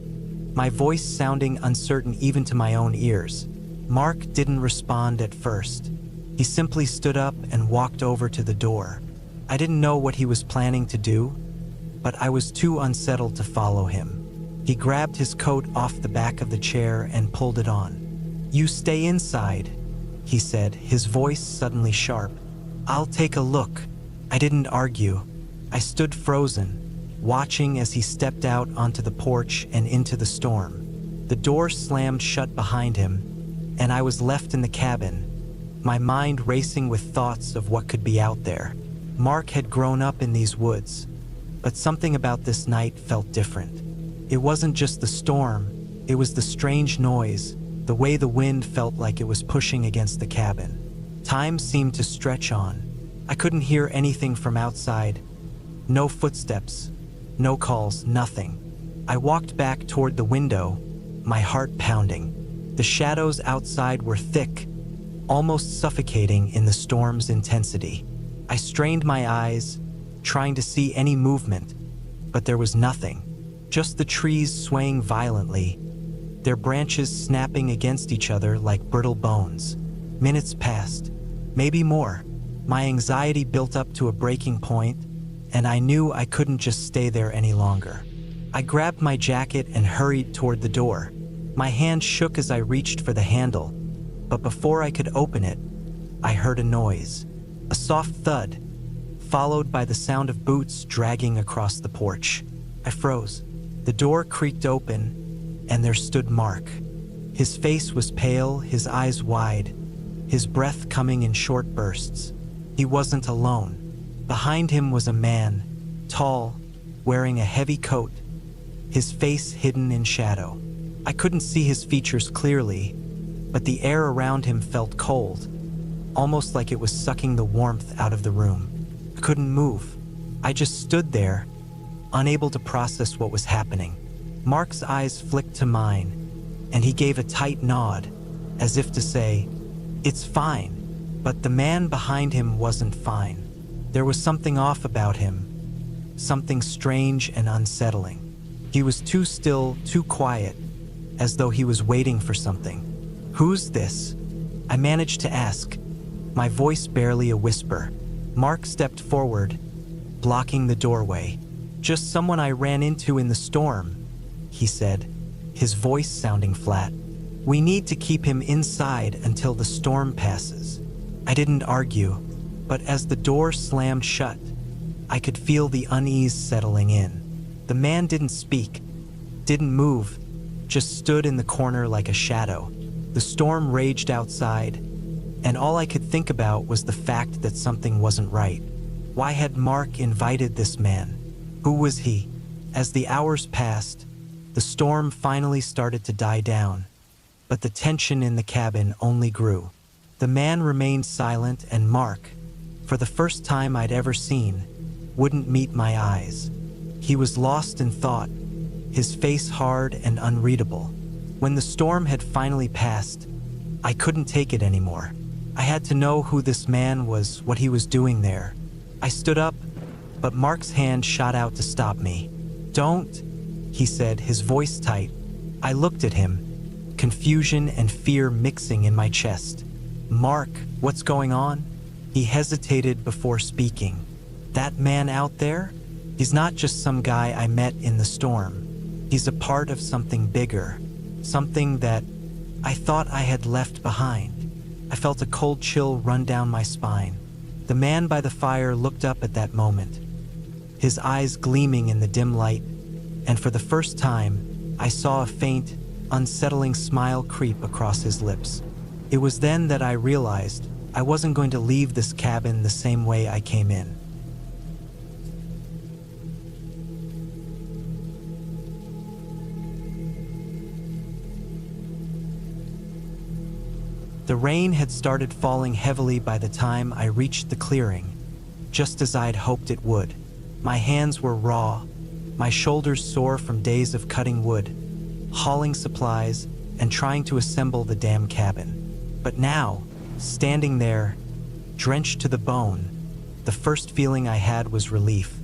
Speaker 1: my voice sounding uncertain even to my own ears. Mark didn't respond at first. He simply stood up and walked over to the door. I didn't know what he was planning to do, but I was too unsettled to follow him. He grabbed his coat off the back of the chair and pulled it on. "You stay inside," he said, his voice suddenly sharp. "I'll take a look." I didn't argue. I stood frozen, watching as he stepped out onto the porch and into the storm. The door slammed shut behind him, and I was left in the cabin, my mind racing with thoughts of what could be out there. Mark had grown up in these woods, but something about this night felt different. It wasn't just the storm, it was the strange noise, the way the wind felt like it was pushing against the cabin. Time seemed to stretch on. I couldn't hear anything from outside. No footsteps, no calls, nothing. I walked back toward the window, my heart pounding. The shadows outside were thick, almost suffocating in the storm's intensity. I strained my eyes, trying to see any movement, but there was nothing. Just the trees swaying violently, their branches snapping against each other like brittle bones. Minutes passed, maybe more. My anxiety built up to a breaking point, and I knew I couldn't just stay there any longer. I grabbed my jacket and hurried toward the door. My hand shook as I reached for the handle, but before I could open it, I heard a noise, a soft thud, followed by the sound of boots dragging across the porch. I froze. The door creaked open, and there stood Mark. His face was pale, his eyes wide, his breath coming in short bursts. He wasn't alone. Behind him was a man, tall, wearing a heavy coat, his face hidden in shadow. I couldn't see his features clearly, but the air around him felt cold, almost like it was sucking the warmth out of the room. I couldn't move. I just stood there, unable to process what was happening. Mark's eyes flicked to mine, and he gave a tight nod, as if to say, "It's fine." But the man behind him wasn't fine. There was something off about him, something strange and unsettling. He was too still, too quiet, as though he was waiting for something. "Who's this?" I managed to ask, my voice barely a whisper. Mark stepped forward, blocking the doorway. "Just someone I ran into in the storm," he said, his voice sounding flat. "We need to keep him inside until the storm passes." I didn't argue, but as the door slammed shut, I could feel the unease settling in. The man didn't speak, didn't move, just stood in the corner like a shadow. The storm raged outside, and all I could think about was the fact that something wasn't right. Why had Mark invited this man? Who was he? As the hours passed, the storm finally started to die down, but the tension in the cabin only grew. The man remained silent, and Mark, for the first time I'd ever seen, wouldn't meet my eyes. He was lost in thought, his face hard and unreadable. When the storm had finally passed, I couldn't take it anymore. I had to know who this man was, what he was doing there. I stood up, but Mark's hand shot out to stop me. "Don't," he said, his voice tight. I looked at him, confusion and fear mixing in my chest. "Mark, what's going on?" He hesitated before speaking. "That man out there? He's not just some guy I met in the storm. He's a part of something bigger, something that I thought I had left behind." I felt a cold chill run down my spine. The man by the fire looked up at that moment, his eyes gleaming in the dim light, and for the first time, I saw a faint, unsettling smile creep across his lips. It was then that I realized I wasn't going to leave this cabin the same way I came in. The rain had started falling heavily by the time I reached the clearing, just as I'd hoped it would. My hands were raw, my shoulders sore from days of cutting wood, hauling supplies, and trying to assemble the damn cabin. But now, standing there, drenched to the bone, the first feeling I had was relief.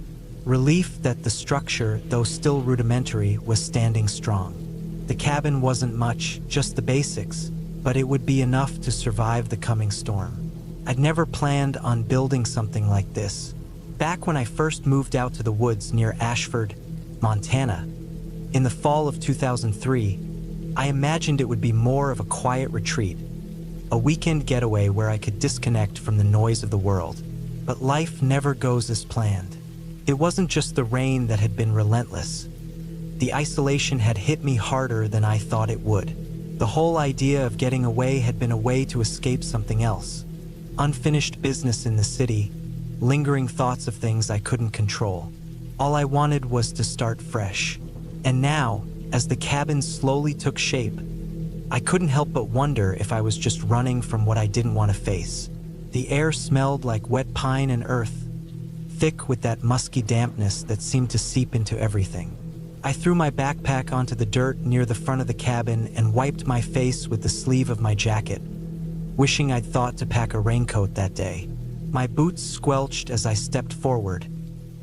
Speaker 1: Relief that the structure, though still rudimentary, was standing strong. The cabin wasn't much, just the basics, but it would be enough to survive the coming storm. I'd never planned on building something like this. Back when I first moved out to the woods near Asheford, Montana, in the fall of 2003, I imagined it would be more of a quiet retreat, a weekend getaway where I could disconnect from the noise of the world. But life never goes as planned. It wasn't just the rain that had been relentless. The isolation had hit me harder than I thought it would. The whole idea of getting away had been a way to escape something else. Unfinished business in the city, lingering thoughts of things I couldn't control. All I wanted was to start fresh. And now, as the cabin slowly took shape, I couldn't help but wonder if I was just running from what I didn't want to face. The air smelled like wet pine and earth, thick with that musky dampness that seemed to seep into everything. I threw my backpack onto the dirt near the front of the cabin and wiped my face with the sleeve of my jacket, wishing I'd thought to pack a raincoat that day. My boots squelched as I stepped forward,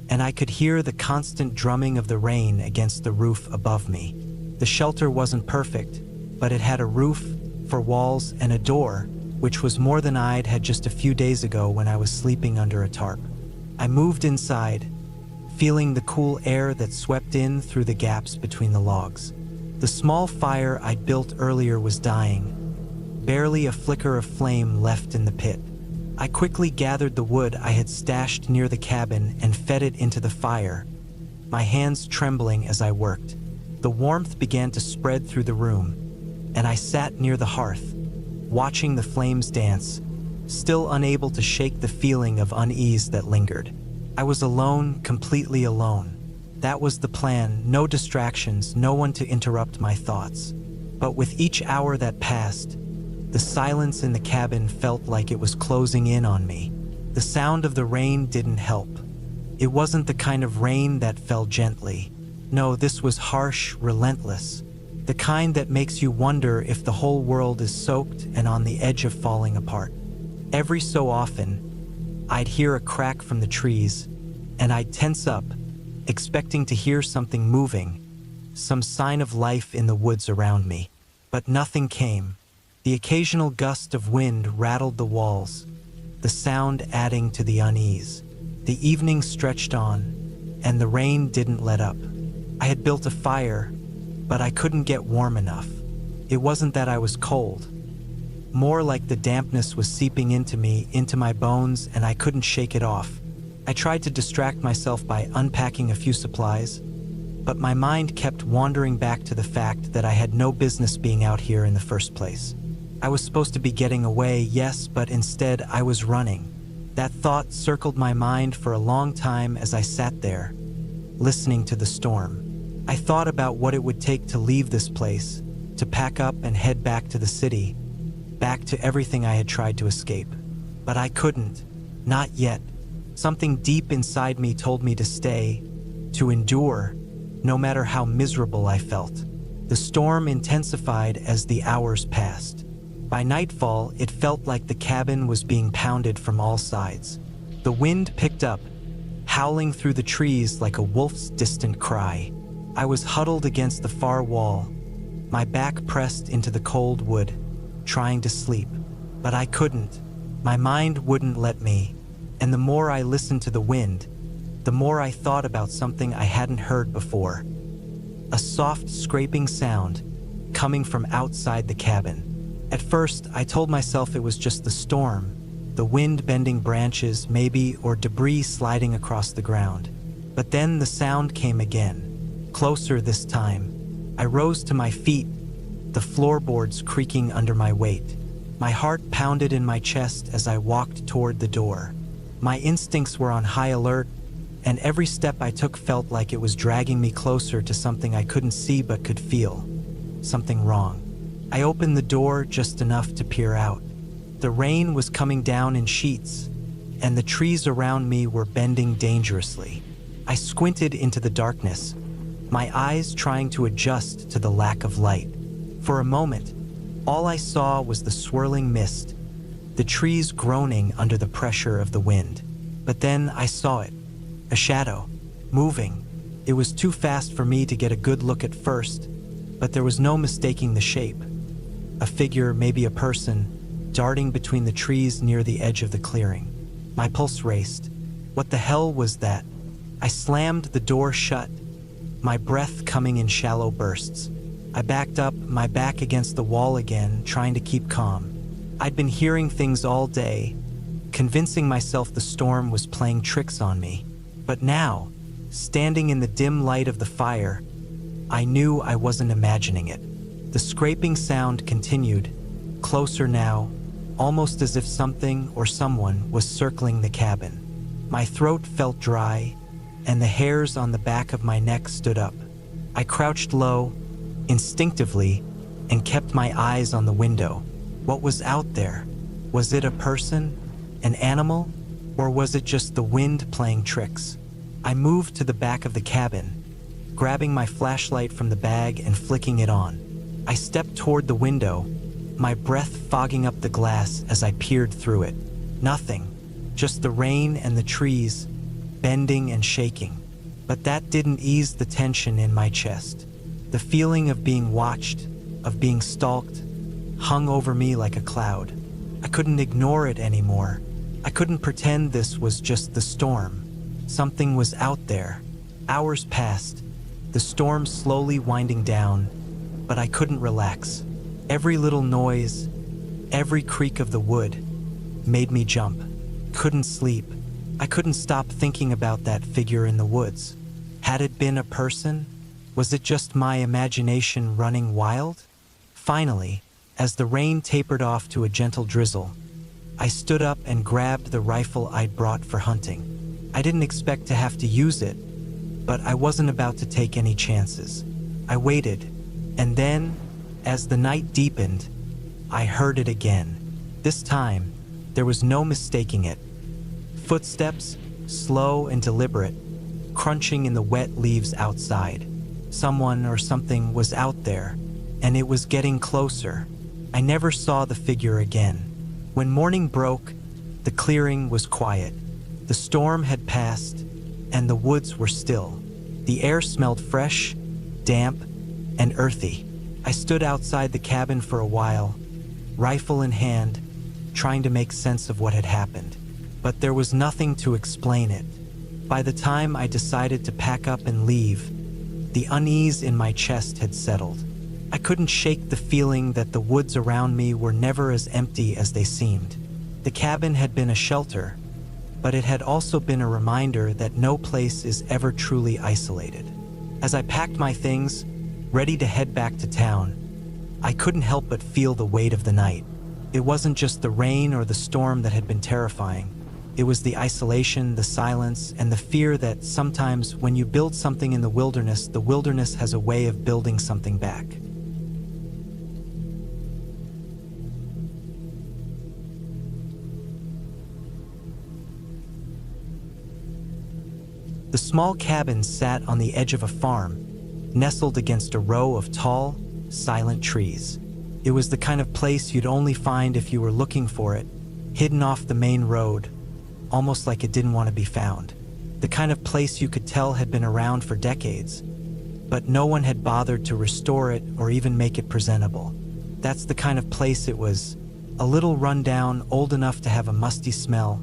Speaker 1: and I could hear the constant drumming of the rain against the roof above me. The shelter wasn't perfect, but it had a roof, 4 walls, and a door, which was more than I'd had just a few days ago when I was sleeping under a tarp. I moved inside, feeling the cool air that swept in through the gaps between the logs. The small fire I'd built earlier was dying, barely a flicker of flame left in the pit. I quickly gathered the wood I had stashed near the cabin and fed it into the fire, my hands trembling as I worked. The warmth began to spread through the room, and I sat near the hearth, watching the flames dance, still unable to shake the feeling of unease that lingered. I was alone, completely alone. That was the plan, no distractions, no one to interrupt my thoughts. But with each hour that passed, the silence in the cabin felt like it was closing in on me. The sound of the rain didn't help. It wasn't the kind of rain that fell gently. No, this was harsh, relentless. The kind that makes you wonder if the whole world is soaked and on the edge of falling apart. Every so often, I'd hear a crack from the trees, and I'd tense up, expecting to hear something moving, some sign of life in the woods around me. But nothing came. The occasional gust of wind rattled the walls, the sound adding to the unease. The evening stretched on, and the rain didn't let up. I had built a fire, but I couldn't get warm enough. It wasn't that I was cold. More like the dampness was seeping into me, into my bones, and I couldn't shake it off. I tried to distract myself by unpacking a few supplies, but my mind kept wandering back to the fact that I had no business being out here in the first place. I was supposed to be getting away, yes, but instead I was running. That thought circled my mind for a long time as I sat there, listening to the storm. I thought about what it would take to leave this place, to pack up and head back to the city, back to everything I had tried to escape. But I couldn't, not yet. Something deep inside me told me to stay, to endure, no matter how miserable I felt. The storm intensified as the hours passed. By nightfall, it felt like the cabin was being pounded from all sides. The wind picked up, howling through the trees like a wolf's distant cry. I was huddled against the far wall, my back pressed into the cold wood, trying to sleep. But I couldn't. My mind wouldn't let me. And the more I listened to the wind, the more I thought about something I hadn't heard before. A soft scraping sound coming from outside the cabin. At first, I told myself it was just the storm, the wind bending branches maybe, or debris sliding across the ground. But then the sound came again, closer this time. I rose to my feet, the floorboards creaking under my weight. My heart pounded in my chest as I walked toward the door. My instincts were on high alert, and every step I took felt like it was dragging me closer to something I couldn't see but could feel. Something wrong. I opened the door just enough to peer out. The rain was coming down in sheets, and the trees around me were bending dangerously. I squinted into the darkness, my eyes trying to adjust to the lack of light. For a moment, all I saw was the swirling mist, the trees groaning under the pressure of the wind. But then I saw it, a shadow, moving. It was too fast for me to get a good look at first, but there was no mistaking the shape. A figure, maybe a person, darting between the trees near the edge of the clearing. My pulse raced. What the hell was that? I slammed the door shut, my breath coming in shallow bursts. I backed up, my back against the wall again, trying to keep calm. I'd been hearing things all day, convincing myself the storm was playing tricks on me. But now, standing in the dim light of the fire, I knew I wasn't imagining it. The scraping sound continued, closer now, almost as if something or someone was circling the cabin. My throat felt dry, and the hairs on the back of my neck stood up. I crouched low, instinctively, and kept my eyes on the window. What was out there? Was it a person? An animal? Or was it just the wind playing tricks? I moved to the back of the cabin, grabbing my flashlight from the bag and flicking it on. I stepped toward the window, my breath fogging up the glass as I peered through it. Nothing, just the rain and the trees, bending and shaking. But that didn't ease the tension in my chest. The feeling of being watched, of being stalked, hung over me like a cloud. I couldn't ignore it anymore. I couldn't pretend this was just the storm. Something was out there. Hours passed, the storm slowly winding down, but I couldn't relax. Every little noise, every creak of the wood made me jump. Couldn't sleep. I couldn't stop thinking about that figure in the woods. Had it been a person? Was it just my imagination running wild? Finally, as the rain tapered off to a gentle drizzle, I stood up and grabbed the rifle I'd brought for hunting. I didn't expect to have to use it, but I wasn't about to take any chances. I waited, and then, as the night deepened, I heard it again. This time, there was no mistaking it. Footsteps, slow and deliberate, crunching in the wet leaves outside. Someone or something was out there, and it was getting closer. I never saw the figure again. When morning broke, the clearing was quiet. The storm had passed, and the woods were still. The air smelled fresh, damp, and earthy. I stood outside the cabin for a while, rifle in hand, trying to make sense of what had happened. But there was nothing to explain it. By the time I decided to pack up and leave, the unease in my chest had settled. I couldn't shake the feeling that the woods around me were never as empty as they seemed. The cabin had been a shelter, but it had also been a reminder that no place is ever truly isolated. As I packed my things, ready to head back to town, I couldn't help but feel the weight of the night. It wasn't just the rain or the storm that had been terrifying. It was the isolation, the silence, and the fear that sometimes when you build something in the wilderness has a way of building something back. The small cabin sat on the edge of a farm, nestled against a row of tall, silent trees. It was the kind of place you'd only find if you were looking for it, hidden off the main road, almost like it didn't want to be found. The kind of place you could tell had been around for decades, but no one had bothered to restore it or even make it presentable. That's the kind of place it was, a little rundown, old enough to have a musty smell,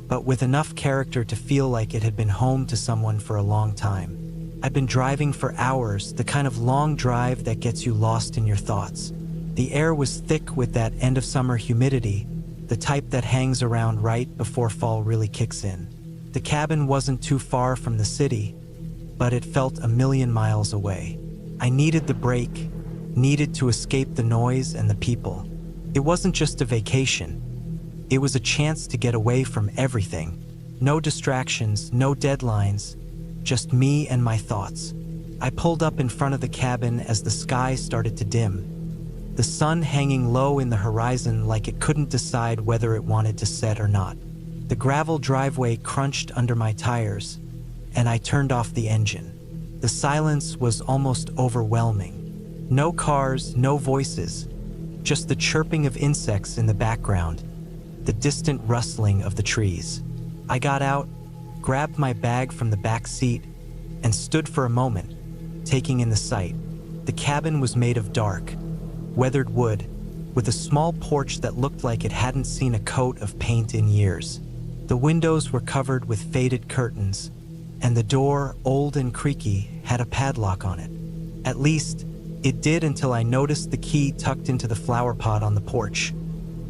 Speaker 1: but with enough character to feel like it had been home to someone for a long time. I'd been driving for hours, the kind of long drive that gets you lost in your thoughts. The air was thick with that end-of-summer humidity, the type that hangs around right before fall really kicks in. The cabin wasn't too far from the city, but it felt a million miles away. I needed the break, needed to escape the noise and the people. It wasn't just a vacation. It was a chance to get away from everything. No distractions, no deadlines, just me and my thoughts. I pulled up in front of the cabin as the sky started to dim, the sun hanging low in the horizon like it couldn't decide whether it wanted to set or not. The gravel driveway crunched under my tires, and I turned off the engine. The silence was almost overwhelming. No cars, no voices, just the chirping of insects in the background, the distant rustling of the trees. I got out, grabbed my bag from the back seat, and stood for a moment, taking in the sight. The cabin was made of dark, weathered wood, with a small porch that looked like it hadn't seen a coat of paint in years. The windows were covered with faded curtains, and the door, old and creaky, had a padlock on it. At least, it did until I noticed the key tucked into the flower pot on the porch,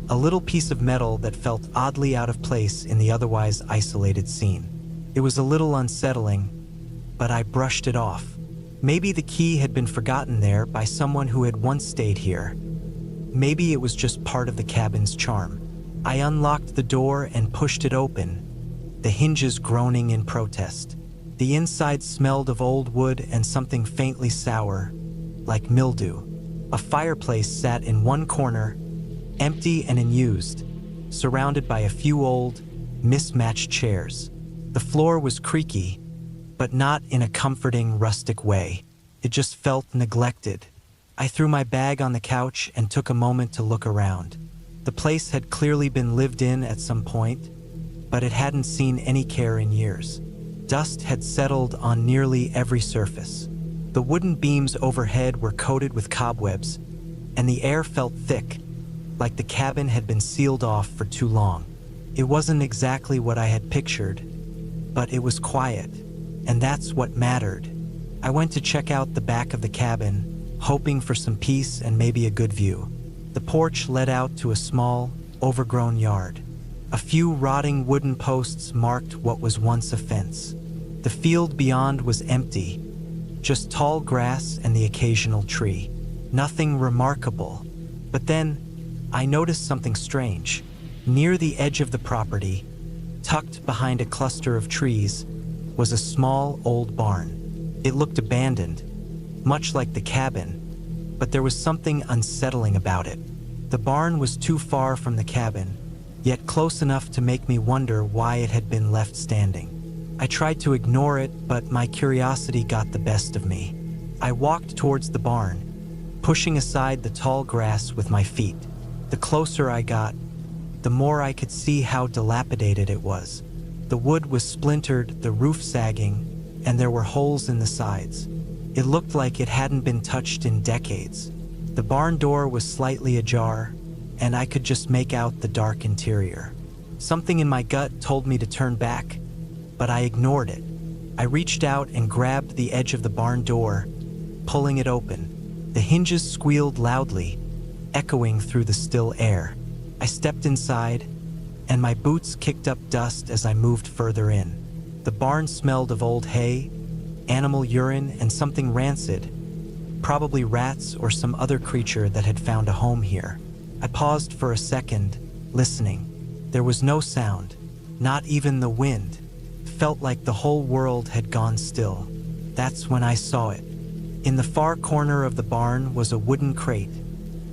Speaker 1: a little piece of metal that felt oddly out of place in the otherwise isolated scene. It was a little unsettling, but I brushed it off. Maybe the key had been forgotten there by someone who had once stayed here. Maybe it was just part of the cabin's charm. I unlocked the door and pushed it open, the hinges groaning in protest. The inside smelled of old wood and something faintly sour, like mildew. A fireplace sat in one corner, empty and unused, surrounded by a few old, mismatched chairs. The floor was creaky, but not in a comforting, rustic way. It just felt neglected. I threw my bag on the couch and took a moment to look around. The place had clearly been lived in at some point, but it hadn't seen any care in years. Dust had settled on nearly every surface. The wooden beams overhead were coated with cobwebs, and the air felt thick, like the cabin had been sealed off for too long. It wasn't exactly what I had pictured, but it was quiet, and that's what mattered. I went to check out the back of the cabin, hoping for some peace and maybe a good view. The porch led out to a small, overgrown yard. A few rotting wooden posts marked what was once a fence. The field beyond was empty, just tall grass and the occasional tree. Nothing remarkable. But then, I noticed something strange. Near the edge of the property, tucked behind a cluster of trees, was a small old barn. It looked abandoned, much like the cabin, but there was something unsettling about it. The barn was too far from the cabin, yet close enough to make me wonder why it had been left standing. I tried to ignore it, but my curiosity got the best of me. I walked towards the barn, pushing aside the tall grass with my feet. The closer I got, the more I could see how dilapidated it was. The wood was splintered, the roof sagging, and there were holes in the sides. It looked like it hadn't been touched in decades. The barn door was slightly ajar, and I could just make out the dark interior. Something in my gut told me to turn back, but I ignored it. I reached out and grabbed the edge of the barn door, pulling it open. The hinges squealed loudly, echoing through the still air. I stepped inside, and my boots kicked up dust as I moved further in. The barn smelled of old hay, animal urine, and something rancid, probably rats or some other creature that had found a home here. I paused for a second, listening. There was no sound, not even the wind. Felt like the whole world had gone still. That's when I saw it. In the far corner of the barn was a wooden crate,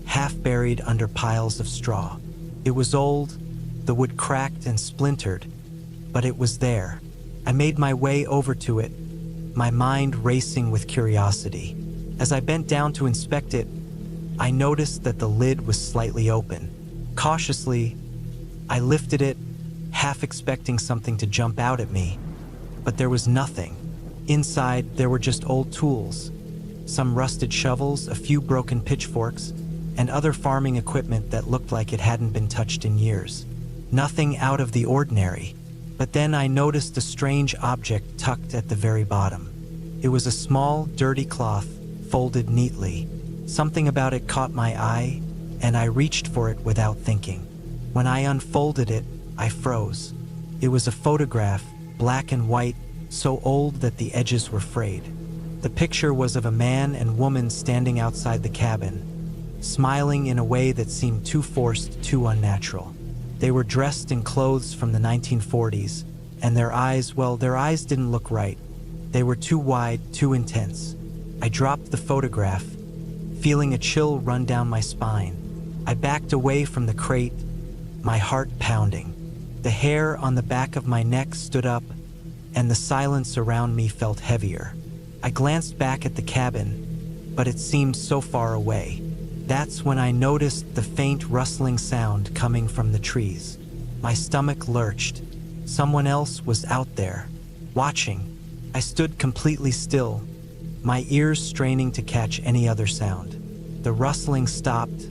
Speaker 1: half buried under piles of straw. It was old, the wood cracked and splintered, but it was there. I made my way over to it, my mind racing with curiosity. As I bent down to inspect it, I noticed that the lid was slightly open. Cautiously, I lifted it, half expecting something to jump out at me, but there was nothing. Inside, there were just old tools, some rusted shovels, a few broken pitchforks, and other farming equipment that looked like it hadn't been touched in years. Nothing out of the ordinary. But then I noticed a strange object tucked at the very bottom. It was a small, dirty cloth, folded neatly. Something about it caught my eye, and I reached for it without thinking. When I unfolded it, I froze. It was a photograph, black and white, so old that the edges were frayed. The picture was of a man and woman standing outside the cabin, smiling in a way that seemed too forced, too unnatural. They were dressed in clothes from the 1940s, and their eyes didn't look right. They were too wide, too intense. I dropped the photograph, feeling a chill run down my spine. I backed away from the crate, my heart pounding. The hair on the back of my neck stood up, and the silence around me felt heavier. I glanced back at the cabin, but it seemed so far away. That's when I noticed the faint rustling sound coming from the trees. My stomach lurched. Someone else was out there, watching. I stood completely still, my ears straining to catch any other sound. The rustling stopped,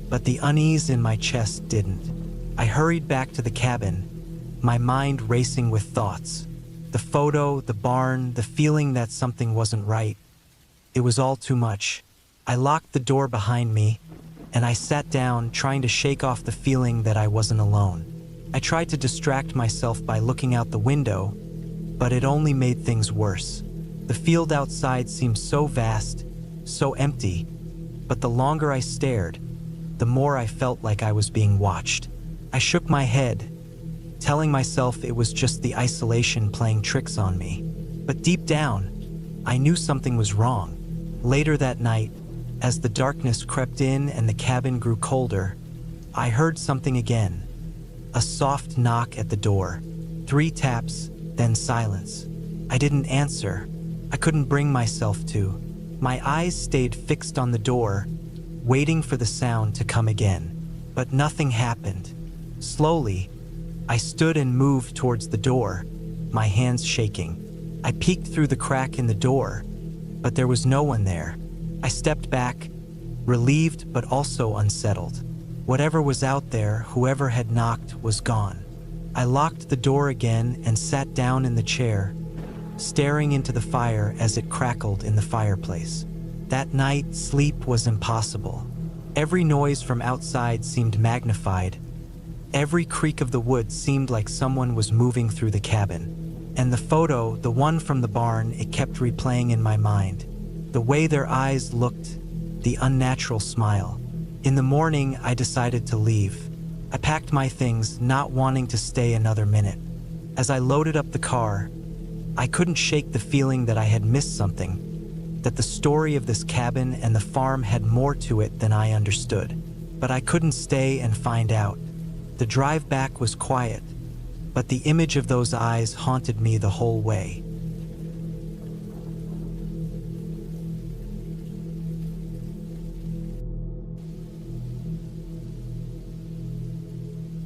Speaker 1: but the unease in my chest didn't. I hurried back to the cabin, my mind racing with thoughts. The photo, the barn, the feeling that something wasn't right. It was all too much. I locked the door behind me, and I sat down, trying to shake off the feeling that I wasn't alone. I tried to distract myself by looking out the window, but it only made things worse. The field outside seemed so vast, so empty, but the longer I stared, the more I felt like I was being watched. I shook my head, telling myself it was just the isolation playing tricks on me. But deep down, I knew something was wrong. Later that night, as the darkness crept in and the cabin grew colder, I heard something again. A soft knock at the door. 3 taps, then silence. I didn't answer. I couldn't bring myself to. My eyes stayed fixed on the door, waiting for the sound to come again. But nothing happened. Slowly, I stood and moved towards the door, my hands shaking. I peeked through the crack in the door, but there was no one there. I stepped back, relieved but also unsettled. Whatever was out there, whoever had knocked, was gone. I locked the door again and sat down in the chair, staring into the fire as it crackled in the fireplace. That night, sleep was impossible. Every noise from outside seemed magnified. Every creak of the wood seemed like someone was moving through the cabin. And the photo, the one from the barn, it kept replaying in my mind. The way their eyes looked, the unnatural smile. In the morning, I decided to leave. I packed my things, not wanting to stay another minute. As I loaded up the car, I couldn't shake the feeling that I had missed something, that the story of this cabin and the farm had more to it than I understood. But I couldn't stay and find out. The drive back was quiet, but the image of those eyes haunted me the whole way.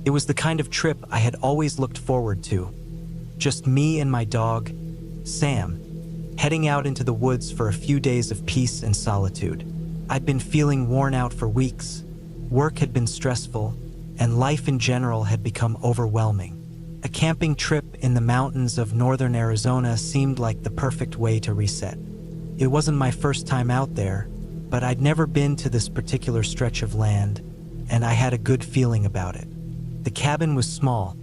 Speaker 1: It was the kind of trip I had always looked forward to. Just me and my dog, Sam, heading out into the woods for a few days of peace and solitude. I'd been feeling worn out for weeks. Work had been stressful, and life in general had become overwhelming. A camping trip in the mountains of northern Arizona seemed like the perfect way to reset. It wasn't my first time out there, but I'd never been to this particular stretch of land, and I had a good feeling about it. The cabin was small,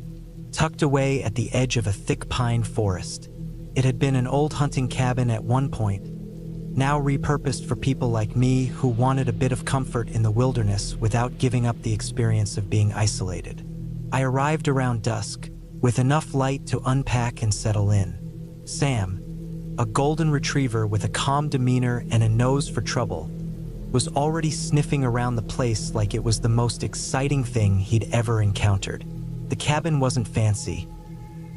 Speaker 1: tucked away at the edge of a thick pine forest. It had been an old hunting cabin at one point, now repurposed for people like me who wanted a bit of comfort in the wilderness without giving up the experience of being isolated. I arrived around dusk, with enough light to unpack and settle in. Sam, a golden retriever with a calm demeanor and a nose for trouble, was already sniffing around the place like it was the most exciting thing he'd ever encountered. The cabin wasn't fancy.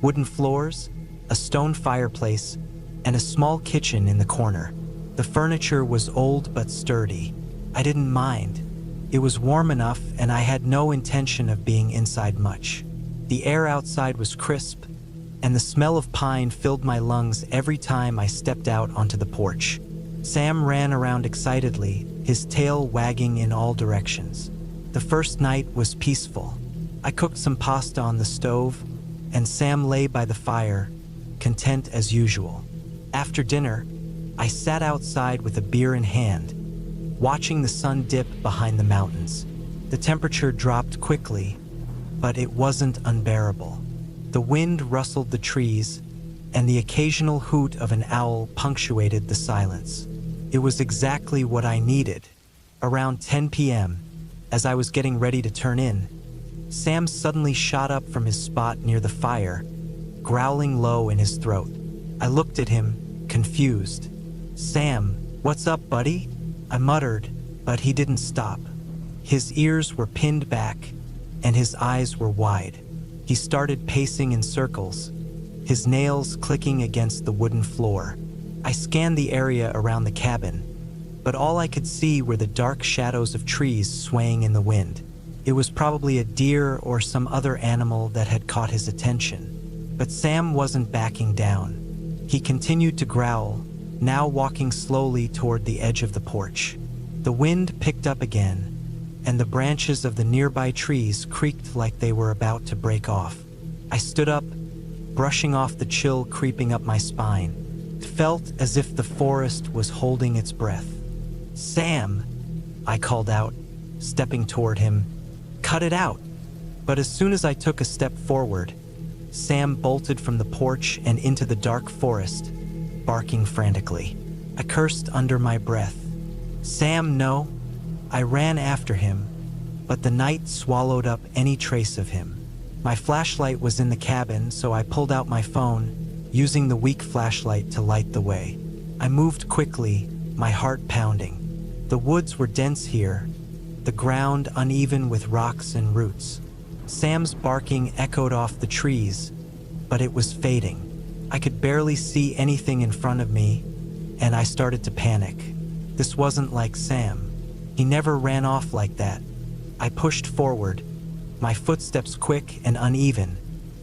Speaker 1: Wooden floors, a stone fireplace, and a small kitchen in the corner. The furniture was old but sturdy. I didn't mind. It was warm enough, and I had no intention of being inside much. The air outside was crisp, and the smell of pine filled my lungs every time I stepped out onto the porch. Sam ran around excitedly, his tail wagging in all directions. The first night was peaceful. I cooked some pasta on the stove, and Sam lay by the fire, content as usual. After dinner, I sat outside with a beer in hand, watching the sun dip behind the mountains. The temperature dropped quickly, but it wasn't unbearable. The wind rustled the trees, and the occasional hoot of an owl punctuated the silence. It was exactly what I needed. Around 10 p.m., as I was getting ready to turn in, Sam suddenly shot up from his spot near the fire, growling low in his throat. I looked at him, confused. "Sam, what's up, buddy?" I muttered, but he didn't stop. His ears were pinned back, and his eyes were wide. He started pacing in circles, his nails clicking against the wooden floor. I scanned the area around the cabin, but all I could see were the dark shadows of trees swaying in the wind. It was probably a deer or some other animal that had caught his attention. But Sam wasn't backing down. He continued to growl, now walking slowly toward the edge of the porch. The wind picked up again, and the branches of the nearby trees creaked like they were about to break off. I stood up, brushing off the chill creeping up my spine. It felt as if the forest was holding its breath. "Sam," I called out, stepping toward him. "Cut it out." But as soon as I took a step forward, Sam bolted from the porch and into the dark forest, barking frantically. I cursed under my breath. "Sam, no." I ran after him, but the night swallowed up any trace of him. My flashlight was in the cabin, so I pulled out my phone, using the weak flashlight to light the way. I moved quickly, my heart pounding. The woods were dense here, the ground uneven with rocks and roots. Sam's barking echoed off the trees, but it was fading. I could barely see anything in front of me, and I started to panic. This wasn't like Sam. He never ran off like that. I pushed forward, my footsteps quick and uneven,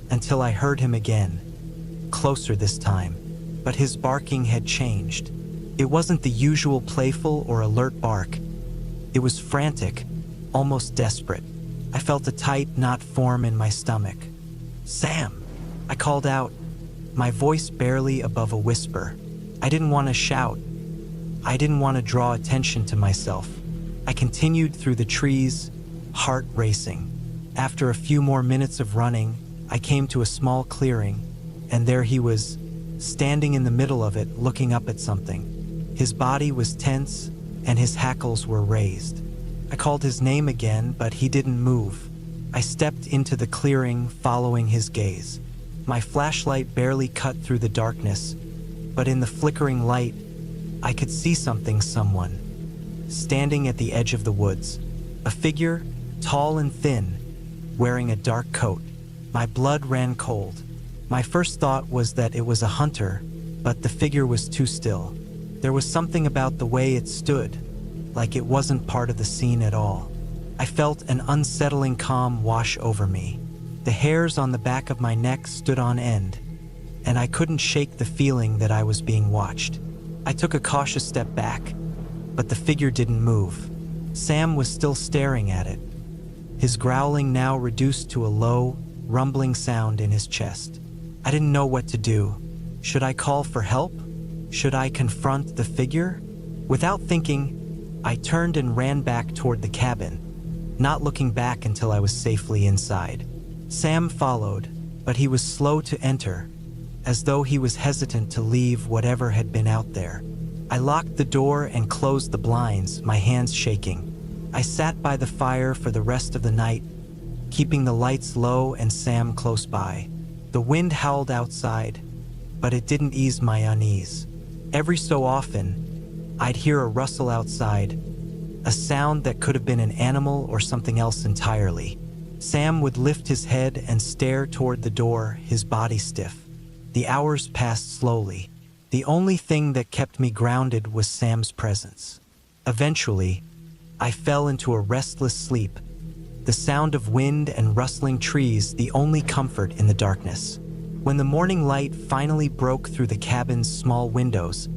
Speaker 1: until I heard him again, closer this time. But his barking had changed. It wasn't the usual playful or alert bark. It was frantic, almost desperate. I felt a tight knot form in my stomach. "Sam!" I called out, my voice barely above a whisper. I didn't want to shout. I didn't want to draw attention to myself. I continued through the trees, heart racing. After a few more minutes of running, I came to a small clearing, and there he was, standing in the middle of it, looking up at something. His body was tense, and his hackles were raised. I called his name again, but he didn't move. I stepped into the clearing, following his gaze. My flashlight barely cut through the darkness, but in the flickering light, I could see someone, standing at the edge of the woods. A figure, tall and thin, wearing a dark coat. My blood ran cold. My first thought was that it was a hunter, but the figure was too still. There was something about the way it stood, like it wasn't part of the scene at all. I felt an unsettling calm wash over me. The hairs on the back of my neck stood on end, and I couldn't shake the feeling that I was being watched. I took a cautious step back, but the figure didn't move. Sam was still staring at it, his growling now reduced to a low, rumbling sound in his chest. I didn't know what to do. Should I call for help? Should I confront the figure? Without thinking, I turned and ran back toward the cabin, not looking back until I was safely inside. Sam followed, but he was slow to enter, as though he was hesitant to leave whatever had been out there. I locked the door and closed the blinds, my hands shaking. I sat by the fire for the rest of the night, keeping the lights low and Sam close by. The wind howled outside, but it didn't ease my unease. Every so often, I'd hear a rustle outside, a sound that could have been an animal or something else entirely. Sam would lift his head and stare toward the door, his body stiff. The hours passed slowly. The only thing that kept me grounded was Sam's presence. Eventually, I fell into a restless sleep, the sound of wind and rustling trees the only comfort in the darkness. When the morning light finally broke through the cabin's small windows,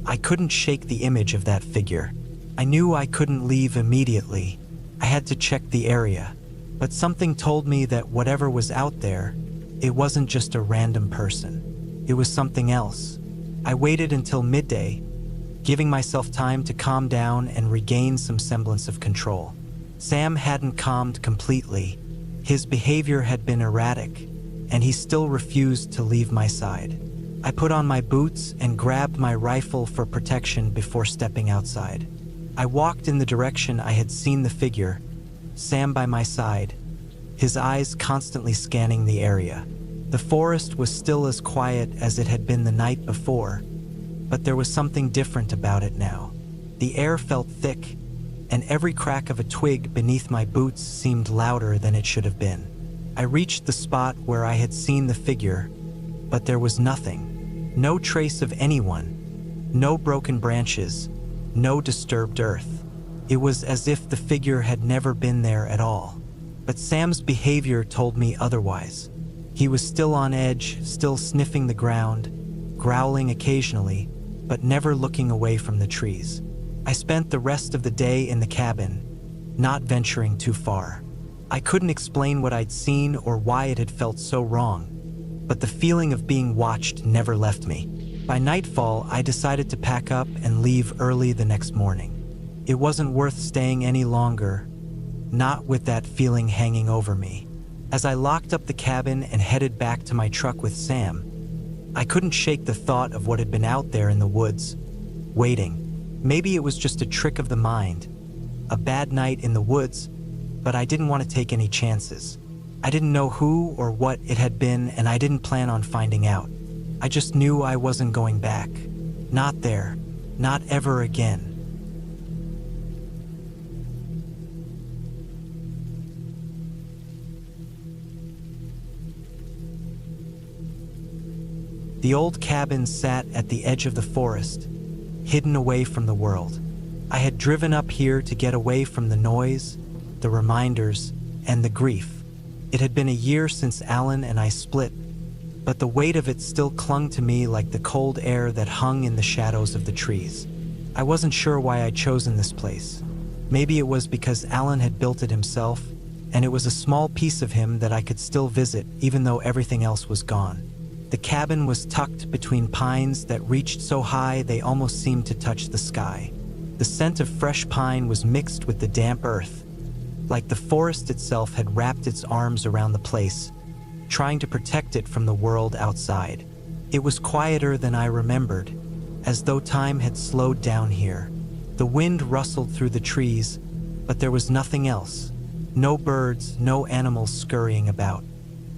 Speaker 1: I couldn't shake the image of that figure. I knew I couldn't leave immediately. I had to check the area. But something told me that whatever was out there, it wasn't just a random person. It was something else. I waited until midday, giving myself time to calm down and regain some semblance of control. Sam hadn't calmed completely. His behavior had been erratic, and he still refused to leave my side. I put on my boots and grabbed my rifle for protection before stepping outside. I walked in the direction I had seen the figure, Sam by my side, his eyes constantly scanning the area. The forest was still as quiet as it had been the night before, but there was something different about it now. The air felt thick, and every crack of a twig beneath my boots seemed louder than it should have been. I reached the spot where I had seen the figure, but there was nothing. No trace of anyone, no broken branches, no disturbed earth. It was as if the figure had never been there at all. But Sam's behavior told me otherwise. He was still on edge, still sniffing the ground, growling occasionally, but never looking away from the trees. I spent the rest of the day in the cabin, not venturing too far. I couldn't explain what I'd seen or why it had felt so wrong, but the feeling of being watched never left me. By nightfall, I decided to pack up and leave early the next morning. It wasn't worth staying any longer, not with that feeling hanging over me. As I locked up the cabin and headed back to my truck with Sam, I couldn't shake the thought of what had been out there in the woods, waiting. Maybe it was just a trick of the mind, a bad night in the woods, but I didn't want to take any chances. I didn't know who or what it had been, and I didn't plan on finding out. I just knew I wasn't going back. Not there. Not ever again. The old cabin sat at the edge of the forest, hidden away from the world. I had driven up here to get away from the noise, the reminders, and the grief. It had been a year since Alan and I split, but the weight of it still clung to me like the cold air that hung in the shadows of the trees. I wasn't sure why I'd chosen this place. Maybe it was because Alan had built it himself, and it was a small piece of him that I could still visit even though everything else was gone. The cabin was tucked between pines that reached so high they almost seemed to touch the sky. The scent of fresh pine was mixed with the damp earth, like the forest itself had wrapped its arms around the place, trying to protect it from the world outside. It was quieter than I remembered, as though time had slowed down here. The wind rustled through the trees, but there was nothing else. No birds, no animals scurrying about.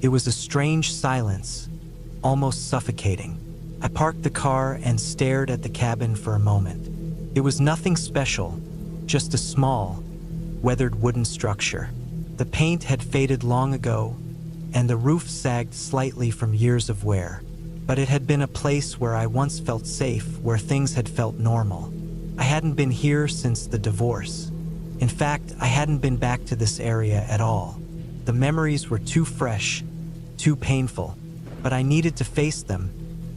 Speaker 1: It was a strange silence, almost suffocating. I parked the car and stared at the cabin for a moment. It was nothing special, just a small, weathered wooden structure. The paint had faded long ago, and the roof sagged slightly from years of wear. But it had been a place where I once felt safe, where things had felt normal. I hadn't been here since the divorce. In fact, I hadn't been back to this area at all. The memories were too fresh, too painful, but I needed to face them,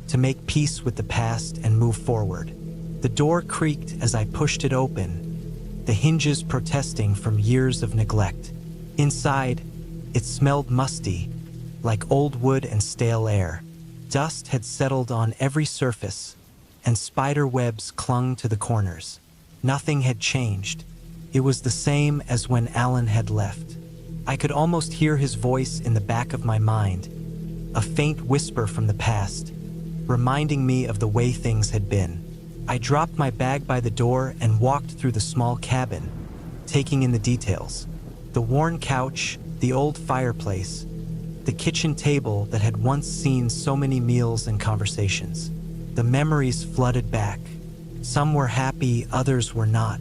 Speaker 1: to make peace with the past and move forward. The door creaked as I pushed it open, the hinges protesting from years of neglect. Inside, it smelled musty, like old wood and stale air. Dust had settled on every surface, and spider webs clung to the corners. Nothing had changed. It was the same as when Alan had left. I could almost hear his voice in the back of my mind, a faint whisper from the past, reminding me of the way things had been. I dropped my bag by the door and walked through the small cabin, taking in the details. The worn couch, the old fireplace, the kitchen table that had once seen so many meals and conversations. The memories flooded back. Some were happy, others were not.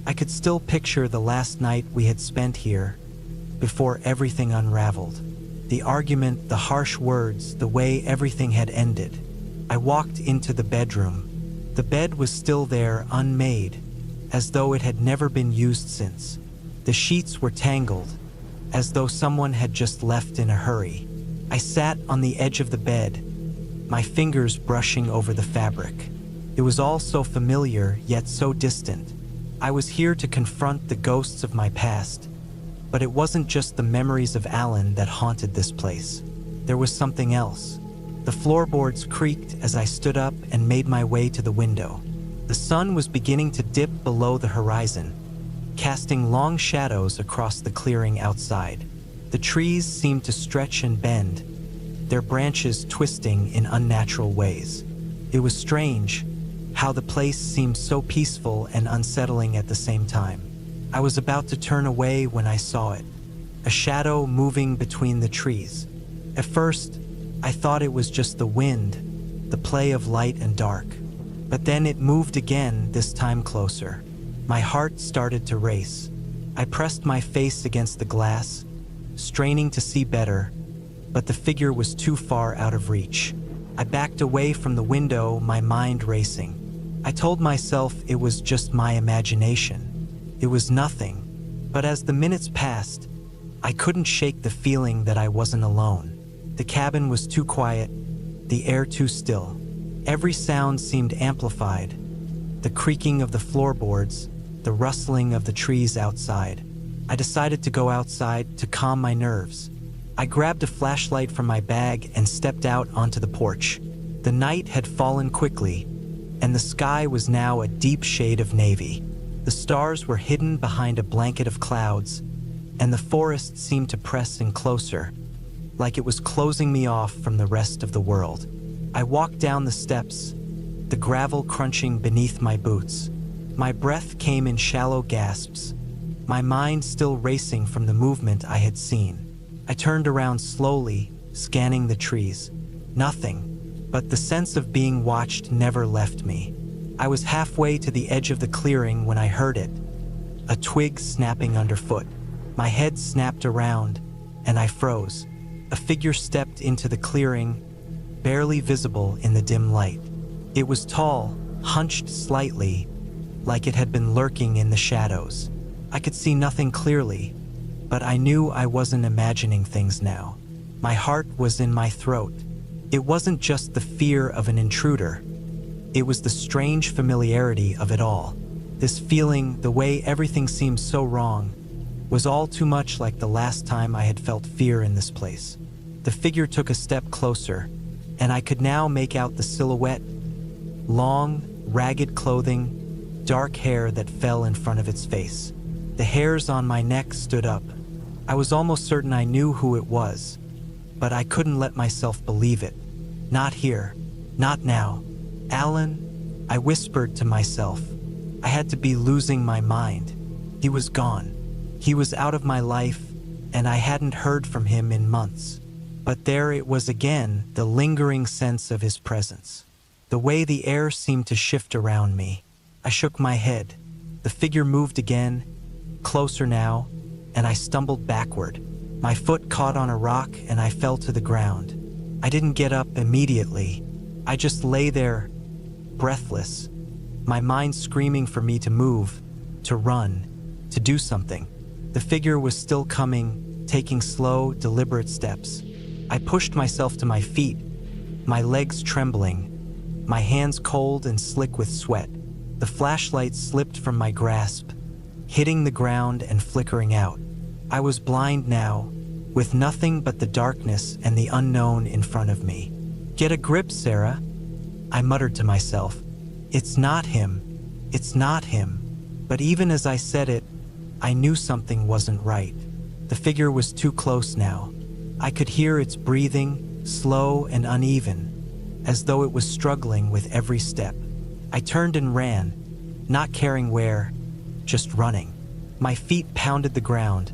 Speaker 1: I could still picture the last night we had spent here, before everything unraveled. The argument, the harsh words, the way everything had ended. I walked into the bedroom. The bed was still there, unmade, as though it had never been used since. The sheets were tangled, as though someone had just left in a hurry. I sat on the edge of the bed, my fingers brushing over the fabric. It was all so familiar, yet so distant. I was here to confront the ghosts of my past, but it wasn't just the memories of Alan that haunted this place. There was something else. The floorboards creaked as I stood up and made my way to the window. The sun was beginning to dip below the horizon, casting long shadows across the clearing outside. The trees seemed to stretch and bend, their branches twisting in unnatural ways. It was strange how the place seemed so peaceful and unsettling at the same time. I was about to turn away when I saw it, a shadow moving between the trees. At first, I thought it was just the wind, the play of light and dark. But then it moved again, this time closer. My heart started to race. I pressed my face against the glass, straining to see better, but the figure was too far out of reach. I backed away from the window, my mind racing. I told myself it was just my imagination. It was nothing. But as the minutes passed, I couldn't shake the feeling that I wasn't alone. The cabin was too quiet, the air too still. Every sound seemed amplified. The creaking of the floorboards, the rustling of the trees outside. I decided to go outside to calm my nerves. I grabbed a flashlight from my bag and stepped out onto the porch. The night had fallen quickly, and the sky was now a deep shade of navy. The stars were hidden behind a blanket of clouds, and the forest seemed to press in closer, like it was closing me off from the rest of the world. I walked down the steps, the gravel crunching beneath my boots. My breath came in shallow gasps, my mind still racing from the movement I had seen. I turned around slowly, scanning the trees. Nothing, but the sense of being watched never left me. I was halfway to the edge of the clearing when I heard it, a twig snapping underfoot. My head snapped around, and I froze. A figure stepped into the clearing, barely visible in the dim light. It was tall, hunched slightly, like it had been lurking in the shadows. I could see nothing clearly, but I knew I wasn't imagining things now. My heart was in my throat. It wasn't just the fear of an intruder. It was the strange familiarity of it all. This feeling, the way everything seemed so wrong, was all too much like the last time I had felt fear in this place. The figure took a step closer, and I could now make out the silhouette. Long, ragged clothing, dark hair that fell in front of its face. The hairs on my neck stood up. I was almost certain I knew who it was, but I couldn't let myself believe it. Not here. Not now. Alan, I whispered to myself. I had to be losing my mind. He was gone. He was out of my life, and I hadn't heard from him in months. But there it was again, the lingering sense of his presence. The way the air seemed to shift around me. I shook my head. The figure moved again, closer now, and I stumbled backward. My foot caught on a rock and I fell to the ground. I didn't get up immediately. I just lay there, breathless, my mind screaming for me to move, to run, to do something. The figure was still coming, taking slow, deliberate steps. I pushed myself to my feet, my legs trembling, my hands cold and slick with sweat. The flashlight slipped from my grasp, hitting the ground and flickering out. I was blind now, with nothing but the darkness and the unknown in front of me. "Get a grip, Sarah," I muttered to myself. "It's not him. It's not him." But even as I said it, I knew something wasn't right. The figure was too close now. I could hear its breathing, slow and uneven, as though it was struggling with every step. I turned and ran, not caring where, just running. My feet pounded the ground.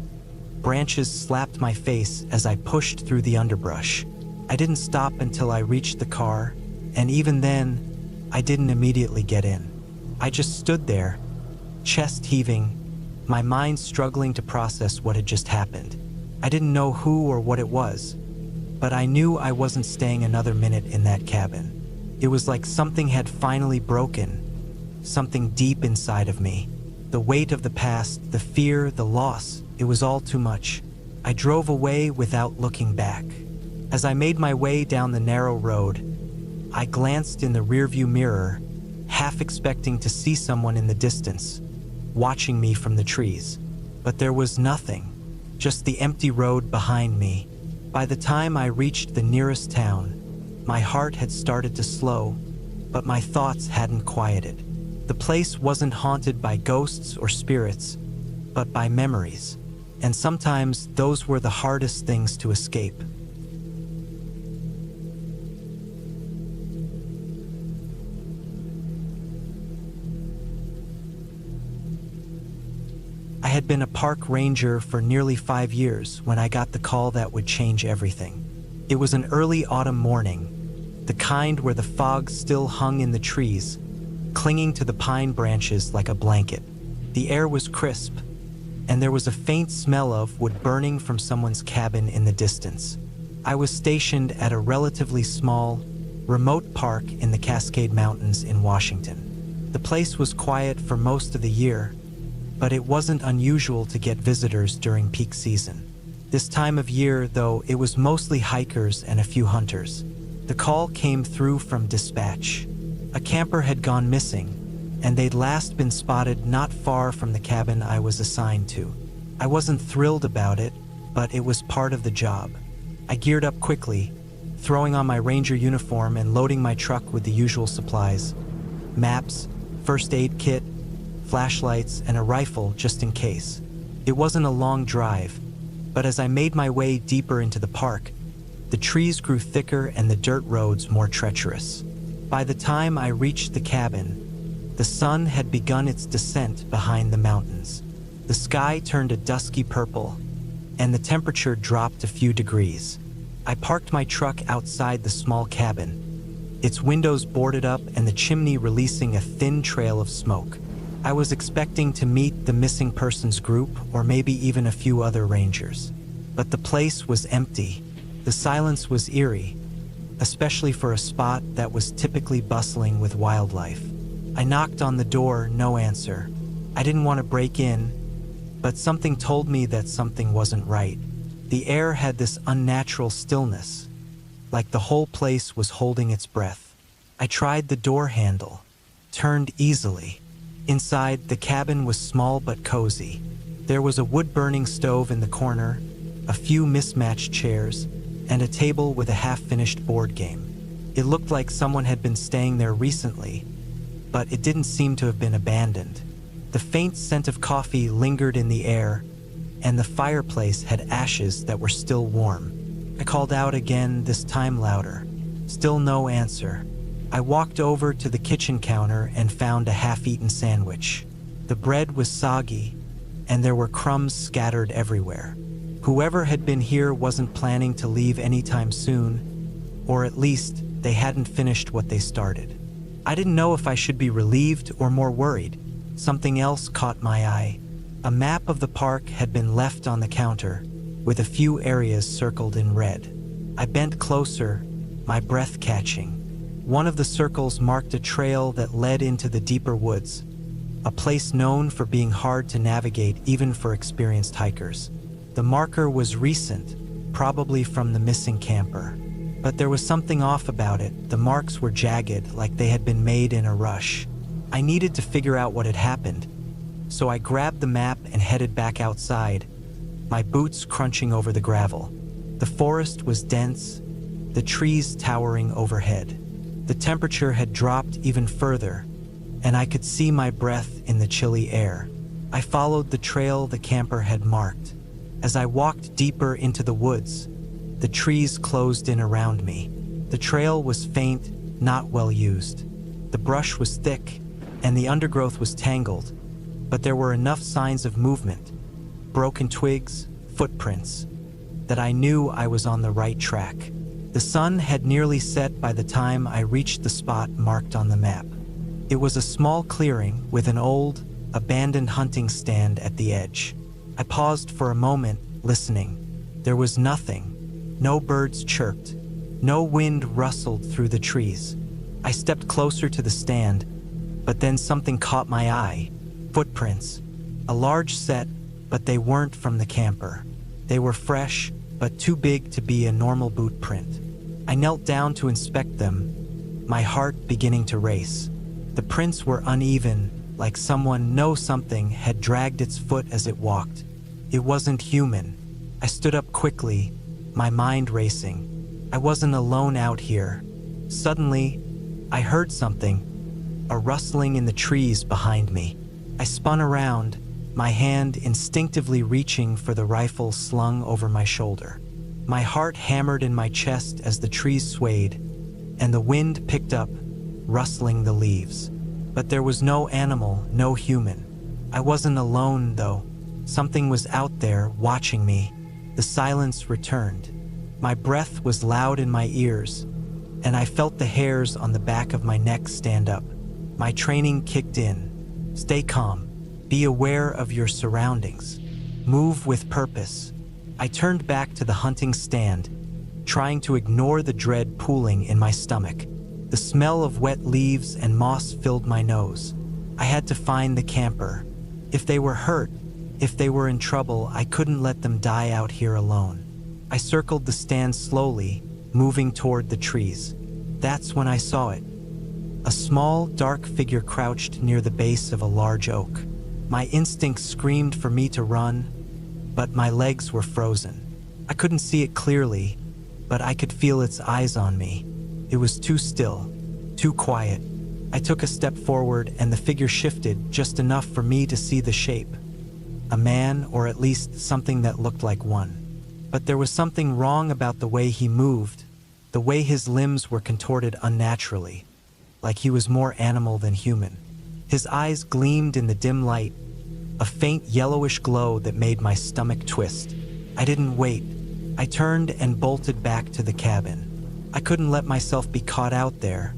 Speaker 1: Branches slapped my face as I pushed through the underbrush. I didn't stop until I reached the car, and even then, I didn't immediately get in. I just stood there, chest heaving, my mind struggling to process what had just happened. I didn't know who or what it was, but I knew I wasn't staying another minute in that cabin. It was like something had finally broken, something deep inside of me. The weight of the past, the fear, the loss, it was all too much. I drove away without looking back. As I made my way down the narrow road, I glanced in the rearview mirror, half expecting to see someone in the distance, watching me from the trees. But there was nothing, just the empty road behind me. By the time I reached the nearest town, my heart had started to slow, but my thoughts hadn't quieted. The place wasn't haunted by ghosts or spirits, but by memories, and sometimes those were the hardest things to escape. I had been a park ranger for nearly 5 years when I got the call that would change everything. It was an early autumn morning, the kind where the fog still hung in the trees, clinging to the pine branches like a blanket. The air was crisp, and there was a faint smell of wood burning from someone's cabin in the distance. I was stationed at a relatively small, remote park in the Cascade Mountains in Washington. The place was quiet for most of the year, but it wasn't unusual to get visitors during peak season. This time of year, though, it was mostly hikers and a few hunters. The call came through from dispatch. A camper had gone missing, and they'd last been spotted not far from the cabin I was assigned to. I wasn't thrilled about it, but it was part of the job. I geared up quickly, throwing on my ranger uniform and loading my truck with the usual supplies: maps, first aid kit, flashlights, and a rifle just in case. It wasn't a long drive, but as I made my way deeper into the park, the trees grew thicker and the dirt roads more treacherous. By the time I reached the cabin, the sun had begun its descent behind the mountains. The sky turned a dusky purple, and the temperature dropped a few degrees. I parked my truck outside the small cabin, its windows boarded up and the chimney releasing a thin trail of smoke. I was expecting to meet the missing persons group or maybe even a few other rangers. But the place was empty. The silence was eerie, especially for a spot that was typically bustling with wildlife. I knocked on the door, no answer. I didn't want to break in, but something told me that something wasn't right. The air had this unnatural stillness, like the whole place was holding its breath. I tried the door handle, turned easily, Inside, the cabin was small but cozy. There was a wood-burning stove in the corner, a few mismatched chairs, and a table with a half-finished board game. It looked like someone had been staying there recently, but it didn't seem to have been abandoned. The faint scent of coffee lingered in the air, and the fireplace had ashes that were still warm. I called out again, this time louder. Still no answer. I walked over to the kitchen counter and found a half-eaten sandwich. The bread was soggy, and there were crumbs scattered everywhere. Whoever had been here wasn't planning to leave anytime soon, or at least they hadn't finished what they started. I didn't know if I should be relieved or more worried. Something else caught my eye. A map of the park had been left on the counter, with a few areas circled in red. I bent closer, my breath catching. One of the circles marked a trail that led into the deeper woods, a place known for being hard to navigate even for experienced hikers. The marker was recent, probably from the missing camper. But there was something off about it. The marks were jagged, like they had been made in a rush. I needed to figure out what had happened, so I grabbed the map and headed back outside, my boots crunching over the gravel. The forest was dense, the trees towering overhead. The temperature had dropped even further, and I could see my breath in the chilly air. I followed the trail the camper had marked. As I walked deeper into the woods, the trees closed in around me. The trail was faint, not well used. The brush was thick, and the undergrowth was tangled, but there were enough signs of movement, broken twigs, footprints, that I knew I was on the right track. The sun had nearly set by the time I reached the spot marked on the map. It was a small clearing with an old, abandoned hunting stand at the edge. I paused for a moment, listening. There was nothing. No birds chirped. No wind rustled through the trees. I stepped closer to the stand, but then something caught my eye. Footprints. A large set, but they weren't from the camper. They were fresh, but too big to be a normal boot print. I knelt down to inspect them, my heart beginning to race. The prints were uneven, like someone had dragged its foot as it walked. It wasn't human. I stood up quickly, my mind racing. I wasn't alone out here. Suddenly, I heard something, a rustling in the trees behind me. I spun around, my hand instinctively reaching for the rifle slung over my shoulder. My heart hammered in my chest as the trees swayed, and the wind picked up, rustling the leaves. But there was no animal, no human. I wasn't alone, though. Something was out there, watching me. The silence returned. My breath was loud in my ears, and I felt the hairs on the back of my neck stand up. My training kicked in. Stay calm. Be aware of your surroundings. Move with purpose. I turned back to the hunting stand, trying to ignore the dread pooling in my stomach. The smell of wet leaves and moss filled my nose. I had to find the camper. If they were hurt, if they were in trouble, I couldn't let them die out here alone. I circled the stand slowly, moving toward the trees. That's when I saw it. A small, dark figure crouched near the base of a large oak. My instincts screamed for me to run, but my legs were frozen. I couldn't see it clearly, but I could feel its eyes on me. It was too still, too quiet. I took a step forward and the figure shifted just enough for me to see the shape. A man, or at least something that looked like one. But there was something wrong about the way he moved, the way his limbs were contorted unnaturally, like he was more animal than human. His eyes gleamed in the dim light, a faint yellowish glow that made my stomach twist. I didn't wait. I turned and bolted back to the cabin. I couldn't let myself be caught out there,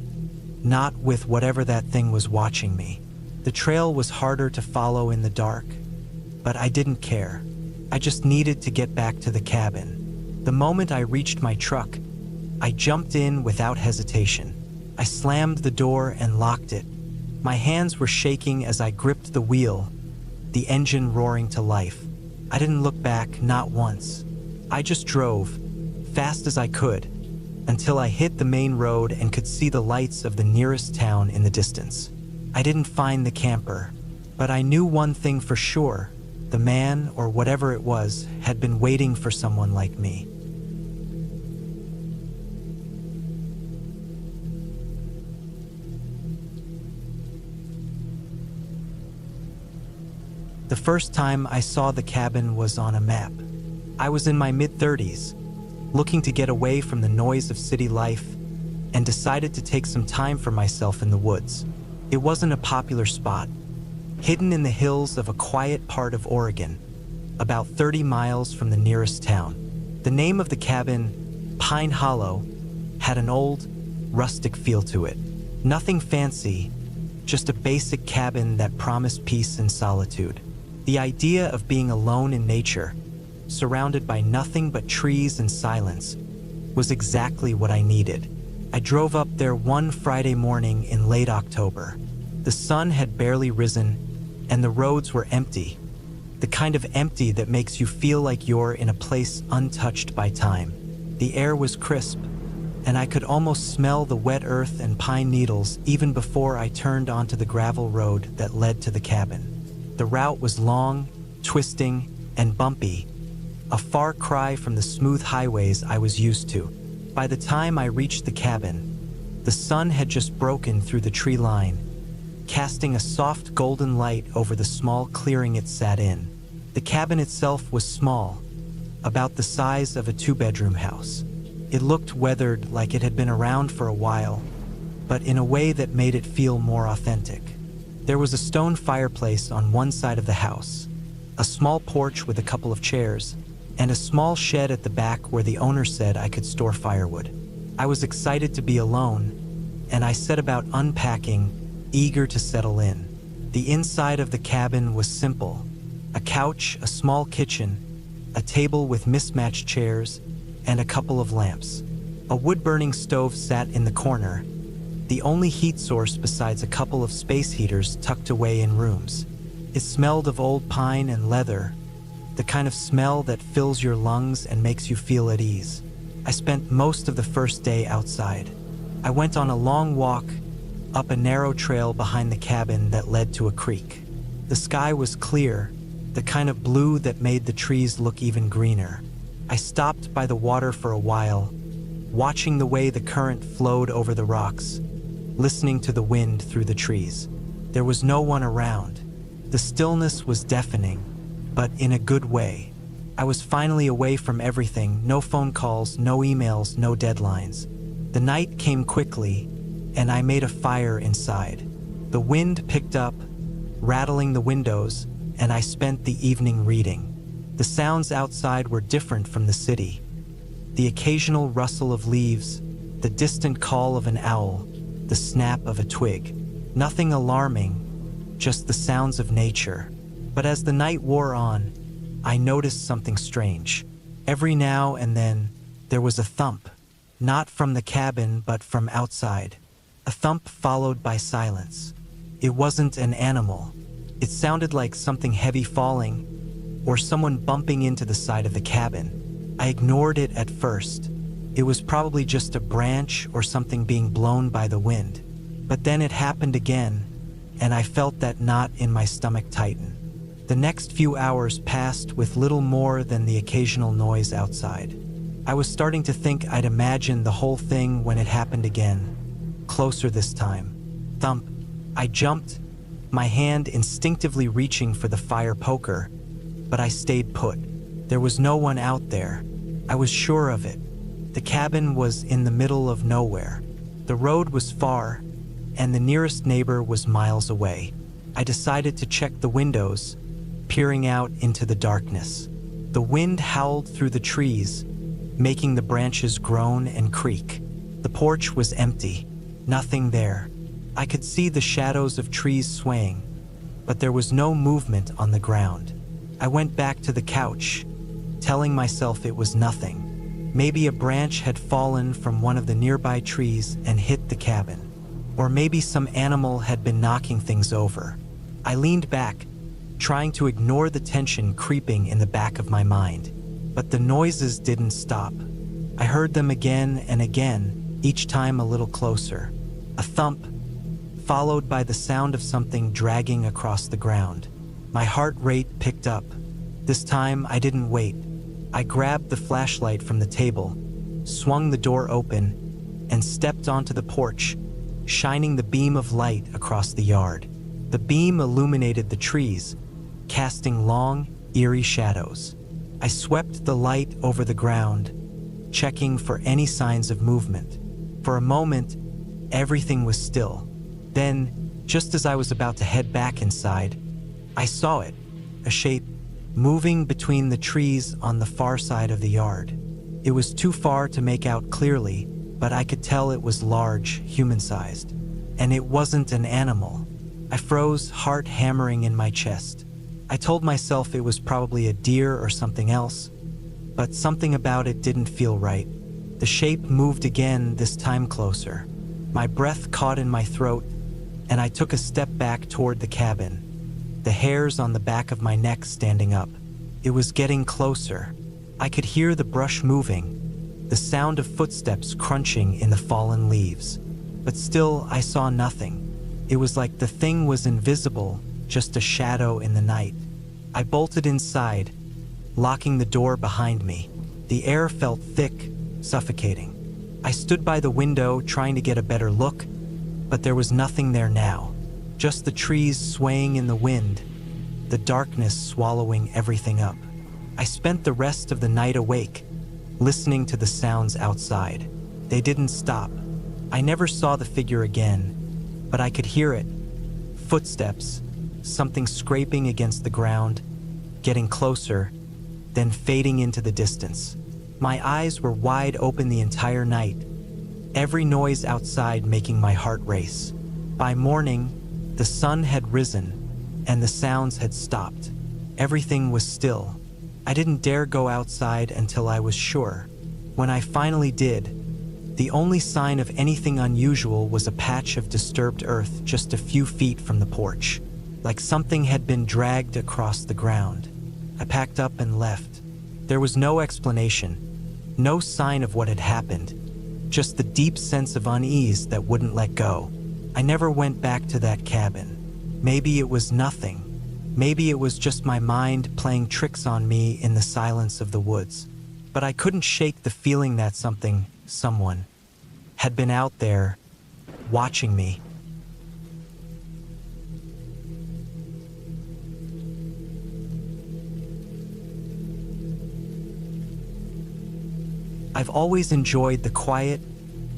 Speaker 1: not with whatever that thing was watching me. The trail was harder to follow in the dark, but I didn't care. I just needed to get back to the cabin. The moment I reached my truck, I jumped in without hesitation. I slammed the door and locked it. My hands were shaking as I gripped the wheel, the engine roaring to life. I didn't look back, not once. I just drove, fast as I could, until I hit the main road and could see the lights of the nearest town in the distance. I didn't find the camper, But I knew one thing for sure: the man, or whatever it was, had been waiting for someone like me. The first time I saw the cabin was on a map. I was in my mid-30s, looking to get away from the noise of city life, and decided to take some time for myself in the woods. It wasn't a popular spot, hidden in the hills of a quiet part of Oregon, about 30 miles from the nearest town. The name of the cabin, Pine Hollow, had an old, rustic feel to it. Nothing fancy, just a basic cabin that promised peace and solitude. The idea of being alone in nature, surrounded by nothing but trees and silence, was exactly what I needed. I drove up there one Friday morning in late October. The sun had barely risen, and the roads were empty, the kind of empty that makes you feel like you're in a place untouched by time. The air was crisp, and I could almost smell the wet earth and pine needles even before I turned onto the gravel road that led to the cabin. The route was long, twisting, and bumpy, a far cry from the smooth highways I was used to. By the time I reached the cabin, the sun had just broken through the tree line, casting a soft golden light over the small clearing it sat in. The cabin itself was small, about the size of a two-bedroom house. It looked weathered, like it had been around for a while, but in a way that made it feel more authentic. There was a stone fireplace on one side of the house, a small porch with a couple of chairs, and a small shed at the back where the owner said I could store firewood. I was excited to be alone, and I set about unpacking, eager to settle in. The inside of the cabin was simple: a couch, a small kitchen, a table with mismatched chairs, and a couple of lamps. A wood-burning stove sat in the corner, the only heat source besides a couple of space heaters tucked away in rooms. It smelled of old pine and leather, the kind of smell that fills your lungs and makes you feel at ease. I spent most of the first day outside. I went on a long walk up a narrow trail behind the cabin that led to a creek. The sky was clear, the kind of blue that made the trees look even greener. I stopped by the water for a while, watching the way the current flowed over the rocks, listening to the wind through the trees. There was no one around. The stillness was deafening, but in a good way. I was finally away from everything: no phone calls, no emails, no deadlines. The night came quickly, and I made a fire inside. The wind picked up, rattling the windows, and I spent the evening reading. The sounds outside were different from the city. The occasional rustle of leaves, the distant call of an owl, the snap of a twig. Nothing alarming, just the sounds of nature. But as the night wore on, I noticed something strange. Every now and then, there was a thump, not from the cabin but from outside. A thump followed by silence. It wasn't an animal. It sounded like something heavy falling, or someone bumping into the side of the cabin. I ignored it at first. It was probably just a branch or something being blown by the wind. But then it happened again, and I felt that knot in my stomach tighten. The next few hours passed with little more than the occasional noise outside. I was starting to think I'd imagined the whole thing when it happened again. Closer this time. Thump. I jumped, my hand instinctively reaching for the fire poker, but I stayed put. There was no one out there. I was sure of it. The cabin was in the middle of nowhere. The road was far, and the nearest neighbor was miles away. I decided to check the windows, peering out into the darkness. The wind howled through the trees, making the branches groan and creak. The porch was empty. Nothing there. I could see the shadows of trees swaying, but there was no movement on the ground. I went back to the couch, telling myself it was nothing. Maybe a branch had fallen from one of the nearby trees and hit the cabin. Or maybe some animal had been knocking things over. I leaned back, trying to ignore the tension creeping in the back of my mind. But the noises didn't stop. I heard them again and again, each time a little closer. A thump, followed by the sound of something dragging across the ground. My heart rate picked up. This time, I didn't wait. I grabbed the flashlight from the table, swung the door open, and stepped onto the porch, shining the beam of light across the yard. The beam illuminated the trees, casting long, eerie shadows. I swept the light over the ground, checking for any signs of movement. For a moment, everything was still. Then, just as I was about to head back inside, I saw it, a shape moving between the trees on the far side of the yard. It was too far to make out clearly, but I could tell it was large, human-sized. And it wasn't an animal. I froze, heart hammering in my chest. I told myself it was probably a deer or something else, but something about it didn't feel right. The shape moved again, this time closer. My breath caught in my throat, and I took a step back toward the cabin, the hairs on the back of my neck standing up. It was getting closer. I could hear the brush moving, the sound of footsteps crunching in the fallen leaves. But still, I saw nothing. It was like the thing was invisible, just a shadow in the night. I bolted inside, locking the door behind me. The air felt thick, suffocating. I stood by the window trying to get a better look, but there was nothing there now. Just the trees swaying in the wind, the darkness swallowing everything up. I spent the rest of the night awake, listening to the sounds outside. They didn't stop. I never saw the figure again, but I could hear it. Footsteps, something scraping against the ground, getting closer, then fading into the distance. My eyes were wide open the entire night, every noise outside making my heart race. By morning, the sun had risen, and the sounds had stopped. Everything was still. I didn't dare go outside until I was sure. When I finally did, the only sign of anything unusual was a patch of disturbed earth just a few feet from the porch, like something had been dragged across the ground. I packed up and left. There was no explanation, no sign of what had happened, just the deep sense of unease that wouldn't let go. I never went back to that cabin. Maybe it was nothing. Maybe it was just my mind playing tricks on me in the silence of the woods. But I couldn't shake the feeling that someone, had been out there, watching me. I've always enjoyed the quiet,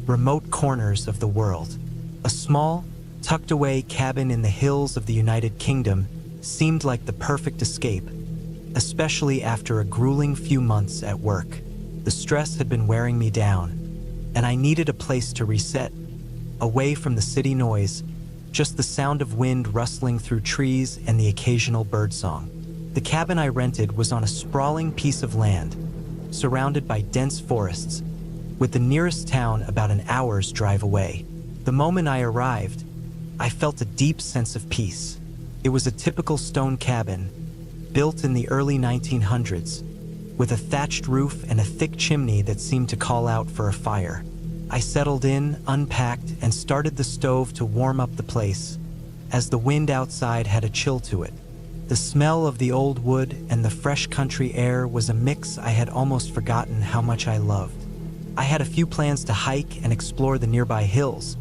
Speaker 1: remote corners of the world. A small, tucked-away cabin in the hills of the United Kingdom seemed like the perfect escape, especially after a grueling few months at work. The stress had been wearing me down, and I needed a place to reset, away from the city noise, just the sound of wind rustling through trees and the occasional birdsong. The cabin I rented was on a sprawling piece of land, surrounded by dense forests, with the nearest town about an hour's drive away. The moment I arrived, I felt a deep sense of peace. It was a typical stone cabin, built in the early 1900s, with a thatched roof and a thick chimney that seemed to call out for a fire. I settled in, unpacked, and started the stove to warm up the place, as the wind outside had a chill to it. The smell of the old wood and the fresh country air was a mix I had almost forgotten how much I loved. I had a few plans to hike and explore the nearby hills,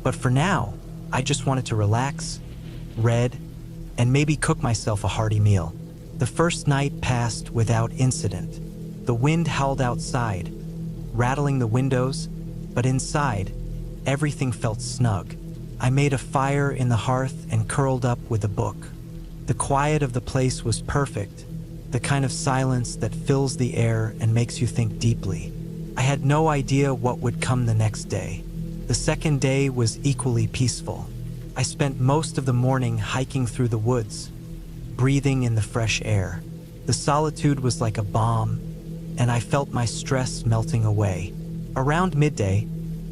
Speaker 1: but for now, I just wanted to relax, read, and maybe cook myself a hearty meal. The first night passed without incident. The wind howled outside, rattling the windows, but inside, everything felt snug. I made a fire in the hearth and curled up with a book. The quiet of the place was perfect, the kind of silence that fills the air and makes you think deeply. I had no idea what would come the next day. The second day was equally peaceful. I spent most of the morning hiking through the woods, breathing in the fresh air. The solitude was like a balm, and I felt my stress melting away. Around midday,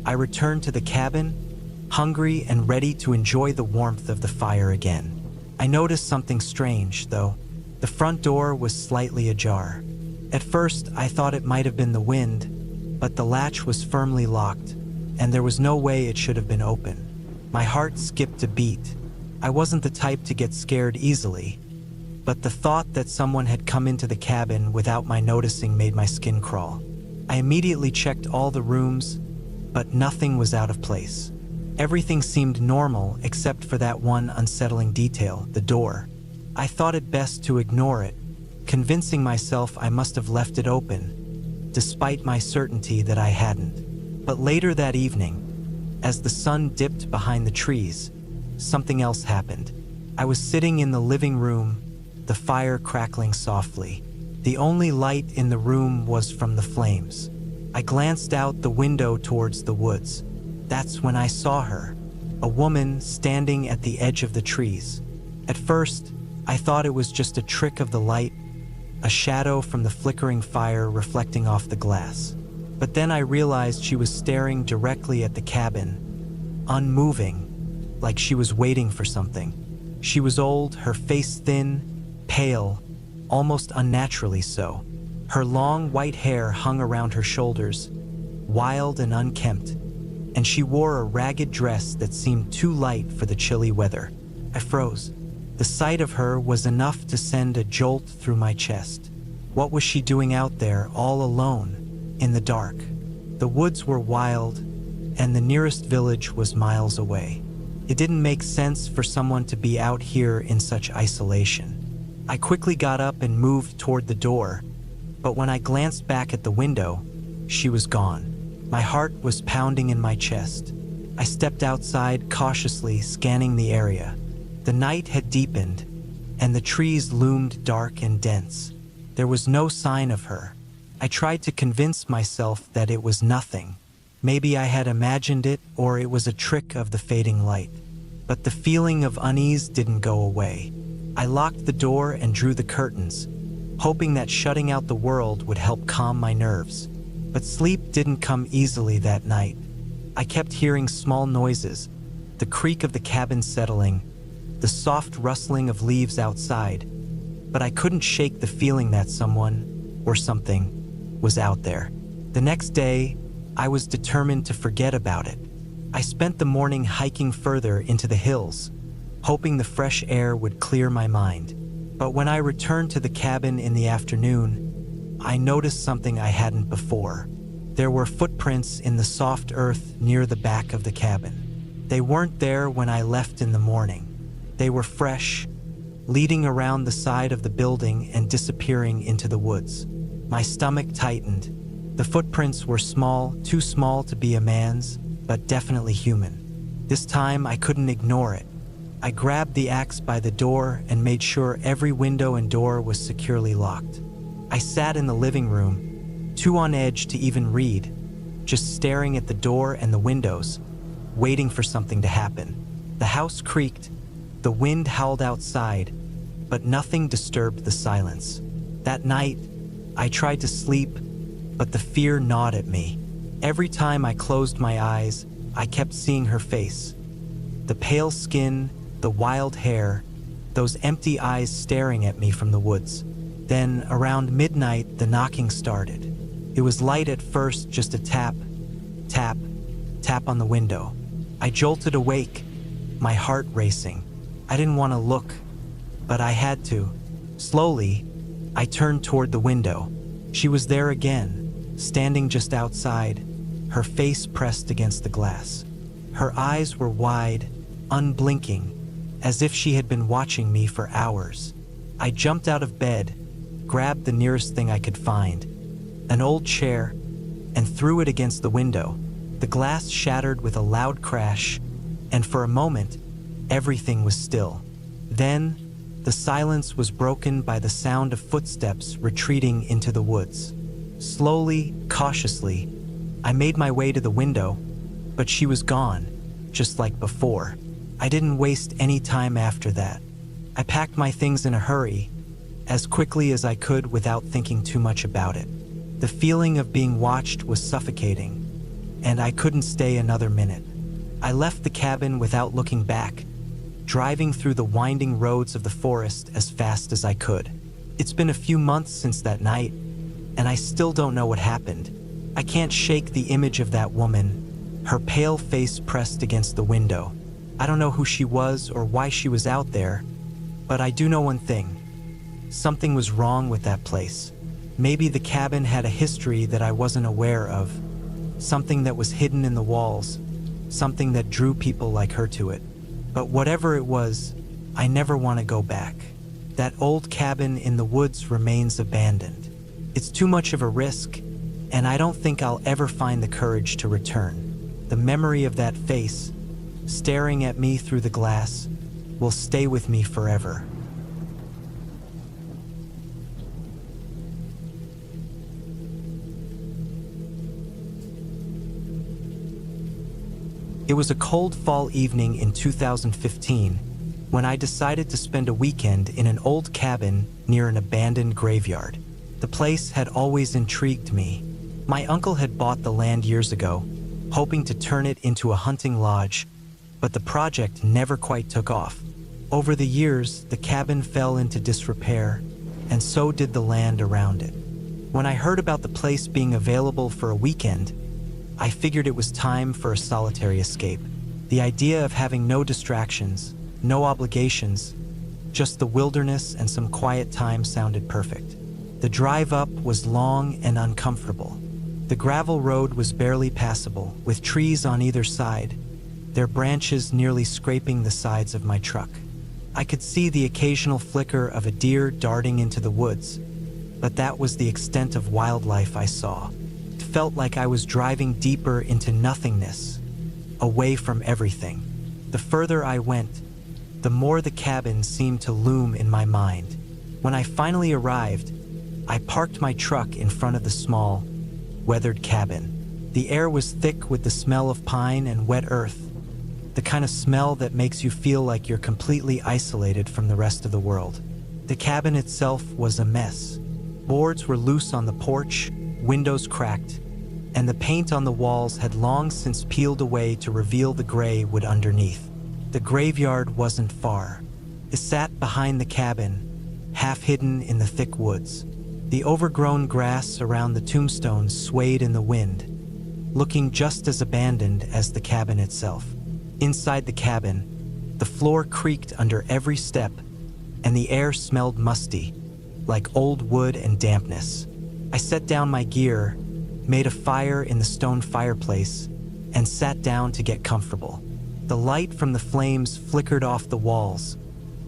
Speaker 1: I returned to the cabin, hungry and ready to enjoy the warmth of the fire again. I noticed something strange, though. The front door was slightly ajar. At first, I thought it might have been the wind, but the latch was firmly locked, and there was no way it should have been open. My heart skipped a beat. I wasn't the type to get scared easily, but the thought that someone had come into the cabin without my noticing made my skin crawl. I immediately checked all the rooms, but nothing was out of place. Everything seemed normal except for that one unsettling detail, the door. I thought it best to ignore it, convincing myself I must have left it open, despite my certainty that I hadn't. But later that evening, as the sun dipped behind the trees, something else happened. I was sitting in the living room, the fire crackling softly. The only light in the room was from the flames. I glanced out the window towards the woods. That's when I saw her, a woman standing at the edge of the trees. At first, I thought it was just a trick of the light, a shadow from the flickering fire reflecting off the glass. But then I realized she was staring directly at the cabin, unmoving, like she was waiting for something. She was old, her face thin, pale, almost unnaturally so. Her long white hair hung around her shoulders, wild and unkempt, and she wore a ragged dress that seemed too light for the chilly weather. I froze. The sight of her was enough to send a jolt through my chest. What was she doing out there, all alone, in the dark? The woods were wild, and the nearest village was miles away. It didn't make sense for someone to be out here in such isolation. I quickly got up and moved toward the door, but when I glanced back at the window, she was gone. My heart was pounding in my chest. I stepped outside cautiously, scanning the area. The night had deepened, and the trees loomed dark and dense. There was no sign of her. I tried to convince myself that it was nothing. Maybe I had imagined it, or it was a trick of the fading light. But the feeling of unease didn't go away. I locked the door and drew the curtains, hoping that shutting out the world would help calm my nerves. But sleep didn't come easily that night. I kept hearing small noises, the creak of the cabin settling, the soft rustling of leaves outside, but I couldn't shake the feeling that someone, or something, was out there. The next day, I was determined to forget about it. I spent the morning hiking further into the hills, hoping the fresh air would clear my mind. But when I returned to the cabin in the afternoon, I noticed something I hadn't before. There were footprints in the soft earth near the back of the cabin. They weren't there when I left in the morning. They were fresh, leading around the side of the building and disappearing into the woods. My stomach tightened. The footprints were small, too small to be a man's, but definitely human. This time I couldn't ignore it. I grabbed the axe by the door and made sure every window and door was securely locked. I sat in the living room, too on edge to even read, just staring at the door and the windows, waiting for something to happen. The house creaked, the wind howled outside, but nothing disturbed the silence. That night, I tried to sleep, but the fear gnawed at me. Every time I closed my eyes, I kept seeing her face. The pale skin, the wild hair, those empty eyes staring at me from the woods. Then, around midnight, the knocking started. It was light at first, just a tap, tap, tap on the window. I jolted awake, my heart racing. I didn't want to look, but I had to. Slowly, I turned toward the window. She was there again, standing just outside, her face pressed against the glass. Her eyes were wide, unblinking, as if she had been watching me for hours. I jumped out of bed, grabbed the nearest thing I could find, an old chair, and threw it against the window. The glass shattered with a loud crash, and for a moment, everything was still. Then, the silence was broken by the sound of footsteps retreating into the woods. Slowly, cautiously, I made my way to the window, but she was gone, just like before. I didn't waste any time after that. I packed my things in a hurry, as quickly as I could without thinking too much about it. The feeling of being watched was suffocating, and I couldn't stay another minute. I left the cabin without looking back, driving through the winding roads of the forest as fast as I could. It's been a few months since that night, and I still don't know what happened. I can't shake the image of that woman, her pale face pressed against the window. I don't know who she was or why she was out there, but I do know one thing. Something was wrong with that place. Maybe the cabin had a history that I wasn't aware of. Something that was hidden in the walls. Something that drew people like her to it. But whatever it was, I never want to go back. That old cabin in the woods remains abandoned. It's too much of a risk, and I don't think I'll ever find the courage to return. The memory of that face, staring at me through the glass, will stay with me forever. It was a cold fall evening in 2015 when I decided to spend a weekend in an old cabin near an abandoned graveyard. The place had always intrigued me. My uncle had bought the land years ago, hoping to turn it into a hunting lodge, but the project never quite took off. Over the years, the cabin fell into disrepair, and so did the land around it. When I heard about the place being available for a weekend, I figured it was time for a solitary escape. The idea of having no distractions, no obligations, just the wilderness and some quiet time sounded perfect. The drive up was long and uncomfortable. The gravel road was barely passable, with trees on either side, their branches nearly scraping the sides of my truck. I could see the occasional flicker of a deer darting into the woods, but that was the extent of wildlife I saw. It felt like I was driving deeper into nothingness, away from everything. The further I went, the more the cabin seemed to loom in my mind. When I finally arrived, I parked my truck in front of the small, weathered cabin. The air was thick with the smell of pine and wet earth, the kind of smell that makes you feel like you're completely isolated from the rest of the world. The cabin itself was a mess. Boards were loose on the porch, windows cracked, and the paint on the walls had long since peeled away to reveal the gray wood underneath. The graveyard wasn't far. It sat behind the cabin, half hidden in the thick woods. The overgrown grass around the tombstones swayed in the wind, looking just as abandoned as the cabin itself. Inside the cabin, the floor creaked under every step, and the air smelled musty, like old wood and dampness. I set down my gear, made a fire in the stone fireplace, and sat down to get comfortable. The light from the flames flickered off the walls,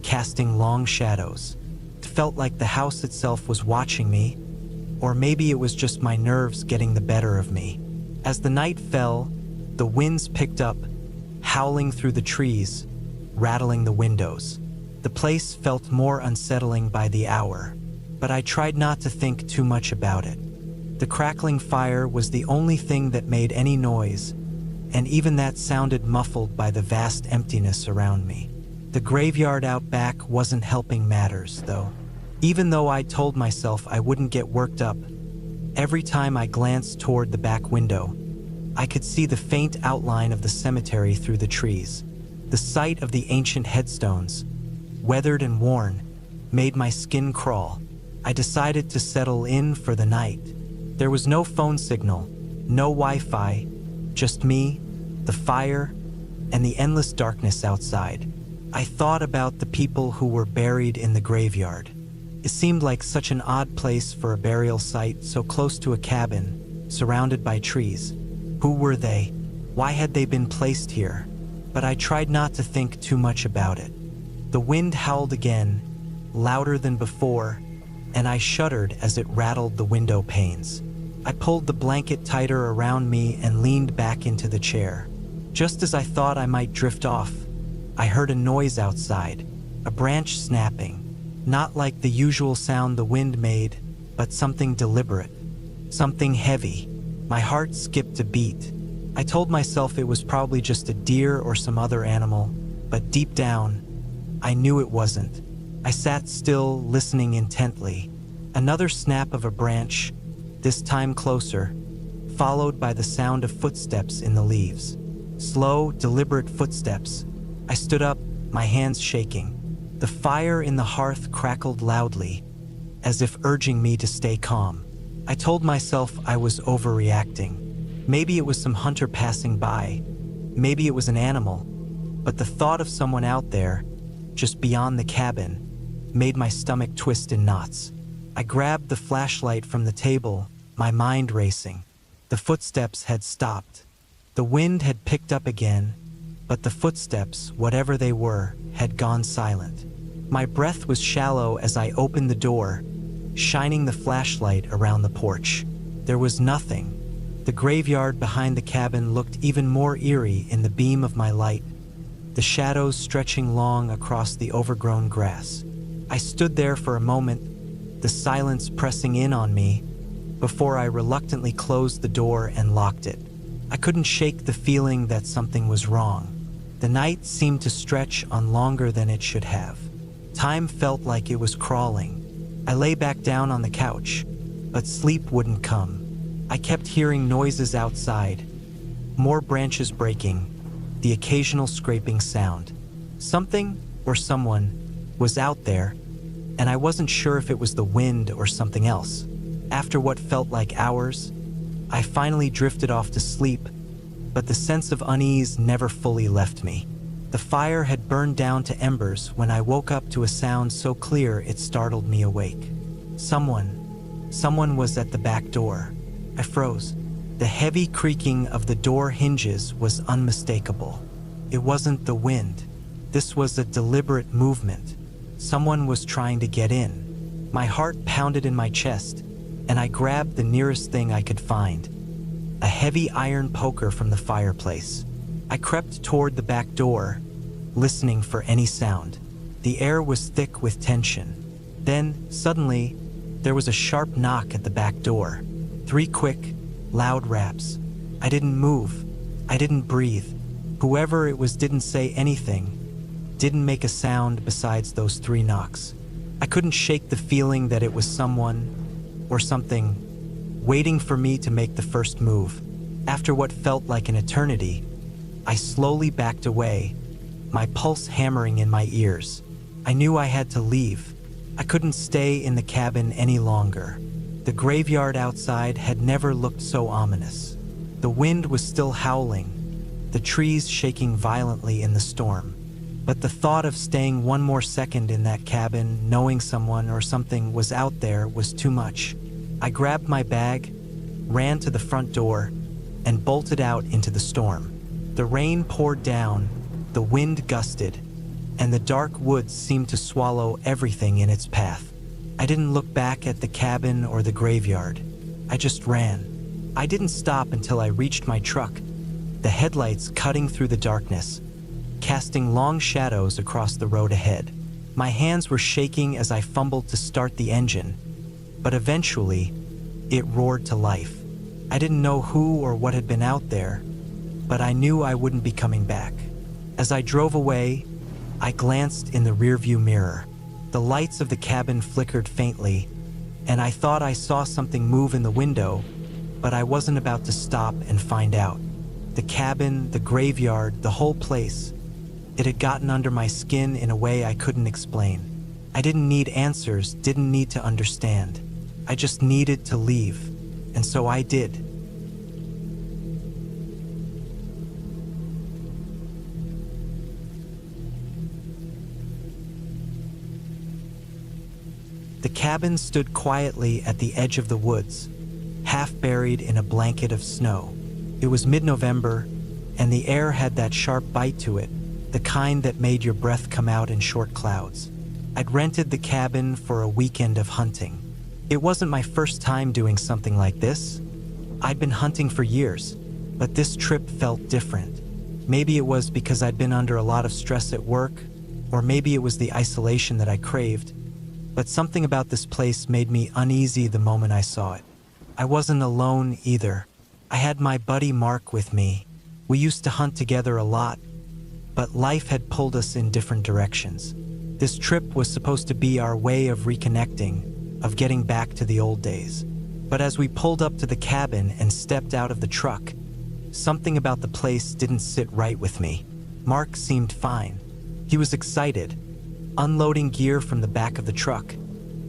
Speaker 1: casting long shadows. It felt like the house itself was watching me, or maybe it was just my nerves getting the better of me. As the night fell, the winds picked up, howling through the trees, rattling the windows. The place felt more unsettling by the hour, but I tried not to think too much about it. The crackling fire was the only thing that made any noise, and even that sounded muffled by the vast emptiness around me. The graveyard out back wasn't helping matters, though. Even though I told myself I wouldn't get worked up, every time I glanced toward the back window, I could see the faint outline of the cemetery through the trees. The sight of the ancient headstones, weathered and worn, made my skin crawl. I decided to settle in for the night. There was no phone signal, no Wi-Fi, just me, the fire, and the endless darkness outside. I thought about the people who were buried in the graveyard. It seemed like such an odd place for a burial site so close to a cabin, surrounded by trees. Who were they? Why had they been placed here? But I tried not to think too much about it. The wind howled again, louder than before, and I shuddered as it rattled the window panes. I pulled the blanket tighter around me and leaned back into the chair. Just as I thought I might drift off, I heard a noise outside, a branch snapping, not like the usual sound the wind made, but something deliberate, something heavy. My heart skipped a beat. I told myself it was probably just a deer or some other animal, but deep down, I knew it wasn't. I sat still, listening intently. Another snap of a branch, this time closer, followed by the sound of footsteps in the leaves. Slow, deliberate footsteps. I stood up, my hands shaking. The fire in the hearth crackled loudly, as if urging me to stay calm. I told myself I was overreacting. Maybe it was some hunter passing by. Maybe it was an animal. but the thought of someone out there, just beyond the cabin, made my stomach twist in knots. I grabbed the flashlight from the table, my mind racing. The footsteps had stopped. The wind had picked up again, but the footsteps, whatever they were, had gone silent. My breath was shallow as I opened the door, shining the flashlight around the porch. There was nothing. The graveyard behind the cabin looked even more eerie in the beam of my light, the shadows stretching long across the overgrown grass. I stood there for a moment, the silence pressing in on me, before I reluctantly closed the door and locked it. I couldn't shake the feeling that something was wrong. The night seemed to stretch on longer than it should have. Time felt like it was crawling. I lay back down on the couch, but sleep wouldn't come. I kept hearing noises outside, more branches breaking, the occasional scraping sound. Something or someone was out there, and I wasn't sure if it was the wind or something else. After what felt like hours, I finally drifted off to sleep, but the sense of unease never fully left me. The fire had burned down to embers when I woke up to a sound so clear it startled me awake. Someone was at the back door. I froze. The heavy creaking of the door hinges was unmistakable. It wasn't the wind. This was a deliberate movement. Someone was trying to get in. My heart pounded in my chest, and I grabbed the nearest thing I could find, a heavy iron poker from the fireplace. I crept toward the back door, listening for any sound. The air was thick with tension. Then, suddenly, there was a sharp knock at the back door. 3 quick, loud raps. I didn't move. I didn't breathe. Whoever it was didn't say anything, didn't make a sound besides those 3 knocks. I couldn't shake the feeling that it was someone or something waiting for me to make the first move. After what felt like an eternity, I slowly backed away, my pulse hammering in my ears. I knew I had to leave. I couldn't stay in the cabin any longer. The graveyard outside had never looked so ominous. The wind was still howling, the trees shaking violently in the storm. But the thought of staying one more second in that cabin, knowing someone or something was out there, was too much. I grabbed my bag, ran to the front door, and bolted out into the storm. The rain poured down, the wind gusted, and the dark woods seemed to swallow everything in its path. I didn't look back at the cabin or the graveyard. I just ran. I didn't stop until I reached my truck, the headlights cutting through the darkness, casting long shadows across the road ahead. My hands were shaking as I fumbled to start the engine, but eventually, it roared to life. I didn't know who or what had been out there, but I knew I wouldn't be coming back. As I drove away, I glanced in the rearview mirror. The lights of the cabin flickered faintly, and I thought I saw something move in the window, but I wasn't about to stop and find out. The cabin, the graveyard, the whole place. It had gotten under my skin in a way I couldn't explain. I didn't need answers, didn't need to understand. I just needed to leave, and so I did. The cabin stood quietly at the edge of the woods, half buried in a blanket of snow. It was mid-November, and the air had that sharp bite to it, the kind that made your breath come out in short clouds. I'd rented the cabin for a weekend of hunting. It wasn't my first time doing something like this. I'd been hunting for years, but this trip felt different. Maybe it was because I'd been under a lot of stress at work, or maybe it was the isolation that I craved, but something about this place made me uneasy the moment I saw it. I wasn't alone either. I had my buddy Mark with me. We used to hunt together a lot, but life had pulled us in different directions. This trip was supposed to be our way of reconnecting, of getting back to the old days. But as we pulled up to the cabin and stepped out of the truck, something about the place didn't sit right with me. Mark seemed fine. He was excited, unloading gear from the back of the truck,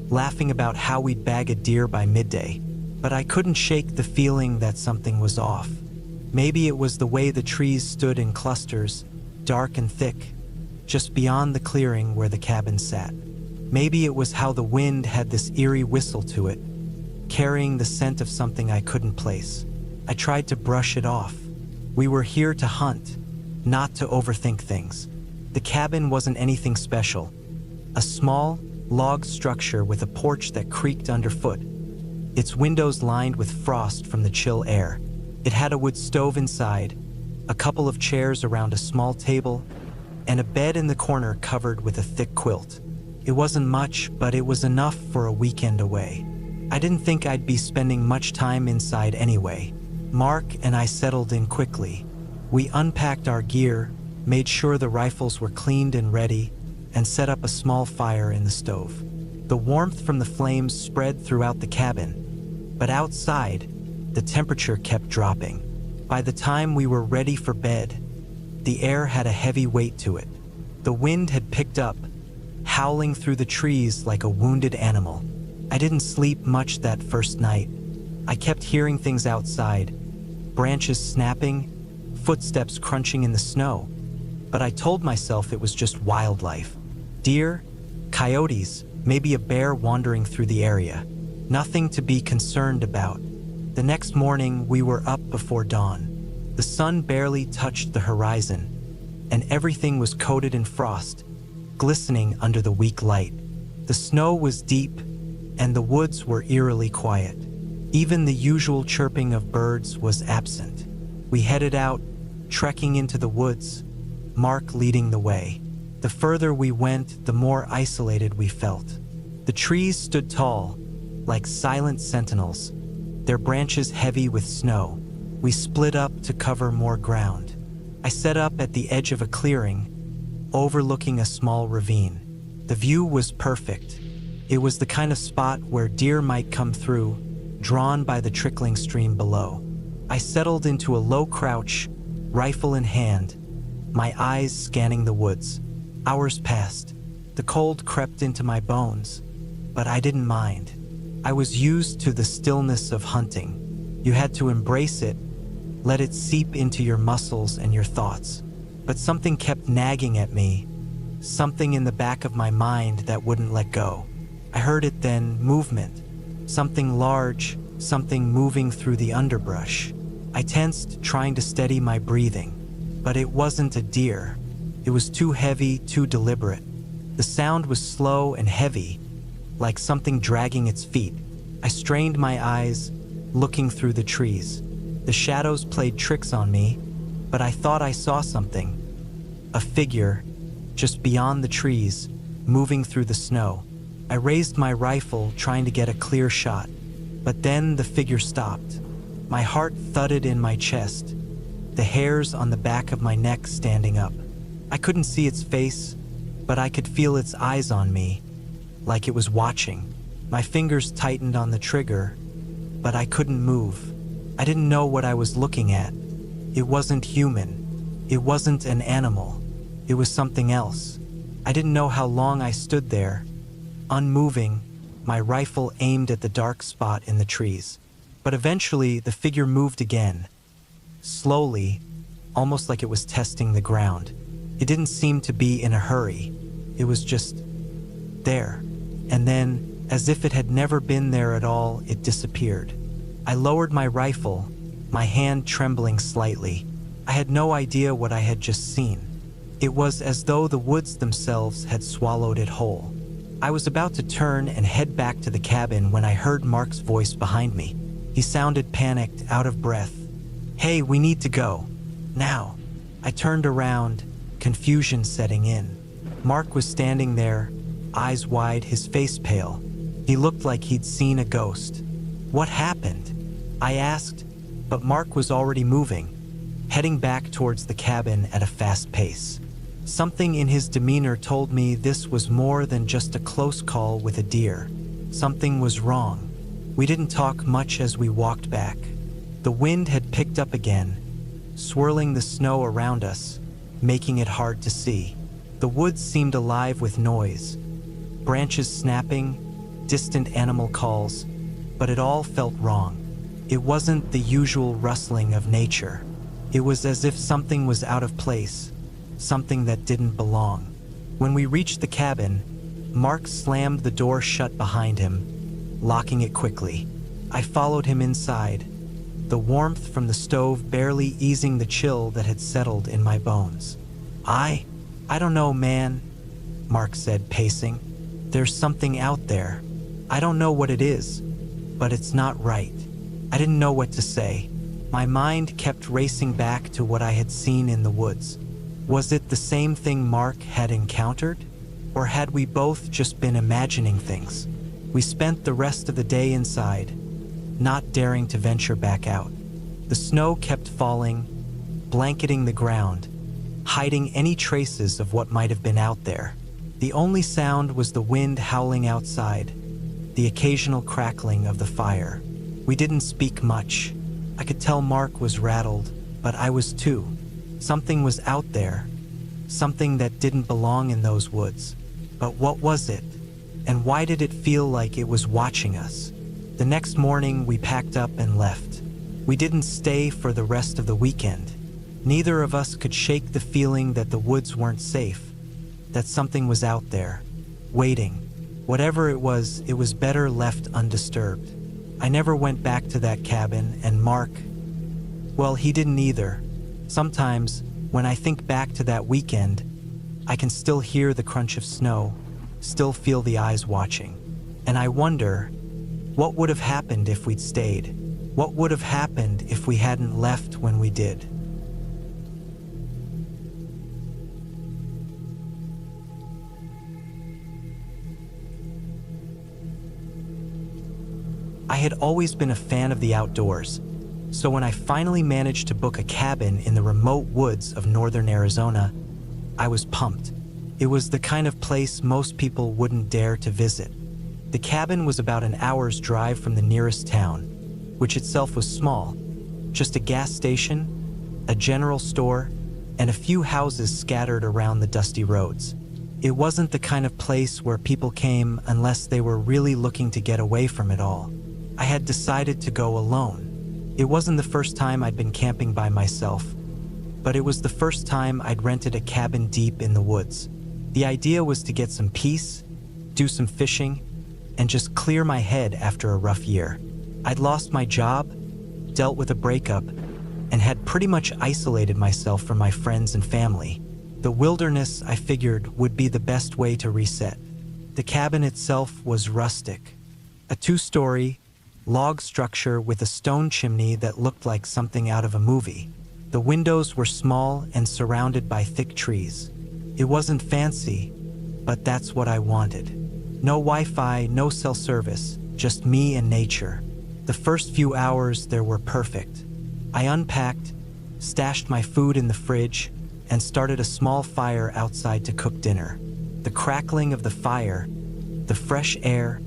Speaker 1: laughing about how we'd bag a deer by midday. But I couldn't shake the feeling that something was off. Maybe it was the way the trees stood in clusters, dark and thick, just beyond the clearing where the cabin sat. Maybe it was how the wind had this eerie whistle to it, carrying the scent of something I couldn't place. I tried to brush it off. We were here to hunt, not to overthink things. The cabin wasn't anything special. A small, log structure with a porch that creaked underfoot, its windows lined with frost from the chill air. It had a wood stove inside, a couple of chairs around a small table, and a bed in the corner covered with a thick quilt. It wasn't much, but it was enough for a weekend away. I didn't think I'd be spending much time inside anyway. Mark and I settled in quickly. We unpacked our gear, made sure the rifles were cleaned and ready, and set up a small fire in the stove. The warmth from the flames spread throughout the cabin, but outside, the temperature kept dropping. By the time we were ready for bed, the air had a heavy weight to it. The wind had picked up, howling through the trees like a wounded animal. I didn't sleep much that first night. I kept hearing things outside, branches snapping, footsteps crunching in the snow. But I told myself it was just wildlife. Deer, coyotes, maybe a bear wandering through the area. Nothing to be concerned about. The next morning, we were up before dawn. The sun barely touched the horizon, and everything was coated in frost, glistening under the weak light. The snow was deep, and the woods were eerily quiet. Even the usual chirping of birds was absent. We headed out, trekking into the woods, Mark leading the way. The further we went, the more isolated we felt. The trees stood tall, like silent sentinels, their branches heavy with snow. We split up to cover more ground. I set up at the edge of a clearing, overlooking a small ravine. The view was perfect. It was the kind of spot where deer might come through, drawn by the trickling stream below. I settled into a low crouch, rifle in hand, my eyes scanning the woods. Hours passed. The cold crept into my bones, but I didn't mind. I was used to the stillness of hunting. You had to embrace it, let it seep into your muscles and your thoughts. But something kept nagging at me, something in the back of my mind that wouldn't let go. I heard it then, movement. Something large, something moving through the underbrush. I tensed, trying to steady my breathing. But it wasn't a deer. It was too heavy, too deliberate. The sound was slow and heavy, like something dragging its feet. I strained my eyes, looking through the trees. The shadows played tricks on me, but I thought I saw something. A figure, just beyond the trees, moving through the snow. I raised my rifle, trying to get a clear shot, but then the figure stopped. My heart thudded in my chest, the hairs on the back of my neck standing up. I couldn't see its face, but I could feel its eyes on me, like it was watching. My fingers tightened on the trigger, but I couldn't move. I didn't know what I was looking at. It wasn't human. It wasn't an animal. It was something else. I didn't know how long I stood there, unmoving, my rifle aimed at the dark spot in the trees. But eventually, the figure moved again. Slowly, almost like it was testing the ground. It didn't seem to be in a hurry. It was just there. And then, as if it had never been there at all, it disappeared. I lowered my rifle, my hand trembling slightly. I had no idea what I had just seen. It was as though the woods themselves had swallowed it whole. I was about to turn and head back to the cabin when I heard Mark's voice behind me. He sounded panicked, out of breath. "Hey, we need to go. Now." I turned around, confusion setting in. Mark was standing there, eyes wide, his face pale. He looked like he'd seen a ghost. "What happened?" I asked, but Mark was already moving, heading back towards the cabin at a fast pace. Something in his demeanor told me this was more than just a close call with a deer. Something was wrong. We didn't talk much as we walked back. The wind had picked up again, swirling the snow around us, making it hard to see. The woods seemed alive with noise, branches snapping, distant animal calls, but it all felt wrong. It wasn't the usual rustling of nature. It was as if something was out of place, something that didn't belong. When we reached the cabin, Mark slammed the door shut behind him, locking it quickly. I followed him inside, the warmth from the stove barely easing the chill that had settled in my bones. I don't know, man, Mark said, pacing. There's something out there. I don't know what it is, but it's not right. I didn't know what to say. My mind kept racing back to what I had seen in the woods. Was it the same thing Mark had encountered? Or had we both just been imagining things? We spent the rest of the day inside, not daring to venture back out. The snow kept falling, blanketing the ground, hiding any traces of what might have been out there. The only sound was the wind howling outside, the occasional crackling of the fire. We didn't speak much. I could tell Mark was rattled, but I was too. Something was out there, something that didn't belong in those woods. But what was it? And why did it feel like it was watching us? The next morning, we packed up and left. We didn't stay for the rest of the weekend. Neither of us could shake the feeling that the woods weren't safe, that something was out there, waiting. Whatever it was better left undisturbed. I never went back to that cabin, and Mark, well, he didn't either. Sometimes, when I think back to that weekend, I can still hear the crunch of snow, still feel the eyes watching. And I wonder, what would have happened if we'd stayed? What would have happened if we hadn't left when we did? I had always been a fan of the outdoors, so when I finally managed to book a cabin in the remote woods of northern Arizona, I was pumped. It was the kind of place most people wouldn't dare to visit. The cabin was about an hour's drive from the nearest town, which itself was small, just a gas station, a general store, and a few houses scattered around the dusty roads. It wasn't the kind of place where people came unless they were really looking to get away from it all. I had decided to go alone. It wasn't the first time I'd been camping by myself, but it was the first time I'd rented a cabin deep in the woods. The idea was to get some peace, do some fishing, and just clear my head after a rough year. I'd lost my job, dealt with a breakup, and had pretty much isolated myself from my friends and family. The wilderness, I figured, would be the best way to reset. The cabin itself was rustic, a 2-story, log structure with a stone chimney that looked like something out of a movie. The windows were small and surrounded by thick trees. It wasn't fancy, but that's what I wanted. No Wi-Fi, no cell service, just me and nature. The first few hours there were perfect. I unpacked, stashed my food in the fridge, and started a small fire outside to cook dinner. The crackling of the fire, the fresh air,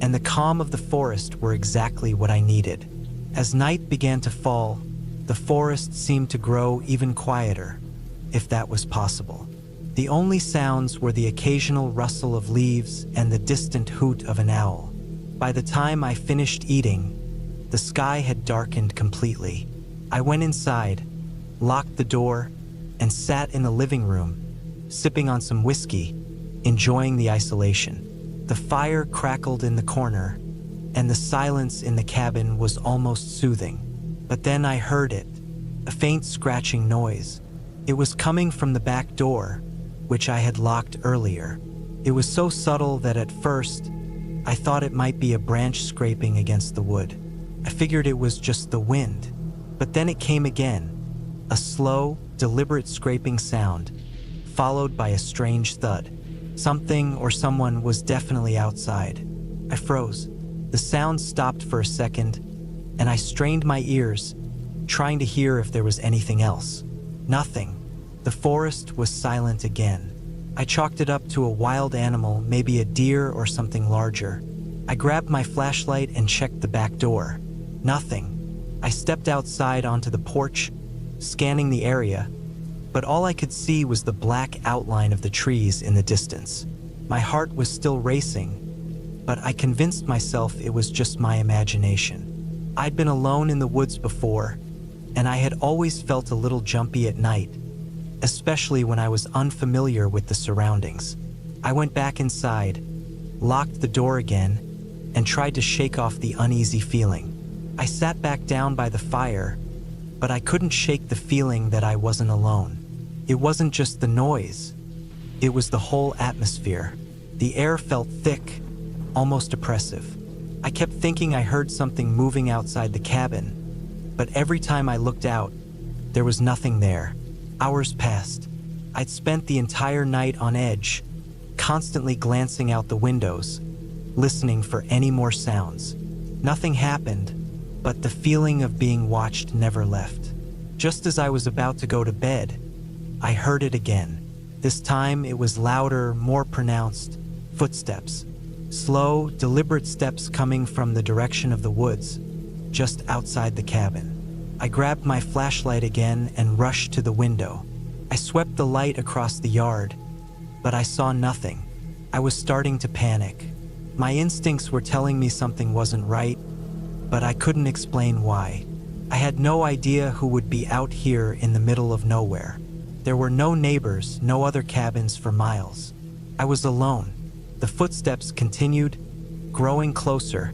Speaker 1: and the calm of the forest were exactly what I needed. As night began to fall, the forest seemed to grow even quieter, if that was possible. The only sounds were the occasional rustle of leaves and the distant hoot of an owl. By the time I finished eating, the sky had darkened completely. I went inside, locked the door, and sat in the living room, sipping on some whiskey, enjoying the isolation. The fire crackled in the corner, and the silence in the cabin was almost soothing. But then I heard it, a faint scratching noise. It was coming from the back door, which I had locked earlier. It was so subtle that at first, I thought it might be a branch scraping against the wood. I figured it was just the wind. But then it came again, a slow, deliberate scraping sound, followed by a strange thud. Something or someone was definitely outside. I froze. The sound stopped for a second, and I strained my ears, trying to hear if there was anything else. Nothing. The forest was silent again. I chalked it up to a wild animal, maybe a deer or something larger. I grabbed my flashlight and checked the back door. Nothing. I stepped outside onto the porch, scanning the area, but all I could see was the black outline of the trees in the distance. My heart was still racing, but I convinced myself it was just my imagination. I'd been alone in the woods before, and I had always felt a little jumpy at night, especially when I was unfamiliar with the surroundings. I went back inside, locked the door again, and tried to shake off the uneasy feeling. I sat back down by the fire, but I couldn't shake the feeling that I wasn't alone. It wasn't just the noise, it was the whole atmosphere. The air felt thick, almost oppressive. I kept thinking I heard something moving outside the cabin, but every time I looked out, there was nothing there. Hours passed. I'd spent the entire night on edge, constantly glancing out the windows, listening for any more sounds. Nothing happened, but the feeling of being watched never left. Just as I was about to go to bed, I heard it again. This time it was louder, more pronounced. Footsteps. Slow, deliberate steps coming from the direction of the woods, just outside the cabin. I grabbed my flashlight again and rushed to the window. I swept the light across the yard, but I saw nothing. I was starting to panic. My instincts were telling me something wasn't right, but I couldn't explain why. I had no idea who would be out here in the middle of nowhere. There were no neighbors, no other cabins for miles. I was alone. The footsteps continued, growing closer,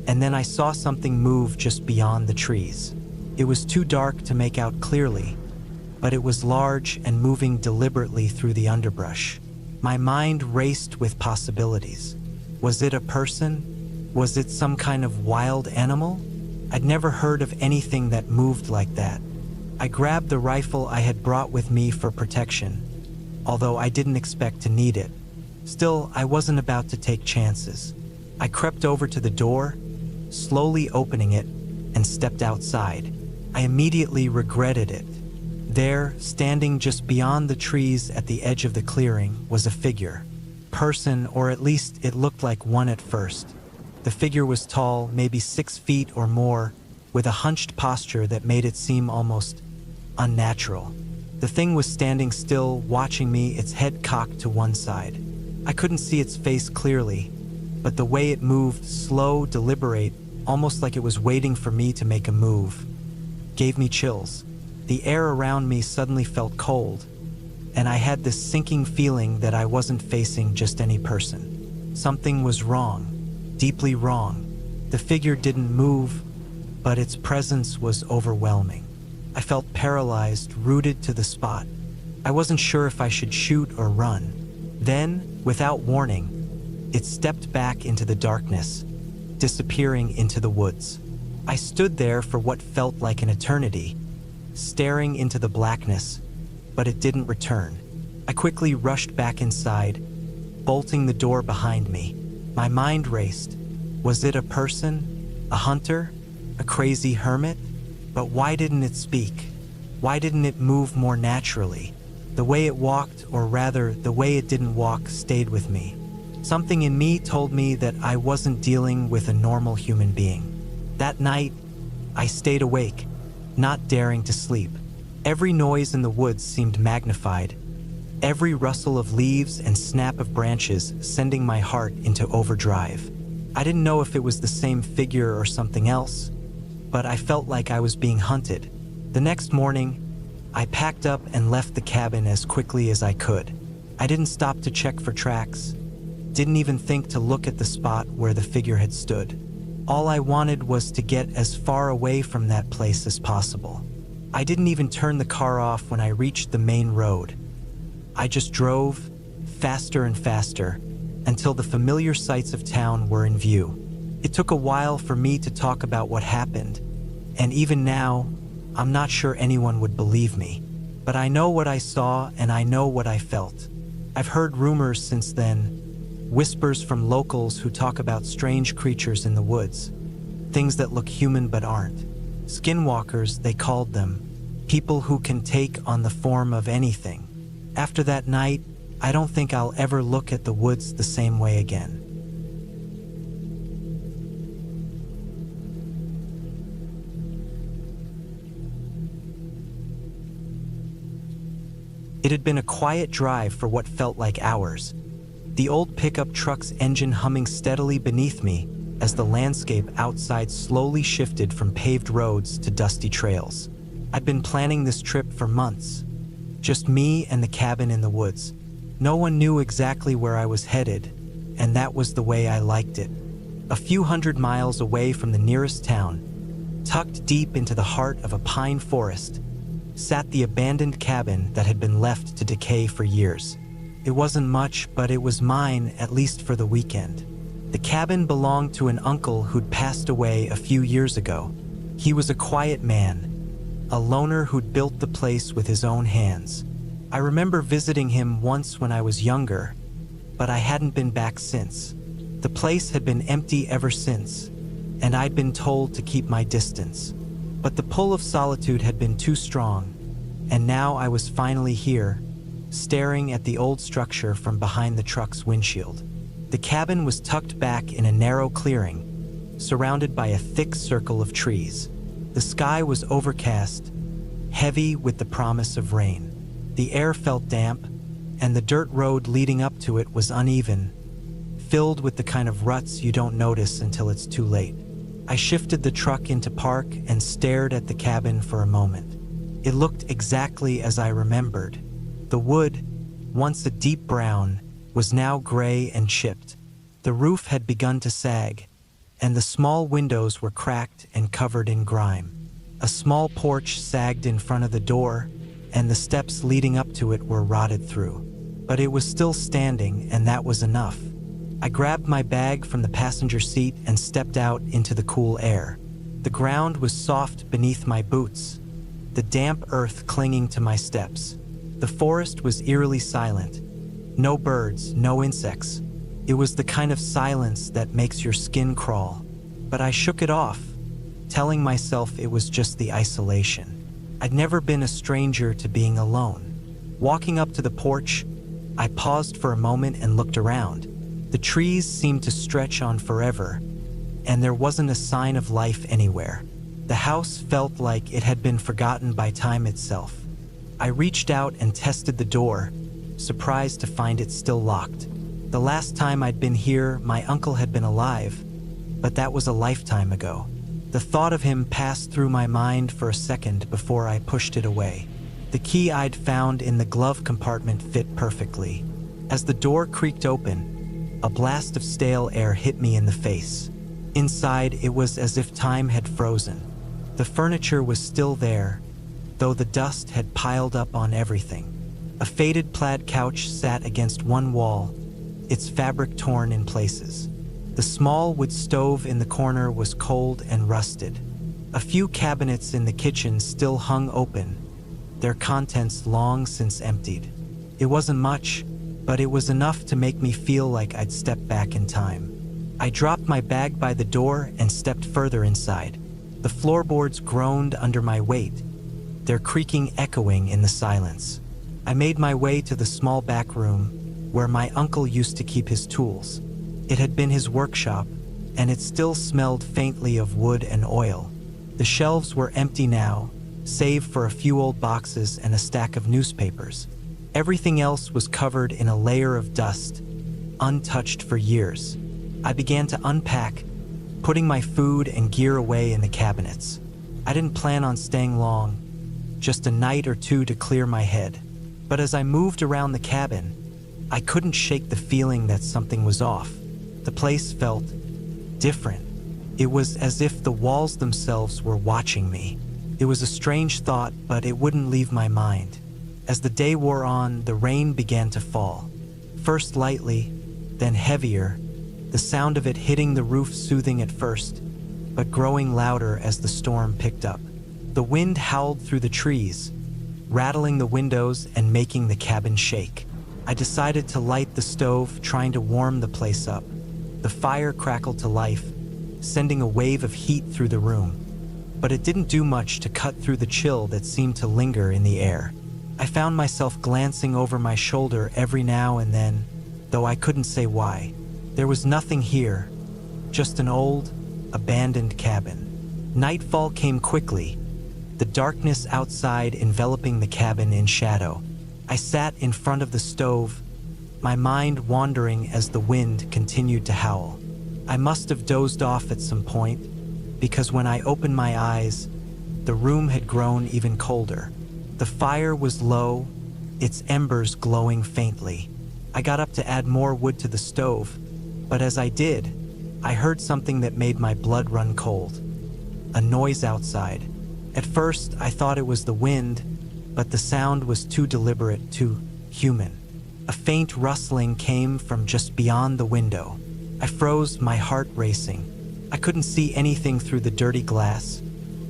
Speaker 1: and then I saw something move just beyond the trees. It was too dark to make out clearly, but it was large and moving deliberately through the underbrush. My mind raced with possibilities. Was it a person? Was it some kind of wild animal? I'd never heard of anything that moved like that. I grabbed the rifle I had brought with me for protection, although I didn't expect to need it. Still, I wasn't about to take chances. I crept over to the door, slowly opening it, and stepped outside. I immediately regretted it. There, standing just beyond the trees at the edge of the clearing, was a figure. Person, or at least it looked like one at first. The figure was tall, maybe 6 feet or more, with a hunched posture that made it seem almost unnatural. The thing was standing still, watching me, its head cocked to one side. I couldn't see its face clearly, but the way it moved, slow, deliberate, almost like it was waiting for me to make a move, gave me chills. The air around me suddenly felt cold, and I had this sinking feeling that I wasn't facing just any person. Something was wrong, deeply wrong. The figure didn't move, but its presence was overwhelming. I felt paralyzed, rooted to the spot. I wasn't sure if I should shoot or run. Then, without warning, it stepped back into the darkness, disappearing into the woods. I stood there for what felt like an eternity, staring into the blackness, but it didn't return. I quickly rushed back inside, bolting the door behind me. My mind raced. Was it a person? A hunter? A crazy hermit? But why didn't it speak? Why didn't it move more naturally? The way it walked, or rather, the way it didn't walk, stayed with me. Something in me told me that I wasn't dealing with a normal human being. That night, I stayed awake, not daring to sleep. Every noise in the woods seemed magnified, every rustle of leaves and snap of branches sending my heart into overdrive. I didn't know if it was the same figure or something else, but I felt like I was being hunted. The next morning, I packed up and left the cabin as quickly as I could. I didn't stop to check for tracks, didn't even think to look at the spot where the figure had stood. All I wanted was to get as far away from that place as possible. I didn't even turn the car off when I reached the main road. I just drove, faster and faster, until the familiar sights of town were in view. It took a while for me to talk about what happened, and even now, I'm not sure anyone would believe me. But I know what I saw and I know what I felt. I've heard rumors since then, whispers from locals who talk about strange creatures in the woods, things that look human but aren't. Skinwalkers, they called them, people who can take on the form of anything. After that night, I don't think I'll ever look at the woods the same way again. It had been a quiet drive for what felt like hours. The old pickup truck's engine humming steadily beneath me as the landscape outside slowly shifted from paved roads to dusty trails. I'd been planning this trip for months, Just me and the cabin in the woods. No one knew exactly where I was headed, and that was the way I liked it. A few hundred miles away from the nearest town, tucked deep into the heart of a pine forest, sat the abandoned cabin that had been left to decay for years. It wasn't much, but it was mine, at least for the weekend. The cabin belonged to an uncle who'd passed away a few years ago. He was a quiet man, a loner who'd built the place with his own hands. I remember visiting him once when I was younger, but I hadn't been back since. The place had been empty ever since, and I'd been told to keep my distance. But the pull of solitude had been too strong, and now I was finally here, staring at the old structure from behind the truck's windshield. The cabin was tucked back in a narrow clearing, surrounded by a thick circle of trees. The sky was overcast, heavy with the promise of rain. The air felt damp, and the dirt road leading up to it was uneven, filled with the kind of ruts you don't notice until it's too late. I shifted the truck into park and stared at the cabin for a moment. It looked exactly as I remembered. The wood, once a deep brown, was now gray and chipped. The roof had begun to sag, and the small windows were cracked and covered in grime. A small porch sagged in front of the door, and the steps leading up to it were rotted through. But it was still standing, and that was enough. I grabbed my bag from the passenger seat and stepped out into the cool air. The ground was soft beneath my boots, the damp earth clinging to my steps. The forest was eerily silent. No birds, no insects. It was the kind of silence that makes your skin crawl. But I shook it off, telling myself it was just the isolation. I'd never been a stranger to being alone. Walking up to the porch, I paused for a moment and looked around. The trees seemed to stretch on forever, and there wasn't a sign of life anywhere. The house felt like it had been forgotten by time itself. I reached out and tested the door, surprised to find it still locked. The last time I'd been here, my uncle had been alive, but that was a lifetime ago. The thought of him passed through my mind for a second before I pushed it away. The key I'd found in the glove compartment fit perfectly. As the door creaked open, a blast of stale air hit me in the face. Inside, it was as if time had frozen. The furniture was still there, though the dust had piled up on everything. A faded plaid couch sat against one wall, its fabric torn in places. The small wood stove in the corner was cold and rusted. A few cabinets in the kitchen still hung open, their contents long since emptied. It wasn't much, but it was enough to make me feel like I'd stepped back in time. I dropped my bag by the door and stepped further inside. The floorboards groaned under my weight, their creaking echoing in the silence. I made my way to the small back room where my uncle used to keep his tools. It had been his workshop, and it still smelled faintly of wood and oil. The shelves were empty now, save for a few old boxes and a stack of newspapers. Everything else was covered in a layer of dust, untouched for years. I began to unpack, putting my food and gear away in the cabinets. I didn't plan on staying long, just a night or two to clear my head. But as I moved around the cabin, I couldn't shake the feeling that something was off. The place felt different. It was as if the walls themselves were watching me. It was a strange thought, but it wouldn't leave my mind. As the day wore on, the rain began to fall. First lightly, then heavier, the sound of it hitting the roof soothing at first, but growing louder as the storm picked up. The wind howled through the trees, rattling the windows and making the cabin shake. I decided to light the stove, trying to warm the place up. The fire crackled to life, sending a wave of heat through the room. But it didn't do much to cut through the chill that seemed to linger in the air. I found myself glancing over my shoulder every now and then, though I couldn't say why. There was nothing here, just an old, abandoned cabin. Nightfall came quickly, the darkness outside enveloping the cabin in shadow. I sat in front of the stove, my mind wandering as the wind continued to howl. I must have dozed off at some point, because when I opened my eyes, the room had grown even colder. The fire was low, its embers glowing faintly. I got up to add more wood to the stove, but as I did, I heard something that made my blood run cold. A noise outside. At first, I thought it was the wind, but the sound was too deliberate, too human. A faint rustling came from just beyond the window. I froze, my heart racing. I couldn't see anything through the dirty glass,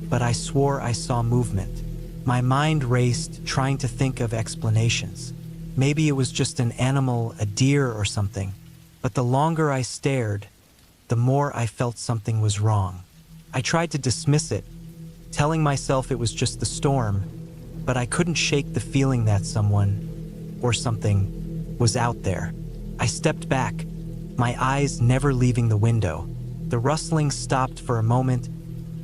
Speaker 1: but I swore I saw movement. My mind raced, trying to think of explanations. Maybe it was just an animal, a deer or something. But the longer I stared, the more I felt something was wrong. I tried to dismiss it, telling myself it was just the storm, but I couldn't shake the feeling that someone, or something, was out there. I stepped back, my eyes never leaving the window. The rustling stopped for a moment,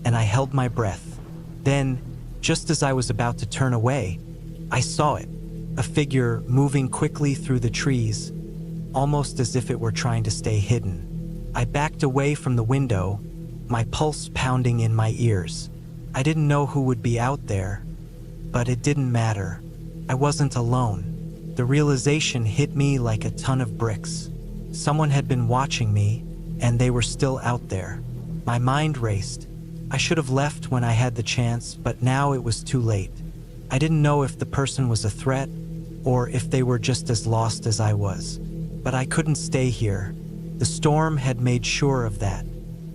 Speaker 1: and I held my breath. Then, just as I was about to turn away, I saw it, a figure moving quickly through the trees, almost as if it were trying to stay hidden. I backed away from the window, my pulse pounding in my ears. I didn't know who would be out there, but it didn't matter. I wasn't alone. The realization hit me like a ton of bricks. Someone had been watching me, and they were still out there. My mind raced. I should have left when I had the chance, but now it was too late. I didn't know if the person was a threat, or if they were just as lost as I was. But I couldn't stay here. The storm had made sure of that.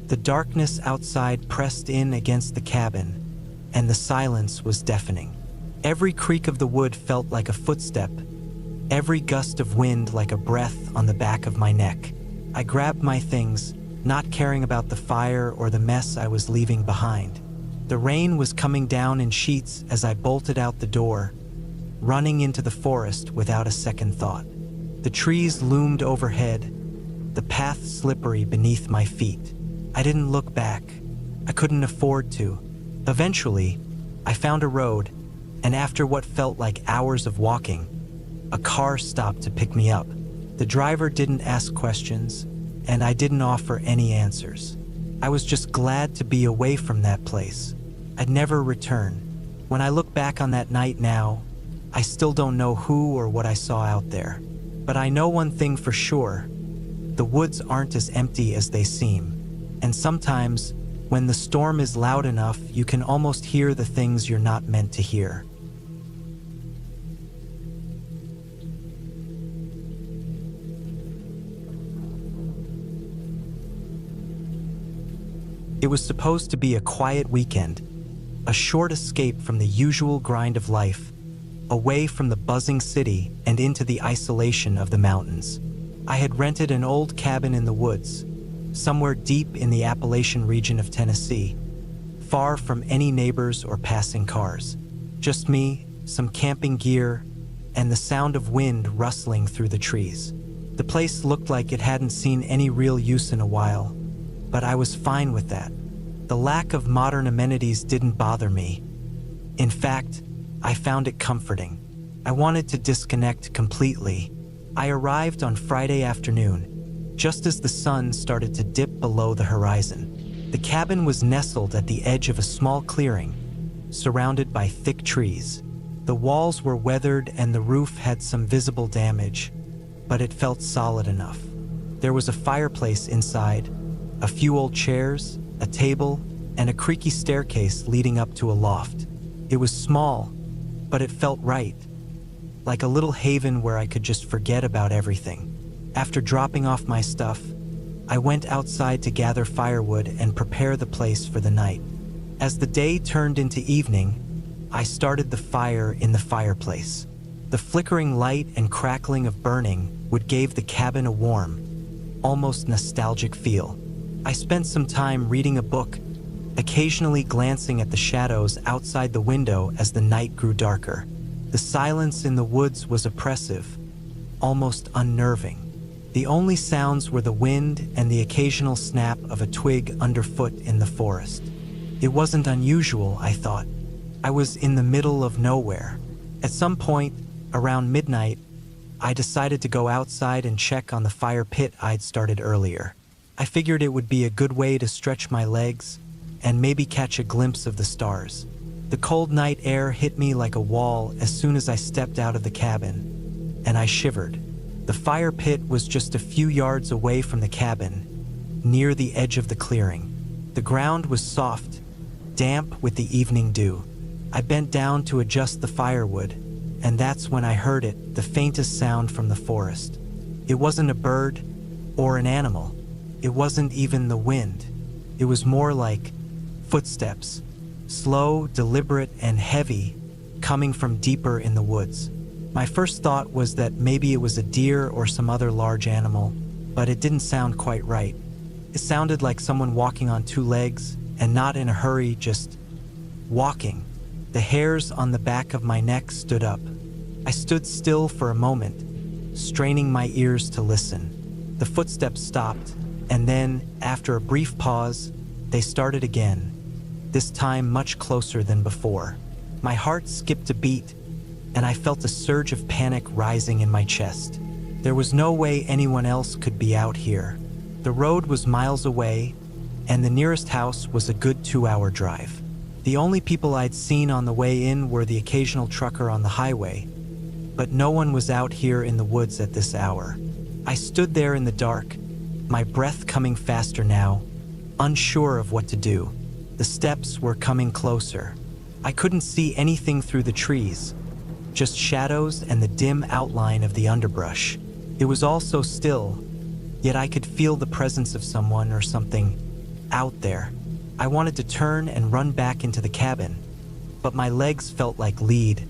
Speaker 1: The darkness outside pressed in against the cabin, and the silence was deafening. Every creak of the wood felt like a footstep, every gust of wind like a breath on the back of my neck. I grabbed my things, not caring about the fire or the mess I was leaving behind. The rain was coming down in sheets as I bolted out the door, running into the forest without a second thought. The trees loomed overhead, the path slippery beneath my feet. I didn't look back. I couldn't afford to. Eventually, I found a road, and after what felt like hours of walking, a car stopped to pick me up. The driver didn't ask questions, and I didn't offer any answers. I was just glad to be away from that place. I'd never return. When I look back on that night now, I still don't know who or what I saw out there. But I know one thing for sure. The woods aren't as empty as they seem. And sometimes, when the storm is loud enough, you can almost hear the things you're not meant to hear. It was supposed to be a quiet weekend, a short escape from the usual grind of life, away from the buzzing city and into the isolation of the mountains. I had rented an old cabin in the woods, somewhere deep in the Appalachian region of Tennessee, far from any neighbors or passing cars. Just me, some camping gear, and the sound of wind rustling through the trees. The place looked like it hadn't seen any real use in a while, but I was fine with that. The lack of modern amenities didn't bother me. In fact, I found it comforting. I wanted to disconnect completely. I arrived on Friday afternoon, just as the sun started to dip below the horizon. The cabin was nestled at the edge of a small clearing, surrounded by thick trees. The walls were weathered and the roof had some visible damage, but it felt solid enough. There was a fireplace inside, a few old chairs, a table, and a creaky staircase leading up to a loft. It was small, but it felt right, like a little haven where I could just forget about everything. After dropping off my stuff, I went outside to gather firewood and prepare the place for the night. As the day turned into evening, I started the fire in the fireplace. The flickering light and crackling of burning wood gave the cabin a warm, almost nostalgic feel. I spent some time reading a book, occasionally glancing at the shadows outside the window as the night grew darker. The silence in the woods was oppressive, almost unnerving. The only sounds were the wind and the occasional snap of a twig underfoot in the forest. It wasn't unusual, I thought. I was in the middle of nowhere. At some point, around midnight, I decided to go outside and check on the fire pit I'd started earlier. I figured it would be a good way to stretch my legs and maybe catch a glimpse of the stars. The cold night air hit me like a wall as soon as I stepped out of the cabin, and I shivered. The fire pit was just a few yards away from the cabin, near the edge of the clearing. The ground was soft, damp with the evening dew. I bent down to adjust the firewood, and that's when I heard it, the faintest sound from the forest. It wasn't a bird or an animal. It wasn't even the wind. It was more like footsteps, slow, deliberate, and heavy, coming from deeper in the woods. My first thought was that maybe it was a deer or some other large animal, but it didn't sound quite right. It sounded like someone walking on two legs, and not in a hurry, just walking. The hairs on the back of my neck stood up. I stood still for a moment, straining my ears to listen. The footsteps stopped, and then, after a brief pause, they started again, this time much closer than before. My heart skipped a beat, and I felt a surge of panic rising in my chest. There was no way anyone else could be out here. The road was miles away, and the nearest house was a good 2-hour drive. The only people I'd seen on the way in were the occasional trucker on the highway, but no one was out here in the woods at this hour. I stood there in the dark, my breath coming faster now, unsure of what to do. The steps were coming closer. I couldn't see anything through the trees, just shadows and the dim outline of the underbrush. It was all so still, yet I could feel the presence of someone or something out there. I wanted to turn and run back into the cabin, but my legs felt like lead,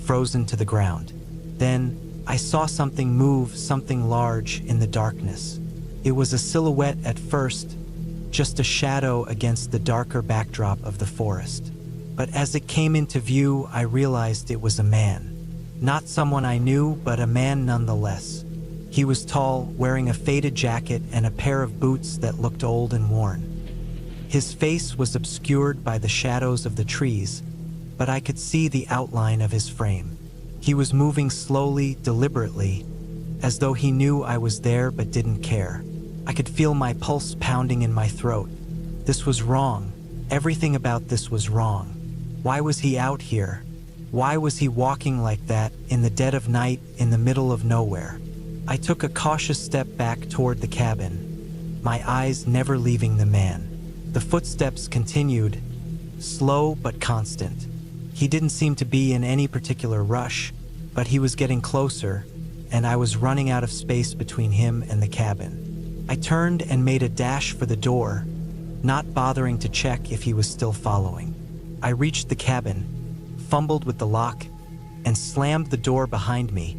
Speaker 1: frozen to the ground. Then I saw something move, something large in the darkness. It was a silhouette at first, just a shadow against the darker backdrop of the forest. But as it came into view, I realized it was a man. Not someone I knew, but a man nonetheless. He was tall, wearing a faded jacket and a pair of boots that looked old and worn. His face was obscured by the shadows of the trees, but I could see the outline of his frame. He was moving slowly, deliberately, as though he knew I was there but didn't care. I could feel my pulse pounding in my throat. This was wrong. Everything about this was wrong. Why was he out here? Why was he walking like that in the dead of night in the middle of nowhere? I took a cautious step back toward the cabin, my eyes never leaving the man. The footsteps continued, slow but constant. He didn't seem to be in any particular rush, but he was getting closer, and I was running out of space between him and the cabin. I turned and made a dash for the door, not bothering to check if he was still following. I reached the cabin, fumbled with the lock, and slammed the door behind me,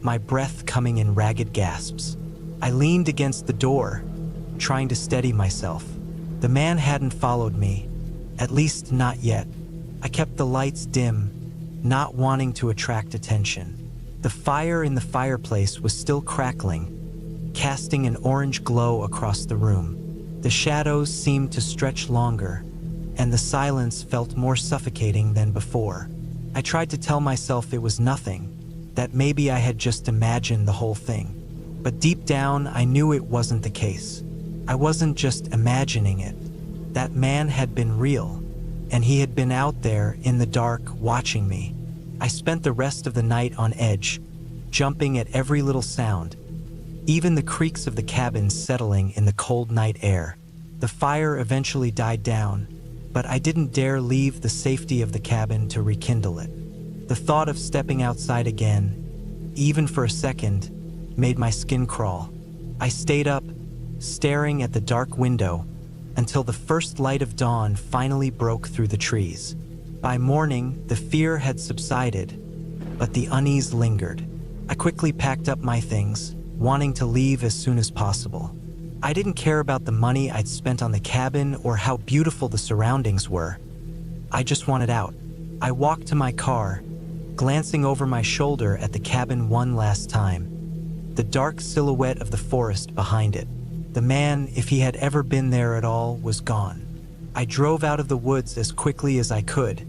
Speaker 1: my breath coming in ragged gasps. I leaned against the door, trying to steady myself. The man hadn't followed me, at least not yet. I kept the lights dim, not wanting to attract attention. The fire in the fireplace was still crackling, casting an orange glow across the room. The shadows seemed to stretch longer, and the silence felt more suffocating than before. I tried to tell myself it was nothing, that maybe I had just imagined the whole thing. But deep down, I knew it wasn't the case. I wasn't just imagining it. That man had been real, and he had been out there in the dark watching me. I spent the rest of the night on edge, jumping at every little sound, even the creaks of the cabin settling in the cold night air. The fire eventually died down, but I didn't dare leave the safety of the cabin to rekindle it. The thought of stepping outside again, even for a second, made my skin crawl. I stayed up, staring at the dark window, until the first light of dawn finally broke through the trees. By morning, the fear had subsided, but the unease lingered. I quickly packed up my things, wanting to leave as soon as possible. I didn't care about the money I'd spent on the cabin or how beautiful the surroundings were. I just wanted out. I walked to my car, glancing over my shoulder at the cabin one last time, the dark silhouette of the forest behind it. The man, if he had ever been there at all, was gone. I drove out of the woods as quickly as I could,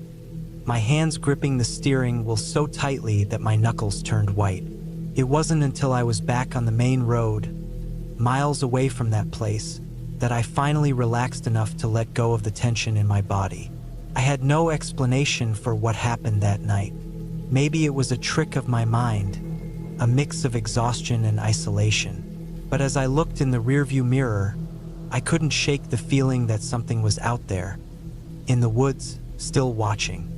Speaker 1: my hands gripping the steering wheel so tightly that my knuckles turned white. It wasn't until I was back on the main road, miles away from that place, that I finally relaxed enough to let go of the tension in my body. I had no explanation for what happened that night. Maybe it was a trick of my mind, a mix of exhaustion and isolation. But as I looked in the rearview mirror, I couldn't shake the feeling that something was out there, in the woods, still watching.